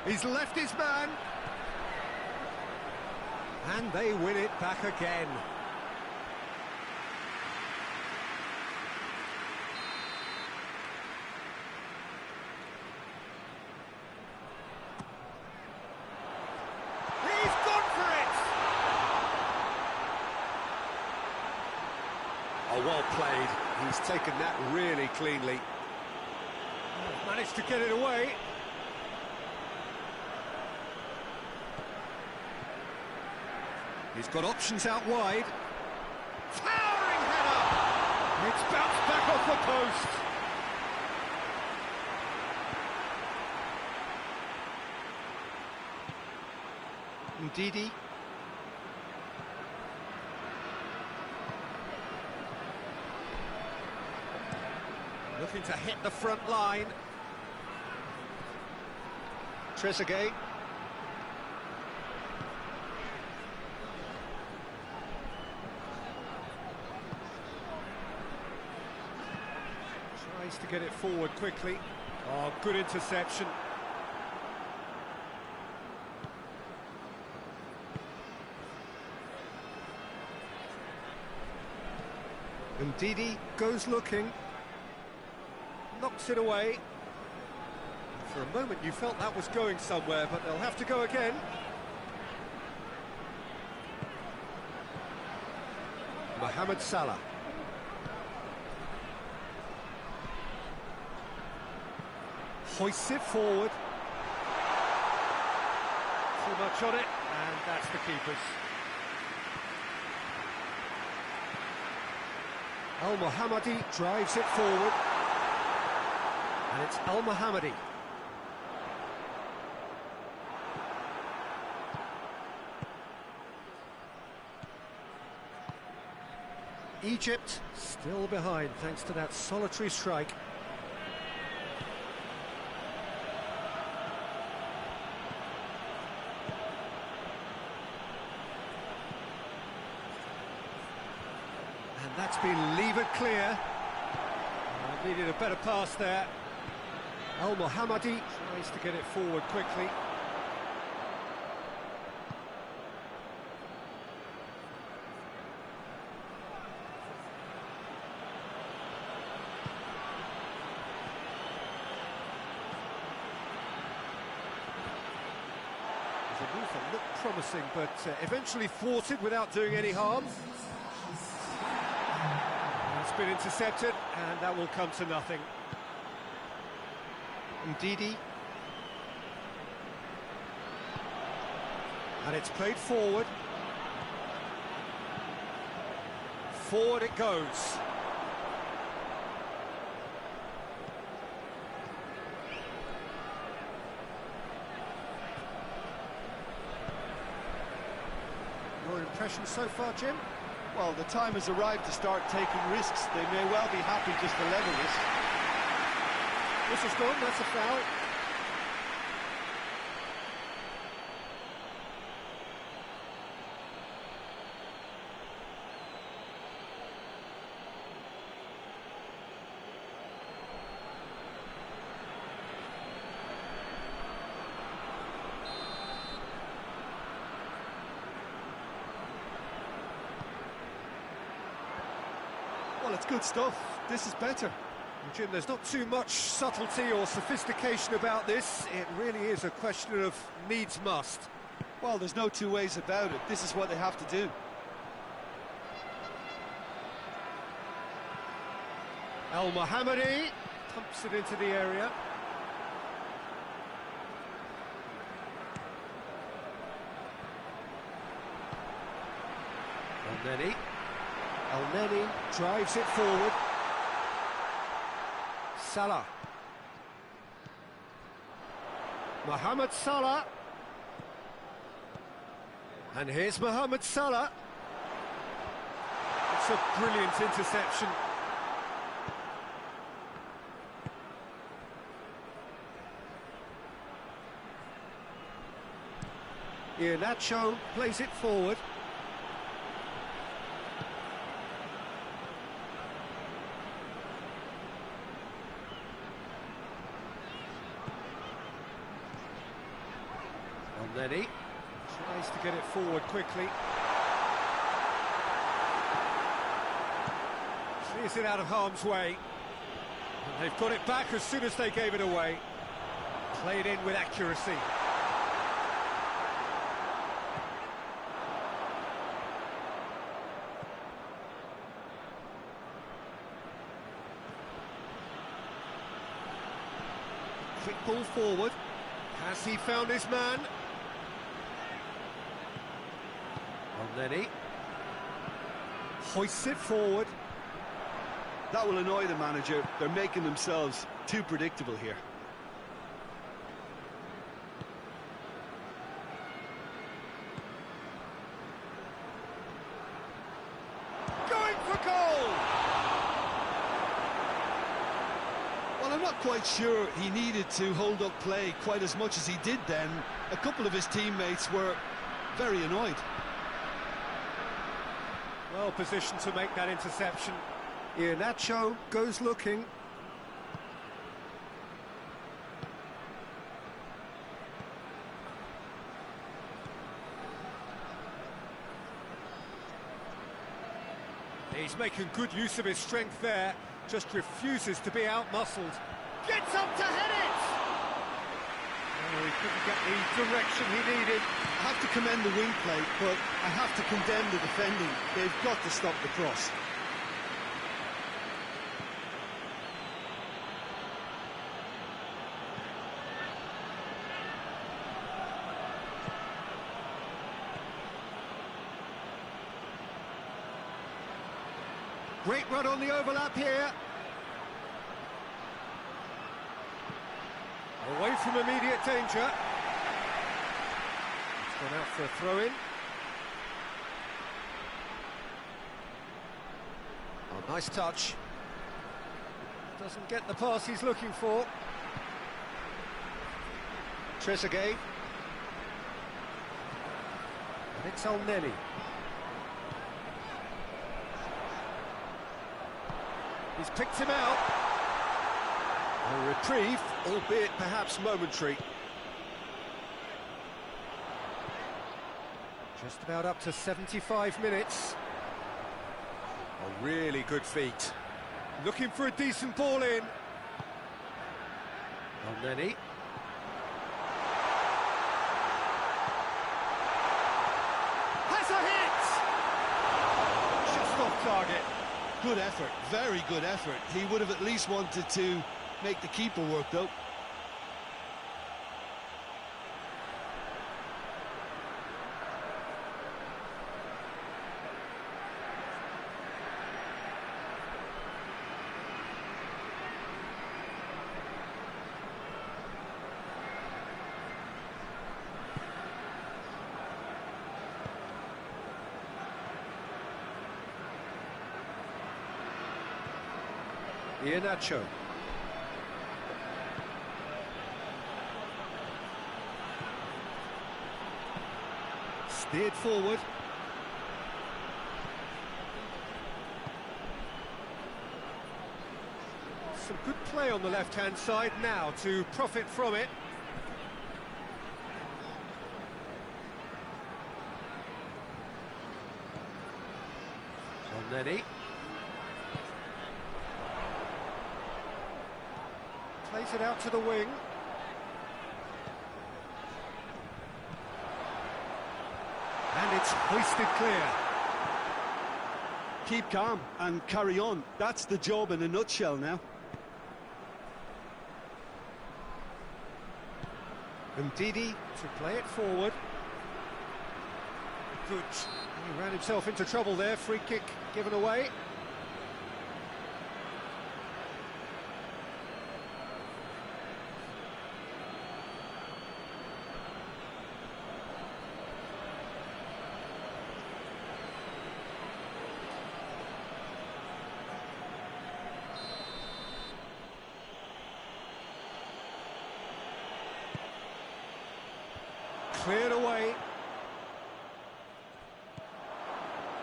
He's left his man. And they win it back again. He's gone for it! Oh, well played. He's taken that really cleanly. Managed to get it away. He's got options out wide. Towering header! It's bounced back off the post. Ndidi. Looking to hit the front line. Trezeguet. Tries to get it forward quickly. Oh, good interception. Ndidi. Goes looking. Knocks it away. For a moment you felt that was going somewhere, but they'll have to go again. Mohamed Salah. Hoists it forward. Too much on it, and that's the keeper's. Al-Mohammadi drives it forward. And it's Al-Mohammadi. Egypt still behind thanks to that solitary strike. And that's been levered clear. Needed a better pass there. Al-Mohammadi tries to get it forward quickly. The move looked promising, but eventually thwarted without doing any harm. It's been intercepted, and that will come to nothing. Ndidi. And it's played forward. Forward it goes. Your impression so far, Jim? Well, the time has arrived to start taking risks. They may well be happy just to level this. This is gone, that's a foul. Well, it's good stuff. This is better. Jim, there's not too much subtlety or sophistication about this. It really is a question of needs must. Well, there's no two ways about it. This is what they have to do. Al-Mohammadi pumps it into the area. El-Neni drives it forward. Salah. Mohamed Salah. And here's Mohamed Salah. It's a brilliant interception. Iheanacho plays it forward. Nenny tries to get it forward quickly. Clears it out of harm's way. And they've got it back as soon as they gave it away. Played in with accuracy. Quick ball forward. Has he found his man? Nenny hoists it forward. That will annoy the manager. They're making themselves too predictable here. Going for goal! Well, I'm not quite sure he needed to hold up play quite as much as he did then. A couple of his teammates were very annoyed. Well positioned to make that interception. Iheanacho goes looking. He's making good use of his strength there, just refuses to be out-muscled. Gets up to head it! Oh, he couldn't get the direction he needed. I have to commend the wing play, but I have to condemn the defending. They've got to stop the cross. Great run on the overlap here. Away from immediate danger. It's gone out for a throw-in. Oh, nice touch. Doesn't get the pass he's looking for. Trezeguet. And it's Nenny. He's picked him out. A reprieve, albeit perhaps momentary. Just about up to 75 minutes. A really good feat. Looking for a decent ball in. Nenny. Has a hit! Just off target. Good effort, very good effort. He would have at least wanted to make the keeper work, though. Iheanacho. Steered forward. Some good play on the left-hand side now to profit from it. Nenny. Plays it out to the wing. And it's hoisted clear. Keep calm and carry on. That's the job in a nutshell now. Ndidi to play it forward. Good. He ran himself into trouble there. Free kick given away. Cleared away.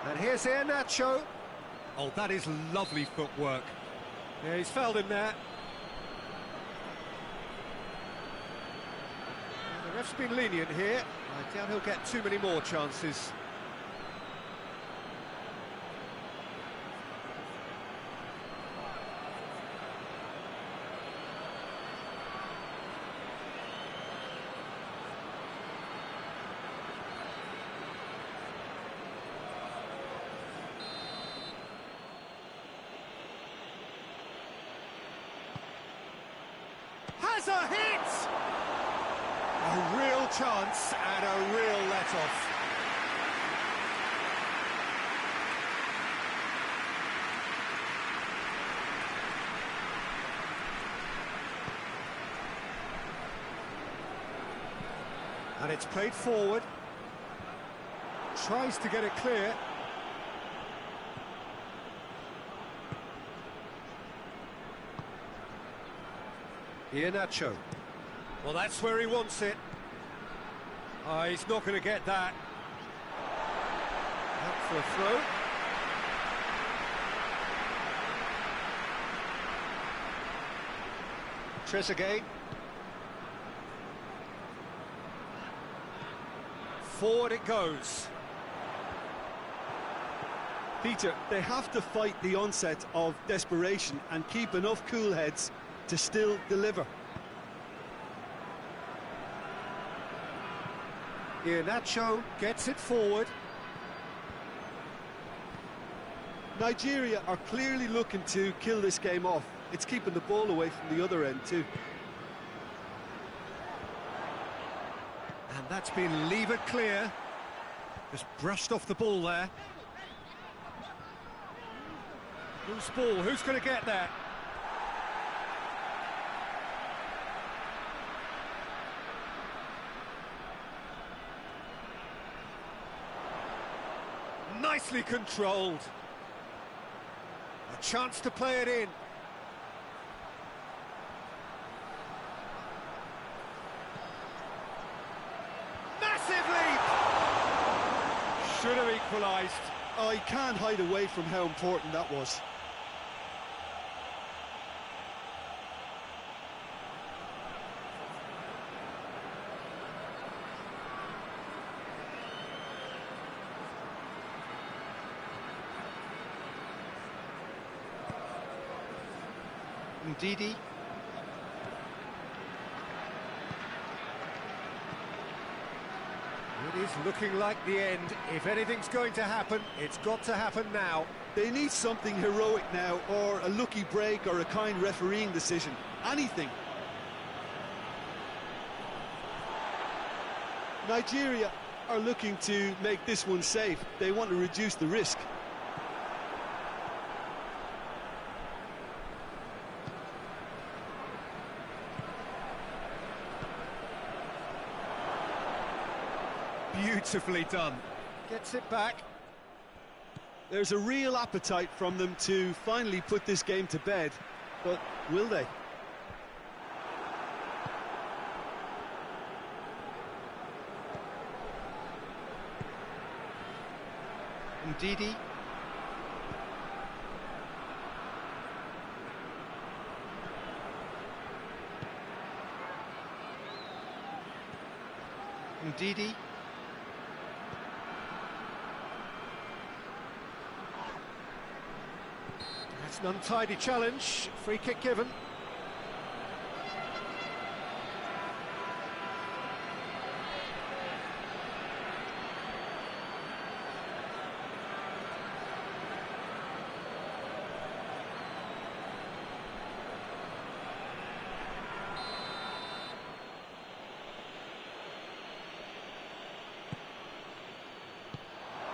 And here's Iheanacho. Oh, that is lovely footwork. Yeah, he's fouled him there. And the Ref's been lenient here. I doubt he'll get too many more chances. Has a hit! A real chance and a real let-off. And it's played forward. Tries to get it clear. Iheanacho. Well, that's where he wants it. He's not going to get that. Out for a throw. Trezeguet. Forward it goes. Peter, they have to fight the onset of desperation and keep enough cool heads to still deliver. Iheanacho gets it forward. Nigeria are clearly looking to kill this game off. It's keeping the ball away from the other end too. And that's been levered clear. Just brushed off the ball there. Loose ball, who's going to get that? Nicely controlled. A chance to play it in. Massive leap! Should have equalised. I can't hide away from how important that was. Ndidi. It is looking like the end. If anything's going to happen, it's got to happen now. They need something heroic now, or a lucky break, or a kind refereeing decision. Anything. Nigeria are looking to make this one safe. They want to reduce the risk. Beautifully done. Gets it back. There's a real appetite from them to finally put this game to bed, but will they? Ndidi. Ndidi. That's an untidy challenge. Free kick given.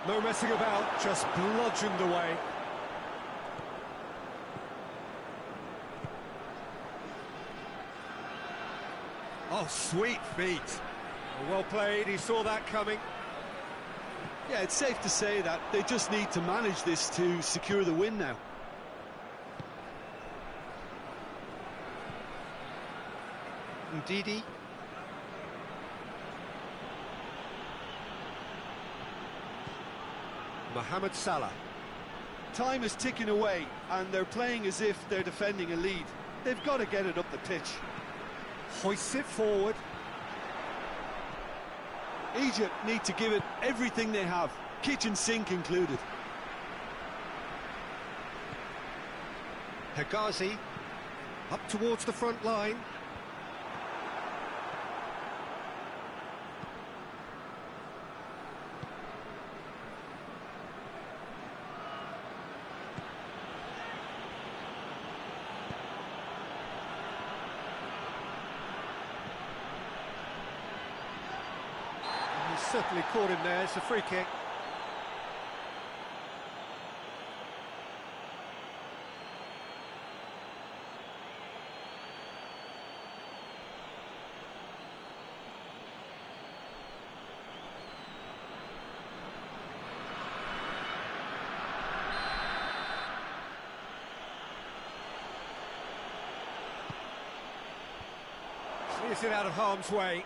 No messing about, just bludgeoned away. Oh, sweet feet. Well played, he saw that coming. Yeah, it's safe to say that they just need to manage this to secure the win now. Ndidi. Mohamed Salah. Time is ticking away, and they're playing as if they're defending a lead. They've got to get it up the pitch. Hoists it forward. Egypt need to give it everything they have, kitchen sink included. Hegazi, up towards the front line. He's certainly caught him there, it's a free kick. Clears it out of harm's way.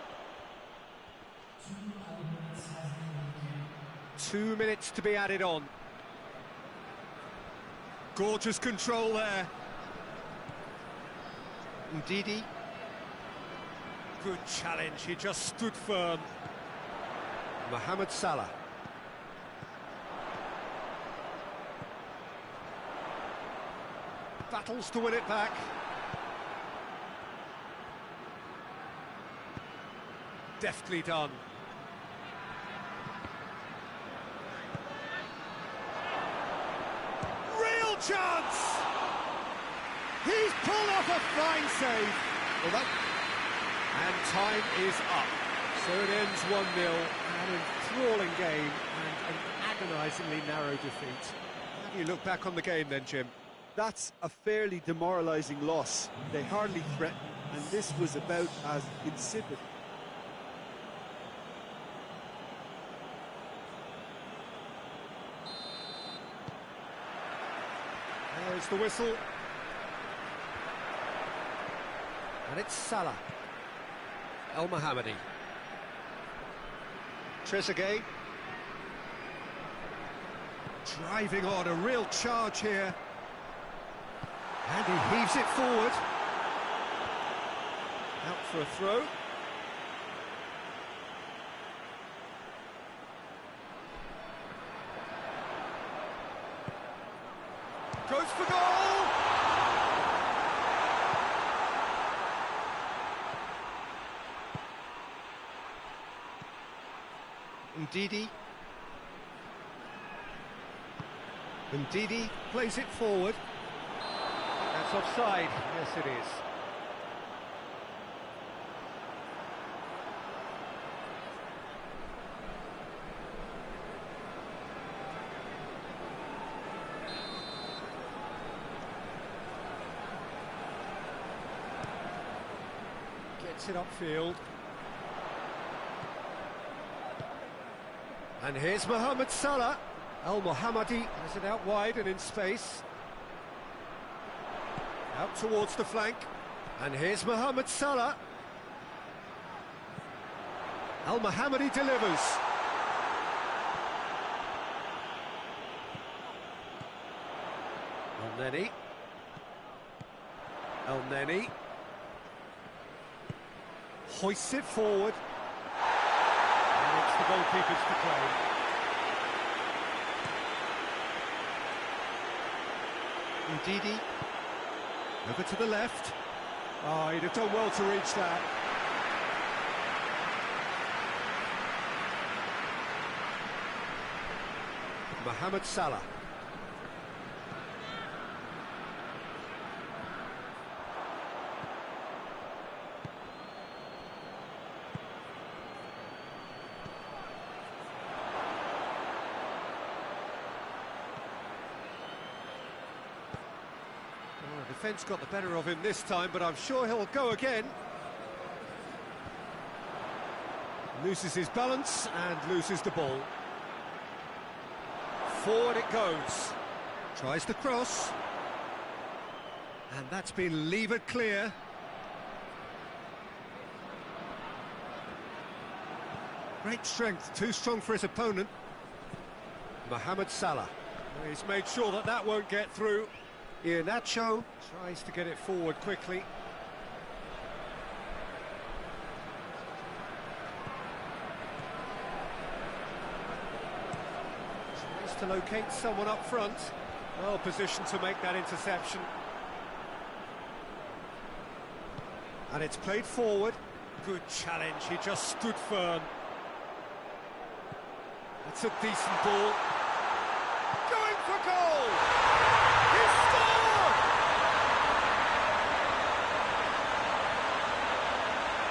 2 minutes to be added on. Gorgeous control there. Ndidi. Good challenge, he just stood firm. Mohamed Salah. Battles to win it back. Deftly done. Real chance! He's pulled off a fine save. Well, and time is up. So it ends 1-0. An enthralling game and an agonisingly narrow defeat. How do you look back on the game then, Jim? That's a fairly demoralising loss. They hardly threatened, and this was about as insipid. There's the whistle. And it's Salah. El Mohammadi. Trezeguet. Driving on, a real charge here. And he heaves it forward. Out for a throw. Goes for goal! Ndidi. Ndidi plays it forward. That's offside. Yes, it is. Gets it upfield. And here's Mohamed Salah. El Mohammadi has it out wide and in space. Out towards the flank. And here's Mohamed Salah. El Mohammadi delivers. El-Neni. El-Neni. Hoists it forward. And it's the goalkeepers to play. Ndidi. Over to the left. Oh, he'd have done well to reach that. Mohamed Salah. Defence got the better of him this time, but I'm sure he'll go again. Loses his balance and loses the ball. Forward it goes. Tries the cross. And that's been levered clear. Great strength, too strong for his opponent. Mohamed Salah. He's made sure that that won't get through. Iheanacho tries to get it forward quickly. to locate someone up front. Well positioned to make that interception. And it's played forward. Good challenge, he just stood firm. It's a decent ball. Going for goal! He scored!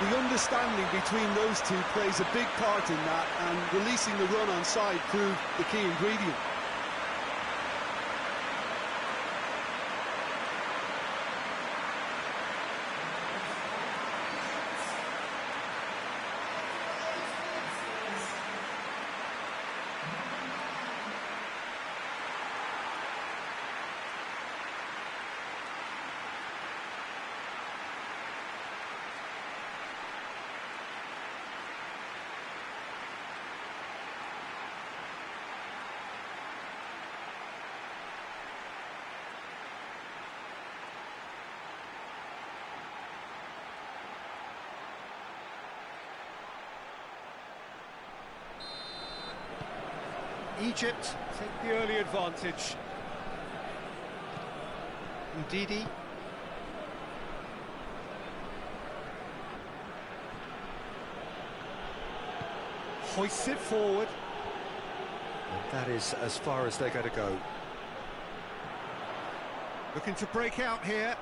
The understanding between those two plays a big part in that, and releasing the run on side proved the key ingredient. Egypt take the early advantage. Ndidi. Hoists it forward. And that is as far as they're going to go. Looking to break out here.